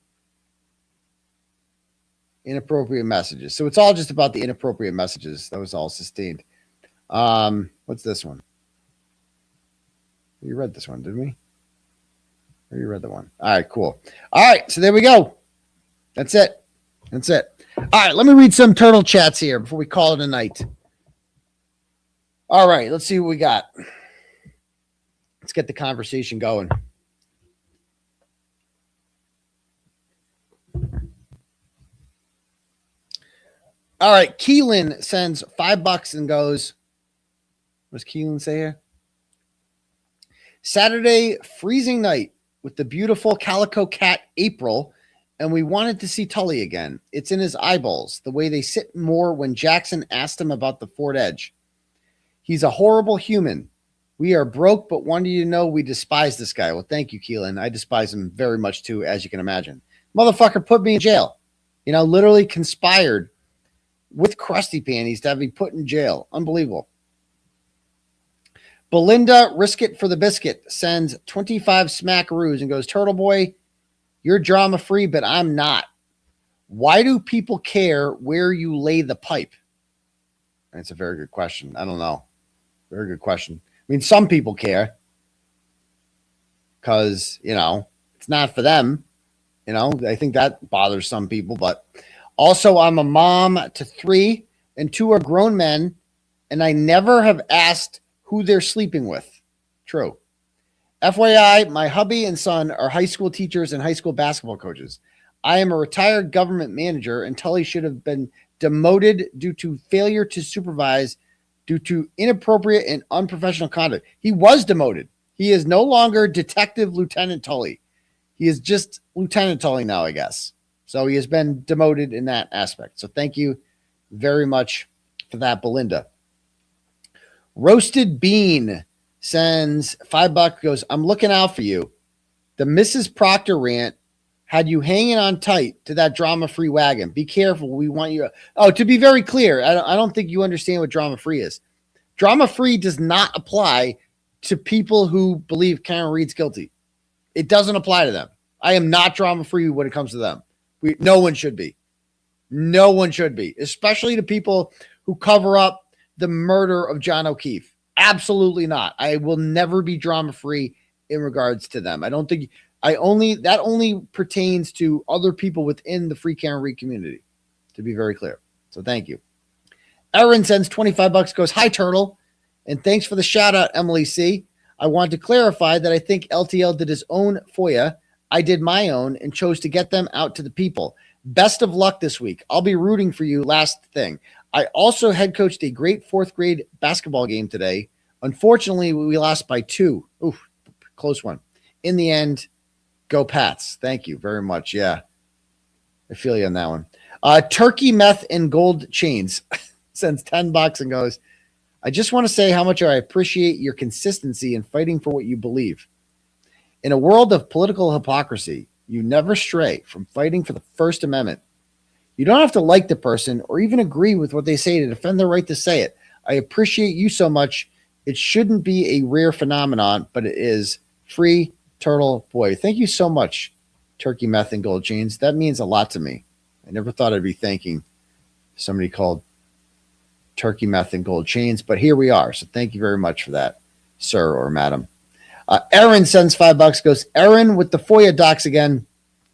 Inappropriate messages. So it's all just about the inappropriate messages. That was all sustained. What's this one? You read this one, didn't we? Or you read the one? All right, cool. All right, so there we go. That's it. That's it. All right, let me read some turtle chats here before we call it a night. All right, let's see what we got. Let's get the conversation going. All right, Keelan sends $5 and goes, what does Keelan say here? Saturday, freezing night with the beautiful calico cat April, and we wanted to see Tully again. It's in his eyeballs, the way they sit more when Jackson asked him about the Ford Edge. He's a horrible human. We are broke, but wanted you to know we despise this guy. Well, thank you, Keelan. I despise him very much too, as you can imagine. Motherfucker put me in jail. You know, literally conspired with Krusty Panties to have me put in jail. Unbelievable. Belinda Risk It for the Biscuit sends 25 smackaroos and goes, Turtleboy, you're drama free, but I'm not. Why do people care where you lay the pipe? That's a very good question. I don't know. Very good question. I mean, some people care because, you know, it's not for them. You know, I think that bothers some people, but also I'm a mom to 3 and 2 are grown men, and I never have asked who they're sleeping with. True. FYI, my hubby and son are high school teachers and high school basketball coaches. I am a retired government manager, and Tully should have been demoted due to failure to supervise due to inappropriate and unprofessional conduct. He was demoted. He is no longer Detective Lieutenant Tully. He is just Lieutenant Tully now, I guess. So he has been demoted in that aspect. So thank you very much for that, Belinda. Roasted Bean sends $5, goes, I'm looking out for you. The Mrs. Proctor rant had you hanging on tight to that drama-free wagon. Be careful. We want you. Oh, to be very clear, I don't think you understand what drama-free is. Drama-free does not apply to people who believe Karen Reed's guilty. It doesn't apply to them. I am not drama-free when it comes to them. No one should be. No one should be, especially to people who cover up the murder of John O'Keefe. Absolutely not. I will never be drama-free in regards to them. I don't think that only pertains to other people within the Free Karen Reed community, to be very clear. So thank you. Aaron sends $25, goes, "Hi, Turtle, and thanks for the shout out, Emily C. I want to clarify that I think LTL did his own FOIA. I did my own and chose to get them out to the people. Best of luck this week. I'll be rooting for you." Last thing. I also head coached a great 4th grade basketball game today. Unfortunately, we lost by 2. Oof, close one. In the end, go Pats. Thank you very much. Yeah, I feel you on that one. Turkey, meth, and gold chains sends $10 and goes, "I just want to say how much I appreciate your consistency in fighting for what you believe. In a world of political hypocrisy, you never stray from fighting for the First Amendment. You don't have to like the person or even agree with what they say to defend their right to say it. I appreciate you so much. It shouldn't be a rare phenomenon, but it is. Free Turtle Boy." Thank you so much, Turkey, Meth, and Gold Chains. That means a lot to me. I never thought I'd be thanking somebody called Turkey, Meth, and Gold Chains, but here we are. So thank you very much for that, sir or madam. Aaron sends $5, goes, "Aaron with the FOIA docs again."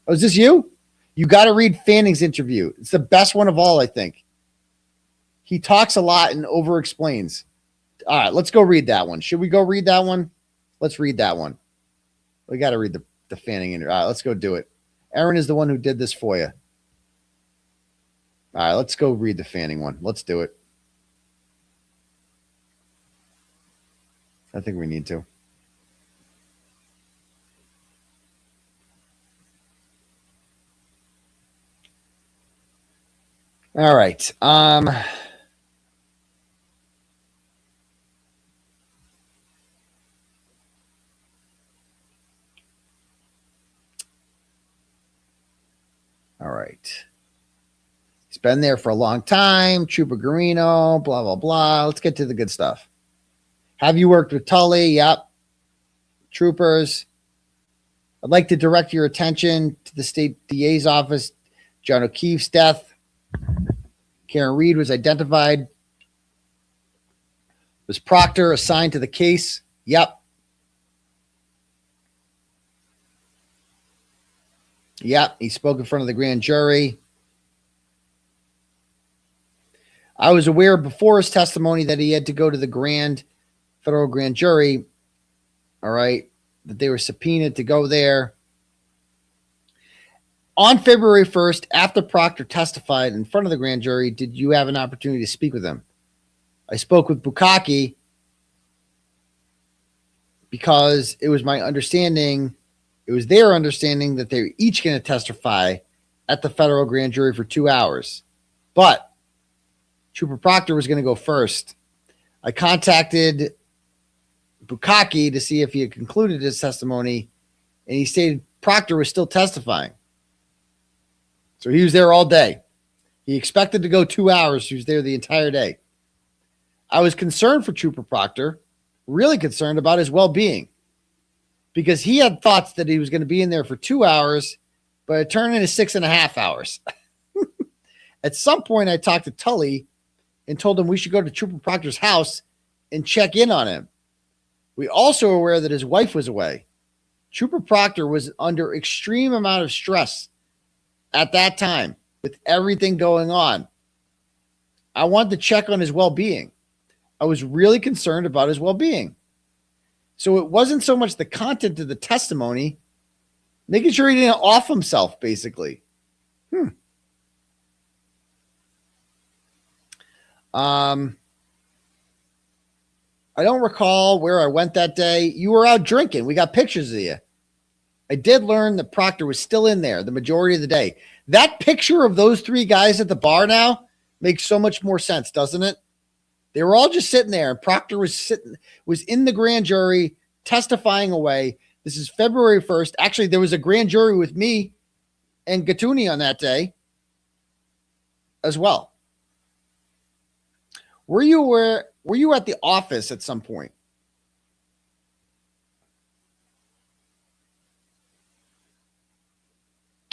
Oh, is this you? You got to read Fanning's interview. It's the best one of all, I think. He talks a lot and over-explains. All right, let's go read that one. Should we go read that one? Let's read that one. We got to read the Fanning interview. All right, let's go do it. Aaron is the one who did this for you. All right, let's go read the Fanning one. Let's do it. I think we need to. All right. All right. He's been there for a long time. Trooper Garino, blah, blah, blah. Let's get to the good stuff. Have you worked with Tully? Yep. Troopers. I'd like to direct your attention to the state DA's office. John O'Keefe's death. Karen Reed was identified. Was Proctor assigned to the case? Yep. Yep. He spoke in front of the grand jury. I was aware before his testimony that he had to go to the federal grand jury. All right. That they were subpoenaed to go there. On February 1st, after Proctor testified in front of the grand jury, did you have an opportunity to speak with him? I spoke with 𝗀𝗂𝗄 because it was my understanding, it was their understanding that they were each going to testify at the federal grand jury for 2 hours. But Trooper Proctor was going to go first. I contacted 𝗀𝗂𝗄 to see if he had concluded his testimony, and he stated Proctor was still testifying. So he was there all day. He expected to go 2 hours. He was there the entire day. I was concerned for Trooper Proctor, really concerned about his well-being, because he had thoughts that he was going to be in there for 2 hours, but it turned into 6.5 hours. At some point, I talked to Tully and told him we should go to Trooper Proctor's house and check in on him. We also were aware that his wife was away. Trooper Proctor was under extreme amount of stress at that time with everything going on. I wanted to check on his well-being. I was really concerned about his well-being. So it wasn't so much the content of the testimony, making sure he didn't off himself, basically. I don't recall where I went that day. You were out drinking. We got pictures of you. I did learn that Proctor was still in there the majority of the day. That picture of those three guys at the bar now makes so much more sense, doesn't it? They were all just sitting there, and Proctor was in the grand jury testifying away. This is February 1st. Actually, there was a grand jury with me and Gatuni on that day as well. Were you at the office at some point?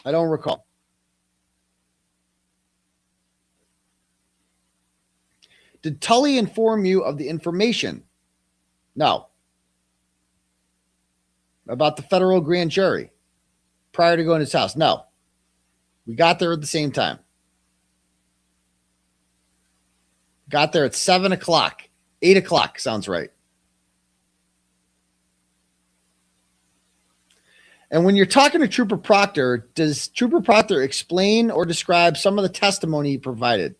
I don't recall. Did Tully inform you of the information? No. About the federal grand jury prior to going to his house? No. We got there at the same time. Got there at 7 o'clock. 8 o'clock sounds right. And when you're talking to Trooper Proctor, does Trooper Proctor explain or describe some of the testimony he provided?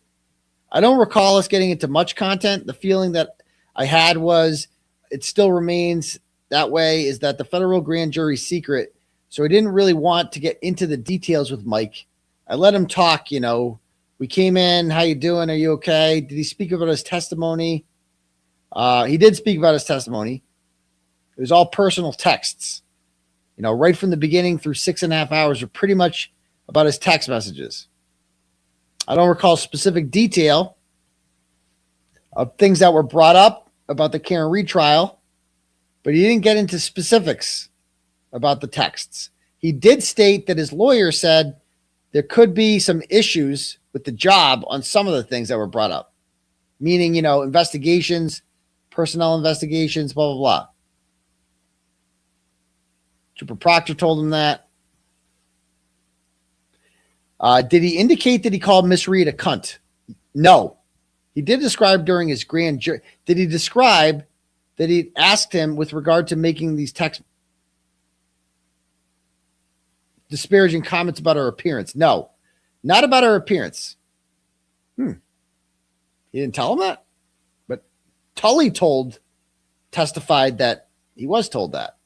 I don't recall us getting into much content. The feeling that I had was it still remains that way, is that the federal grand jury's secret. So I didn't really want to get into the details with Mike. I let him talk, you know. We came in, how you doing? Are you okay? Did he speak about his testimony? He did speak about his testimony. It was all personal texts. You know, right from the beginning through 6.5 hours were pretty much about his text messages. I don't recall specific detail of things that were brought up about the Karen Reed trial, but he didn't get into specifics about the texts. He did state that his lawyer said there could be some issues with the job on some of the things that were brought up, meaning, you know, investigations, personnel investigations, blah, blah, blah. Trooper Proctor told him that. Did he indicate that he called Miss Reed a cunt? No. He did describe during his grand jury. Did he describe that he asked him with regard to making these text disparaging comments about her appearance? No, not about her appearance. He didn't tell him that, but Tully testified that he was told that.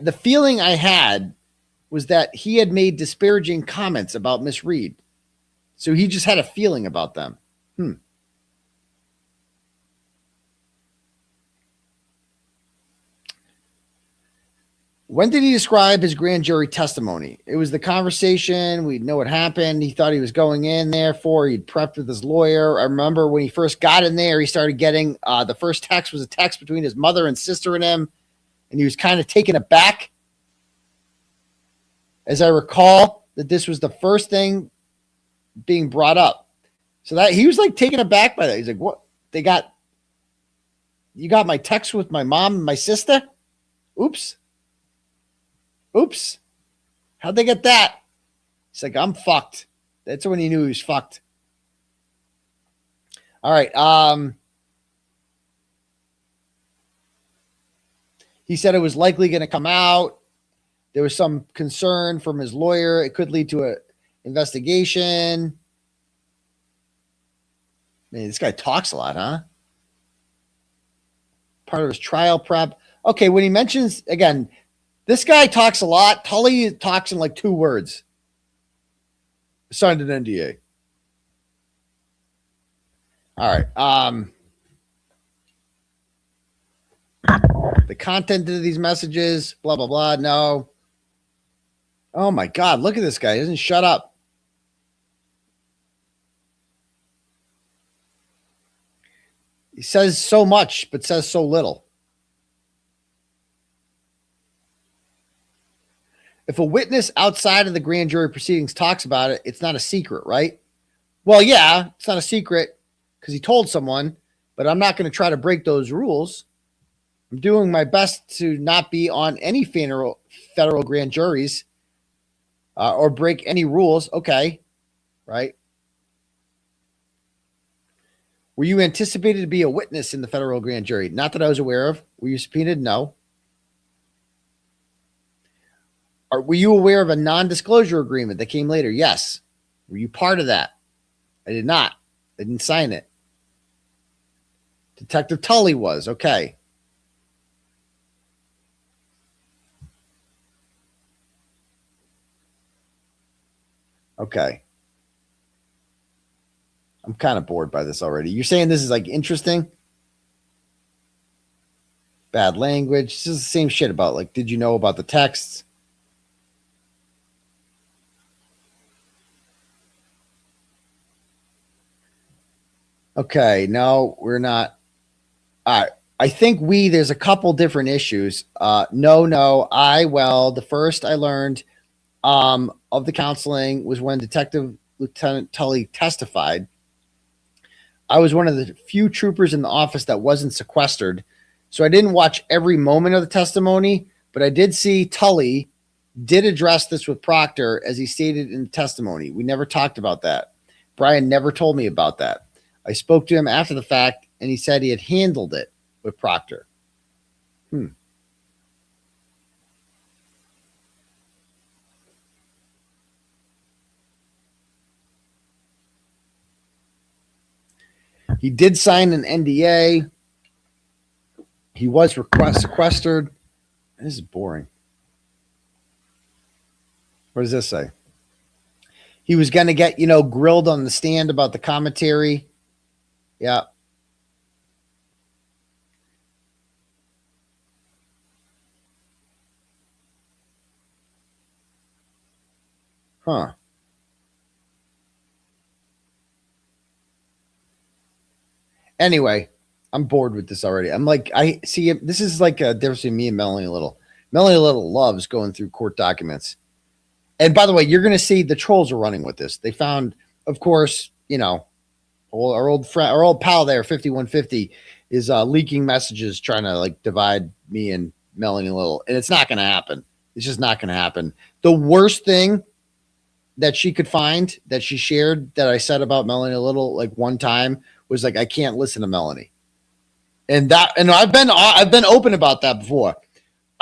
The feeling I had was that he had made disparaging comments about Miss Reed. So he just had a feeling about them. When did he describe his grand jury testimony? It was the conversation. We know what happened. He thought he was going in there for. He'd prepped with his lawyer. I remember when he first got in there, he started getting the first text was a text between his mother and sister and him. And he was kind of taken aback. As I recall, that this was the first thing being brought up. So that he was like taken aback by that. He's like, what? You got my text with my mom and my sister? Oops. How'd they get that? He's like, I'm fucked. That's when he knew he was fucked. All right. He said it was likely going to come out. There was some concern from his lawyer. It could lead to an investigation. Man, this guy talks a lot, huh? Part of his trial prep. Okay, when he mentions, again, this guy talks a lot. Tully talks in like 2 words. Signed an NDA. All right. The content of these messages, blah, blah, blah. No. Oh, my God. Look at this guy. He doesn't shut up. He says so much, but says so little. If a witness outside of the grand jury proceedings talks about it, it's not a secret, right? Well, yeah, it's not a secret because he told someone, but I'm not going to try to break those rules. I'm doing my best to not be on any federal grand juries or break any rules. Okay, right? Were you anticipated to be a witness in the federal grand jury? Not that I was aware of. Were you subpoenaed? No. Were you aware of a non-disclosure agreement that came later? Yes. Were you part of that? I did not. I didn't sign it. Detective Tully was. Okay. Okay. I'm kind of bored by this already. You're saying this is like interesting? Bad language. This is the same shit about like, did you know about the texts? Okay, no, we're not. All right. I think there's a couple different issues. The first I learned of the counseling was when Detective Lieutenant Tully testified. I was one of the few troopers in the office that wasn't sequestered, so I didn't watch every moment of the testimony, but I did see Tully did address this with Proctor, as he stated in the testimony. We never talked about that. Brian never told me about that. I spoke to him after the fact, and he said he had handled it with Proctor. He did sign an NDA. He was sequestered. This is boring. What does this say? He was going to get, grilled on the stand about the commentary. Yeah. Huh. Anyway, I'm bored with this already. I'm like, I see, this is like a difference between me and Melanie Little. Melanie Little loves going through court documents. And by the way, you're going to see the trolls are running with this. They found, of course, our old friend, our old pal there, 5150, is leaking messages trying to like divide me and Melanie Little. And it's not going to happen. It's just not going to happen. The worst thing that she could find that she shared that I said about Melanie Little, like one time, was like, I can't listen to Melanie. And I've been open about that before.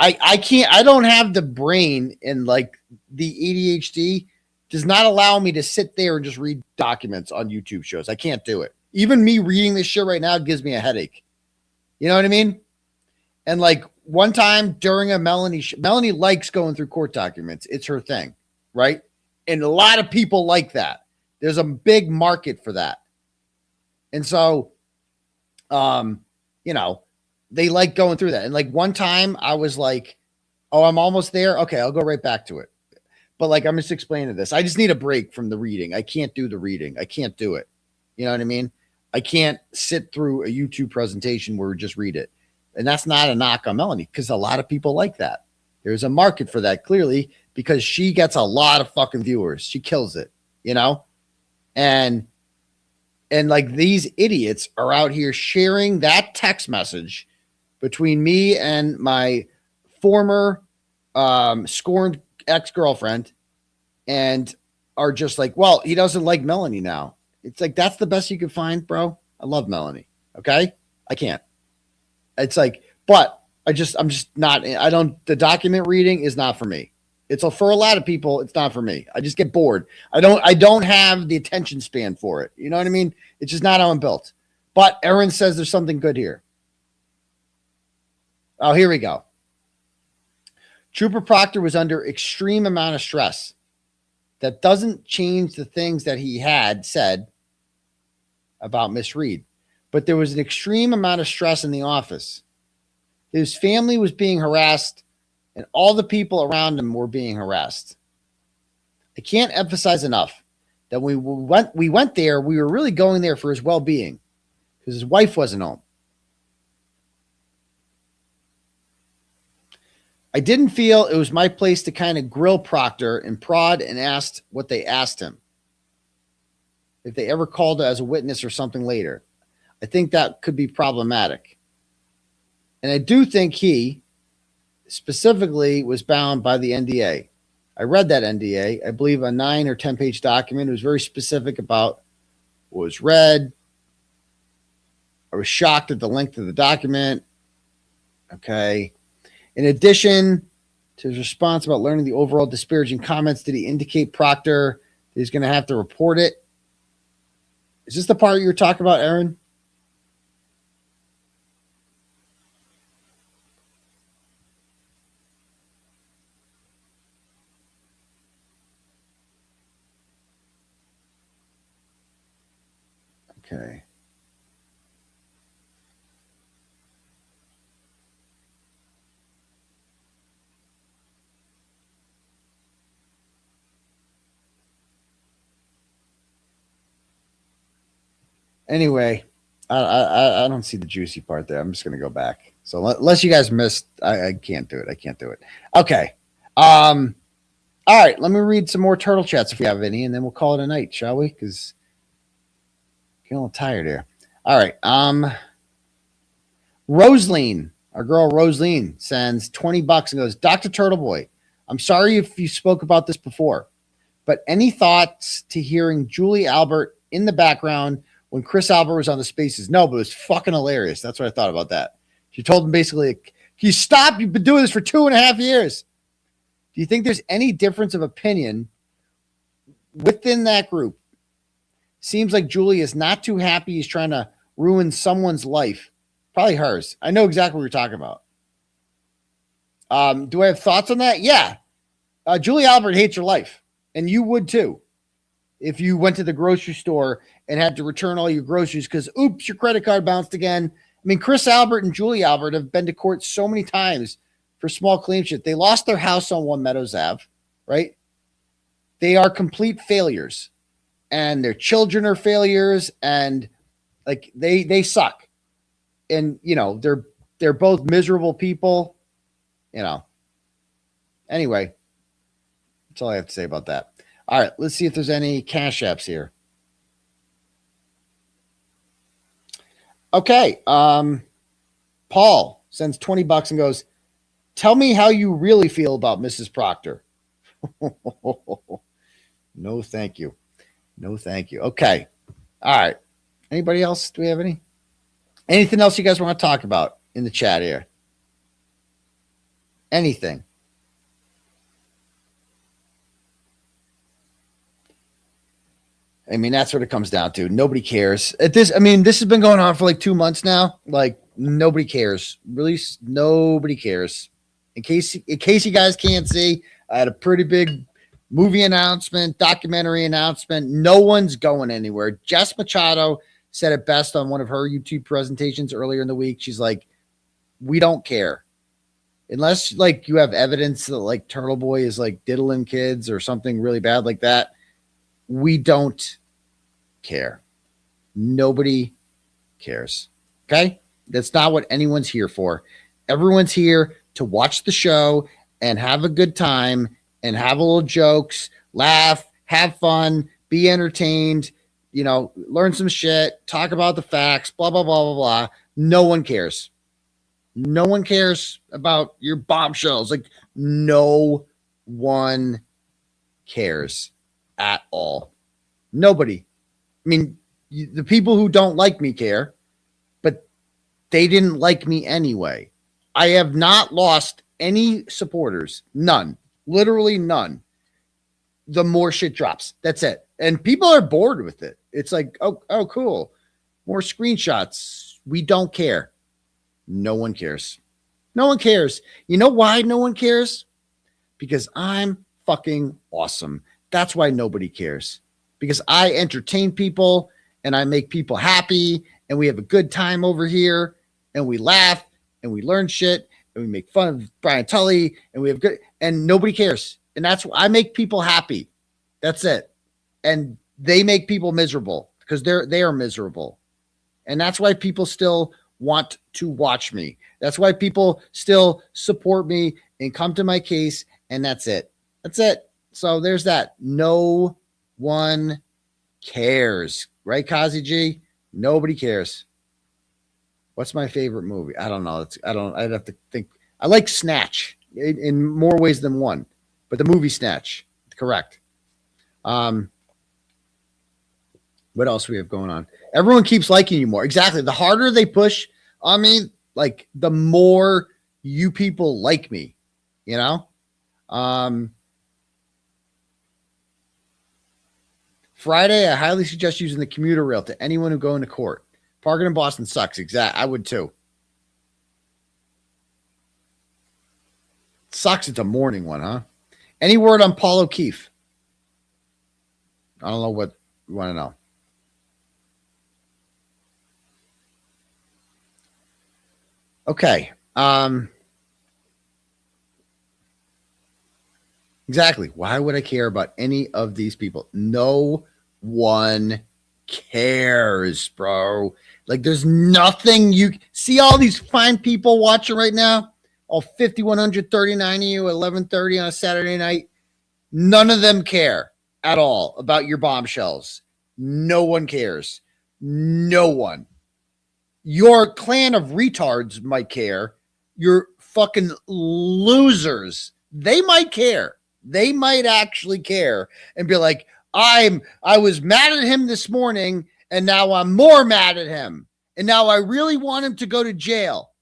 I don't have the brain, and like the ADHD does not allow me to sit there and just read documents on YouTube shows. I can't do it. Even me reading this shit right now gives me a headache. You know what I mean? And like one time during a Melanie likes going through court documents. It's her thing, right? And a lot of people like that. There's a big market for that. And so, they like going through that. And like one time I was like, oh, I'm almost there. Okay, I'll go right back to it. But like, I'm just explaining this. I just need a break from the reading. I can't do the reading. I can't do it. You know what I mean? I can't sit through a YouTube presentation where we just read it. And that's not a knock on Melanie, because a lot of people like that. There's a market for that, clearly, because she gets a lot of fucking viewers. She kills it, And like these idiots are out here sharing that text message between me and my former scorned ex-girlfriend, and are just like, well, he doesn't like Melanie now. It's like, that's the best you can find, bro. I love Melanie. Okay. I can't. It's like, but I'm just not, the document reading is not for me. It's for a lot of people. It's not for me. I just get bored. I don't have the attention span for it. You know what I mean? It's just not how I'm built. But Aaron says there's something good here. Oh, here we go. Trooper Proctor was under extreme amount of stress. That doesn't change the things that he had said about Miss Reed, but there was an extreme amount of stress in the office. His family was being harassed, and all the people around him were being harassed. I can't emphasize enough that we went there. We were really going there for his well-being, because his wife wasn't home. I didn't feel it was my place to kind of grill Proctor and prod and asked what they asked him, if they ever called as a witness or something later. I think that could be problematic. And I do think he specifically was bound by the NDA. I read that NDA, I believe a 9 or 10 page document. It was very specific about what was read. I was shocked at the length of the document. Okay. In addition to his response about learning the overall disparaging comments, did he indicate Proctor that he's going to have to report it? Is this the part you were talking about, Aaron? Okay. Anyway, I don't see the juicy part there. I'm just going to go back. So unless you guys missed, I can't do it. I can't do it. Okay. All right. Let me read some more turtle chats if we have any, and then we'll call it a night, shall we? Because I'm getting a little tired here. All right. Rosaline, our girl Rosaline, sends $20 and goes, Dr. Turtleboy, I'm sorry if you spoke about this before, but any thoughts to hearing Julie Albert in the background when Chris Albert was on the Spaces? No, but it was fucking hilarious. That's what I thought about that. She told him basically, can you stop? You've been doing this for 2.5 years. Do you think there's any difference of opinion within that group? Seems like Julie is not too happy he's trying to ruin someone's life. Probably hers. I know exactly what you're talking about. Do I have thoughts on that? Yeah. Julie Albert hates your life, and you would too if you went to the grocery store and had to return all your groceries because, oops, your credit card bounced again. I mean, Chris Albert and Julie Albert have been to court so many times for small claim shit. They lost their house on One Meadows Ave, right? They are complete failures, and their children are failures, and like they suck. And you know, they're both miserable people, you know. Anyway, that's all I have to say about that. All right, let's see if there's any cash apps here. Okay. Paul sends $20 and goes, tell me how you really feel about Mrs. Proctor. No, thank you. No, thank you. Okay. All right. Anybody else? Do we have anything else you guys want to talk about in the chat here? Anything? I mean, that's what it comes down to. Nobody cares. This has been going on for like 2 months now. Like, nobody cares. Really, nobody cares. In case you guys can't see, I had a pretty big movie announcement, documentary announcement. No one's going anywhere. Jess Machado said it best on one of her YouTube presentations earlier in the week. She's like, we don't care. Unless, like, you have evidence that, like, Turtleboy is, like, diddling kids or something really bad like that. We don't care. Nobody cares. Okay? That's not what anyone's here for. Everyone's here to watch the show and have a good time and have a little jokes, laugh, have fun, be entertained, you know, learn some shit, talk about the facts, blah, blah, blah, blah, blah. No one cares. No one cares about your bombshells. Like, no one cares at all. Nobody. I mean, the people who don't like me care, but they didn't like me anyway. I have not lost any supporters. None. Literally none. The more shit drops. That's it. And people are bored with it. It's like, oh, cool. More screenshots. We don't care. No one cares. No one cares. You know why no one cares? Because I'm fucking awesome. That's why nobody cares. Because I entertain people and I make people happy and we have a good time over here and we laugh and we learn shit and we make fun of Brian Tully and we have good, and nobody cares. And that's why I make people happy. That's it. And they make people miserable because they are miserable. And that's why people still want to watch me. That's why people still support me and come to my case. And that's it. That's it. So there's that. No one cares. Right, Kazi G? Nobody cares. What's my favorite movie? I don't know. I'd have to think. I like Snatch in more ways than one, but the movie Snatch, correct. What else do we have going on? Everyone keeps liking you more. Exactly. The harder they push on me, like the more you people like me, you know? Friday, I highly suggest using the commuter rail to anyone who go into court. Parking in Boston sucks. Exactly. I would too. Sucks. It's a morning one, huh? Any word on Paul O'Keefe? I don't know what you want to know. Okay. Exactly. Why would I care about any of these people? No one cares, bro. Like, there's nothing you see. All these fine people watching right now, all 5,139 of you at 11:30 on a Saturday night. None of them care at all about your bombshells. No one cares. No one. Your clan of retards might care. Your fucking losers, they might care. They might actually care and be like, I was mad at him this morning, and now I'm more mad at him. And now I really want him to go to jail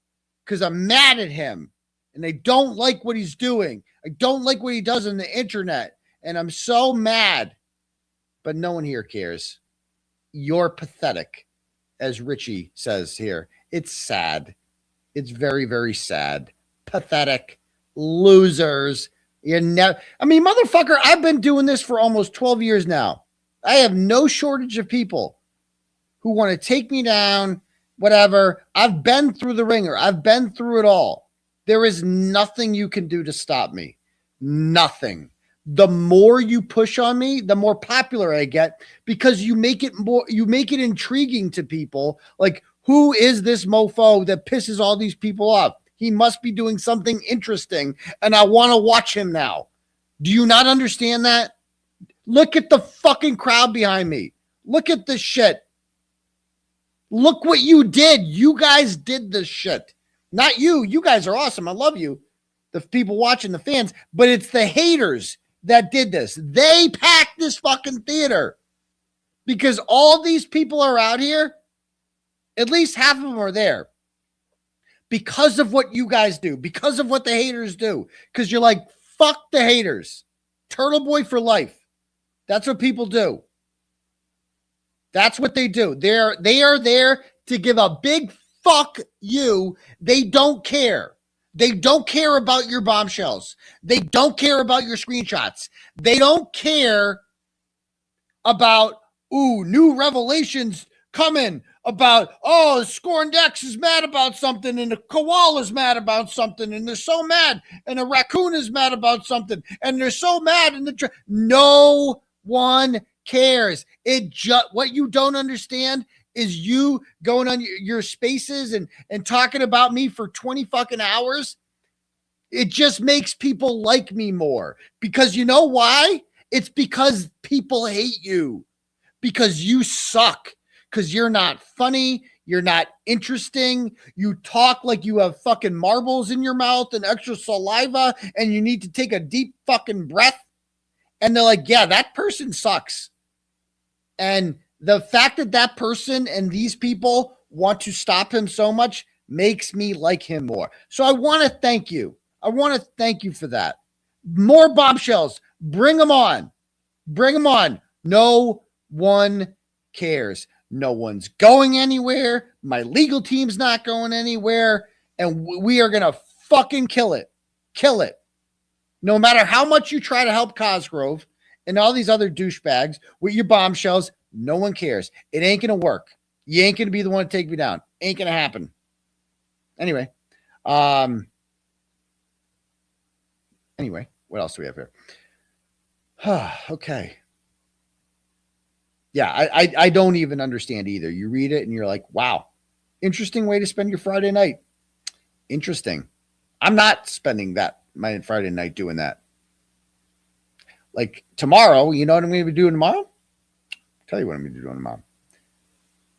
because I'm mad at him. And I don't like what he's doing. I don't like what he does on the internet. And I'm so mad. But no one here cares. You're pathetic, as Richie says here. It's sad. It's very, very sad. Pathetic. Losers. I mean, motherfucker, I've been doing this for almost 12 years now. I have no shortage of people who want to take me down, whatever. I've been through the ringer. I've been through it all. There is nothing you can do to stop me. Nothing. The more you push on me, the more popular I get, because you make it intriguing to people. Like, who is this mofo that pisses all these people off? He must be doing something interesting, and I want to watch him now. Do you not understand that? Look at the fucking crowd behind me. Look at this shit. Look what you did. You guys did this shit. Not you. You guys are awesome. I love you. The people watching, the fans. But it's the haters that did this. They packed this fucking theater because all these people are out here. At least half of them are there because of what you guys do, because of what the haters do. Because you're like, fuck the haters. Turtleboy for life. That's what people do. That's what they do. They are there to give a big fuck you. They don't care. They don't care about your bombshells. They don't care about your screenshots. They don't care about, new revelations coming about, Scorned X is mad about something, and the koala's mad about something, and they're so mad, and a raccoon is mad about something, and they're so mad, and no one cares. What you don't understand is you going on your spaces and talking about me for 20 fucking hours. It just makes people like me more, because you know why? It's because people hate you, because you suck. Because you're not funny, you're not interesting, you talk like you have fucking marbles in your mouth and extra saliva, and you need to take a deep fucking breath. And they're like, yeah, that person sucks. And the fact that that person and these people want to stop him so much makes me like him more. So I want to thank you. I want to thank you for that. More bombshells. Bring them on. Bring them on. No one cares. No one's going anywhere. My legal team's not going anywhere. And we are going to fucking kill it. Kill it. No matter how much you try to help Cosgrove and all these other douchebags with your bombshells, no one cares. It ain't going to work. You ain't going to be the one to take me down. Ain't going to happen. Anyway. Anyway, what else do we have here? Okay. Yeah, I don't even understand either. You read it and you're like, wow, interesting way to spend your Friday night. Interesting. I'm not spending my Friday night doing that. Like tomorrow, you know what I'm going to be doing tomorrow? I'll tell you what I'm going to be doing tomorrow.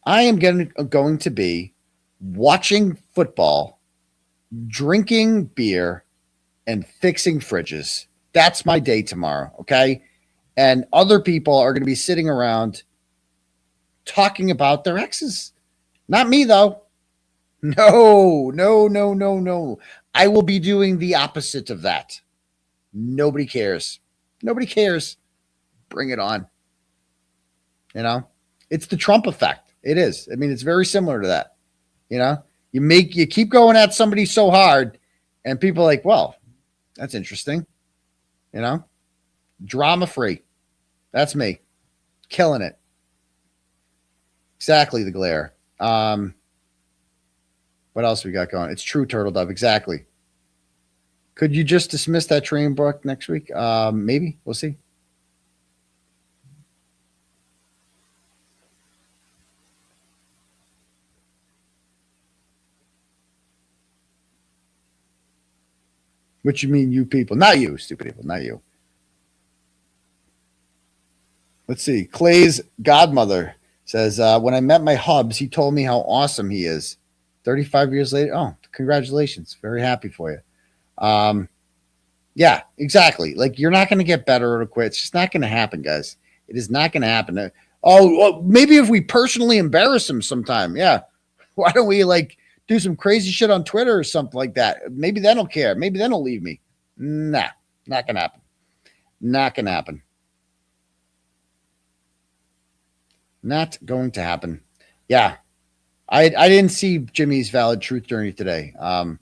I am going to be watching football, drinking beer, and fixing fridges. That's my day tomorrow, okay? And other people are going to be sitting around talking about their exes. Not me, though. No. I will be doing the opposite of that. Nobody cares. Nobody cares. Bring it on. You know? It's the Trump effect. It is. I mean, it's very similar to that. You know? You keep going at somebody so hard, and people are like, well, that's interesting. You know? Drama free. That's me. Killing it. Exactly, the glare. What else we got going? It's true, Turtle Dove. Exactly. Could you just dismiss that train book next week? Maybe. We'll see. Which you mean you people. Not you, stupid people. Not you. Let's see. Clay's godmother says, when I met my hubs, he told me how awesome he is. 35 years later. Oh, congratulations. Very happy for you. Yeah, exactly. Like, you're not going to get better or quit. It's just not going to happen, guys. It is not going to happen. Oh, well, maybe if we personally embarrass him sometime. Yeah. Why don't we, like, do some crazy shit on Twitter or something like that? Maybe then he'll care. Maybe then he'll leave me. Nah, not going to happen. Not going to happen. Not going to happen. Yeah. I didn't see Jimmy's Valid Truth Journey today. I'll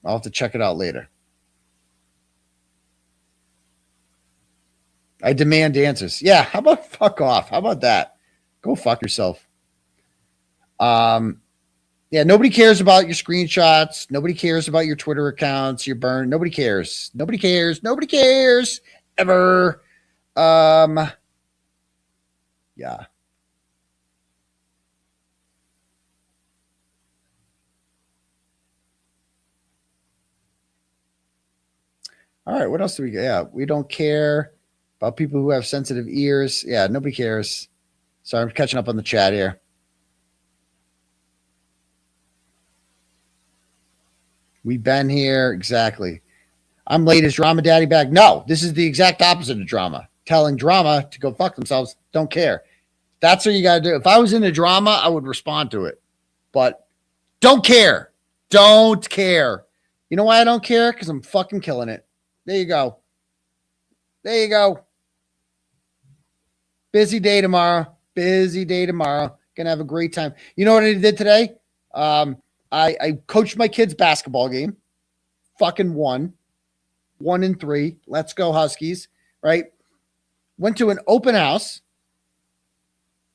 have to check it out later. I demand answers. Yeah, how about fuck off? How about that? Go fuck yourself. Yeah, nobody cares about your screenshots. Nobody cares about your Twitter accounts, your burn. Nobody cares. Nobody cares. Nobody cares ever. Yeah. All right, what else do we get? Yeah, we don't care about people who have sensitive ears. Yeah, nobody cares. Sorry, I'm catching up on the chat here. We've been here. Exactly. I'm late. Is Drama Daddy back? No, this is the exact opposite of drama. Telling drama to go fuck themselves. Don't care. That's what you got to do. If I was in a drama, I would respond to it. But don't care. Don't care. You know why I don't care? Because I'm fucking killing it. There you go. There you go. Busy day tomorrow. Busy day tomorrow. Gonna have a great time. You know what I did today? I coached my kids' basketball game. Fucking won. 1-3. Let's go Huskies. Right? Went to an open house.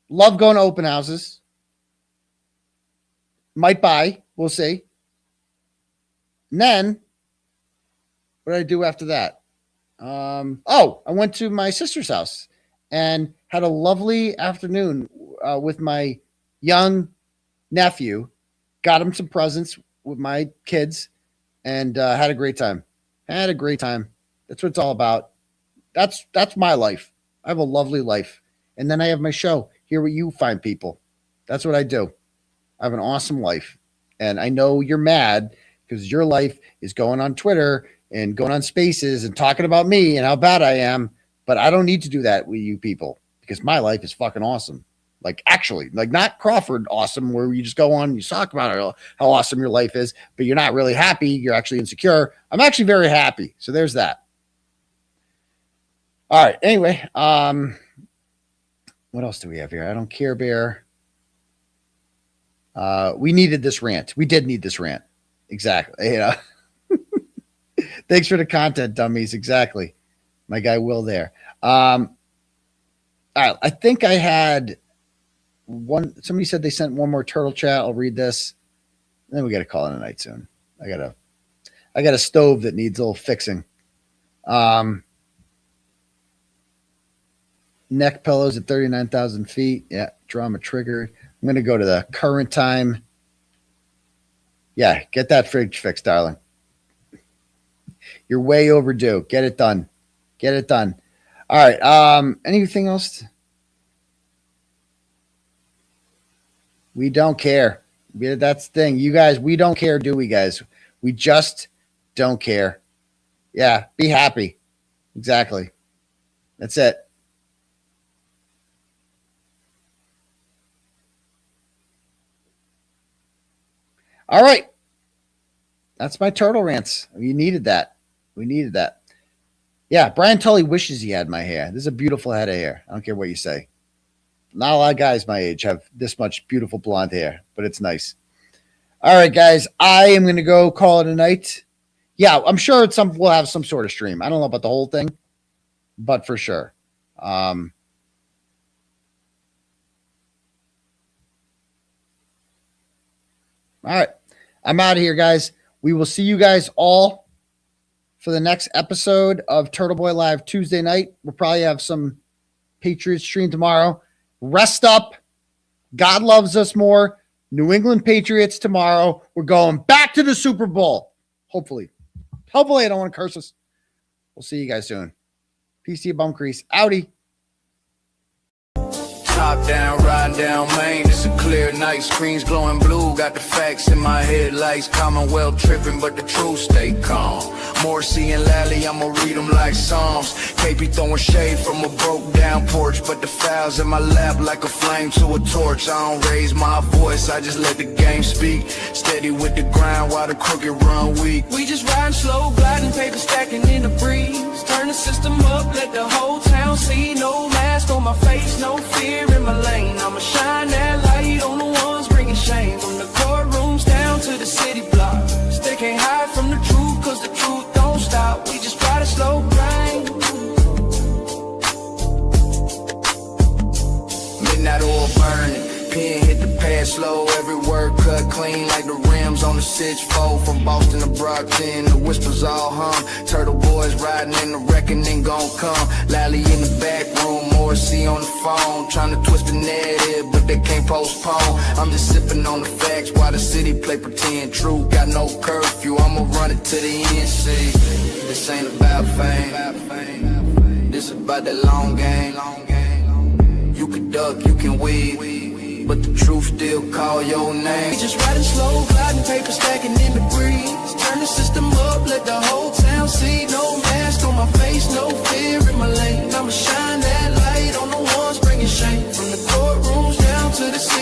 Love going to open houses. Might buy. We'll see. And then, what did I do after that? I went to my sister's house and had a lovely afternoon with my young nephew. Got him some presents with my kids and had a great time. Had a great time. That's what it's all about. That's my life. I have a lovely life. And then I have my show, Hear What You Find People. That's what I do. I have an awesome life. And I know you're mad because your life is going on Twitter and going on Spaces and talking about me and how bad I am. But I don't need to do that with you people because my life is fucking awesome. Like, actually, like not Crawford awesome, where you just go on and you talk about how awesome your life is, but you're not really happy. You're actually insecure. I'm actually very happy. So there's that. All right. Anyway, what else do we have here? I don't care, Bear. We needed this rant. We did need this rant. Exactly. You know. Thanks for the content, dummies. Exactly. My guy Will there. All right. I think I had one. Somebody said they sent one more turtle chat. I'll read this. And then we got to call it a night soon. I got a stove that needs a little fixing. Neck pillows at 39,000 feet. Yeah. Drama triggered. I'm going to go to the current time. Yeah. Get that fridge fixed, darling. You're way overdue. Get it done. Get it done. All right. Anything else? We don't care. That's the thing. You guys, we don't care, do we, guys? We just don't care. Yeah. Be happy. Exactly. That's it. All right. That's my turtle rants. We needed that. We needed that. Yeah, Brian Tully wishes he had my hair. This is a beautiful head of hair. I don't care what you say. Not a lot of guys my age have this much beautiful blonde hair, but it's nice. All right, guys. I am going to go call it a night. Yeah, I'm sure we'll have some sort of stream. I don't know about the whole thing, but for sure. All right. I'm out of here, guys. We will see you guys all for the next episode of Turtleboy Live Tuesday night. We'll probably have some Patriots stream tomorrow. Rest up. God loves us more. New England Patriots tomorrow. We're going back to the Super Bowl. Hopefully. Hopefully I don't want to curse us. We'll see you guys soon. 𝗵𝗵 𝗧𝗂𝗏. Outie. Top down, riding down Main, it's a clear night. Screens glowing blue, got the facts in my headlights. Commonwealth tripping, but the truth stay calm. 𝗺𝗵𝗲 and 𝗬𝗟𝗟, I'ma read them like Psalms. 𝗫𝗵 throwing shade from a broke down porch, but the files in my lap like a flame to a torch. I don't raise my voice, I just let the game speak. Steady with the grind while the crooked run weak. We just riding slow, gliding, paper stacking in the breeze. Turn the system up, let the whole town see. No mask on my face, no fear in my lane. I'ma shine that light on the ones bringing shame. From the courtrooms down to the city blocks. They can't hide from the truth, cause the truth don't stop. We just ride a slow grind. Midnight oil burning, pen hit the pad slow. Every word cut clean like the rims on the 𝗬𝗂𝗄𝗎. From Boston to Brockton, the whispers all hum. Turtleboys riding in the reckoning gon' come. Lally in the back room, 𝗺𝗍𝗄 on the phone. Trying to twist the narrative, but they can't postpone. I'm just sipping on the facts while the city play pretend. True, got no curfew, I'ma run it to the end. See, this ain't about fame, this about that long game. You can duck, you can weave, but the truth still call your name. We just riding slow, gliding, paper stacking in the breeze. Turn the system up, let the whole town see. No mask on my face, no fear in my lane. I'ma shine that light on the ones bringing shame. From the courtrooms down to the city.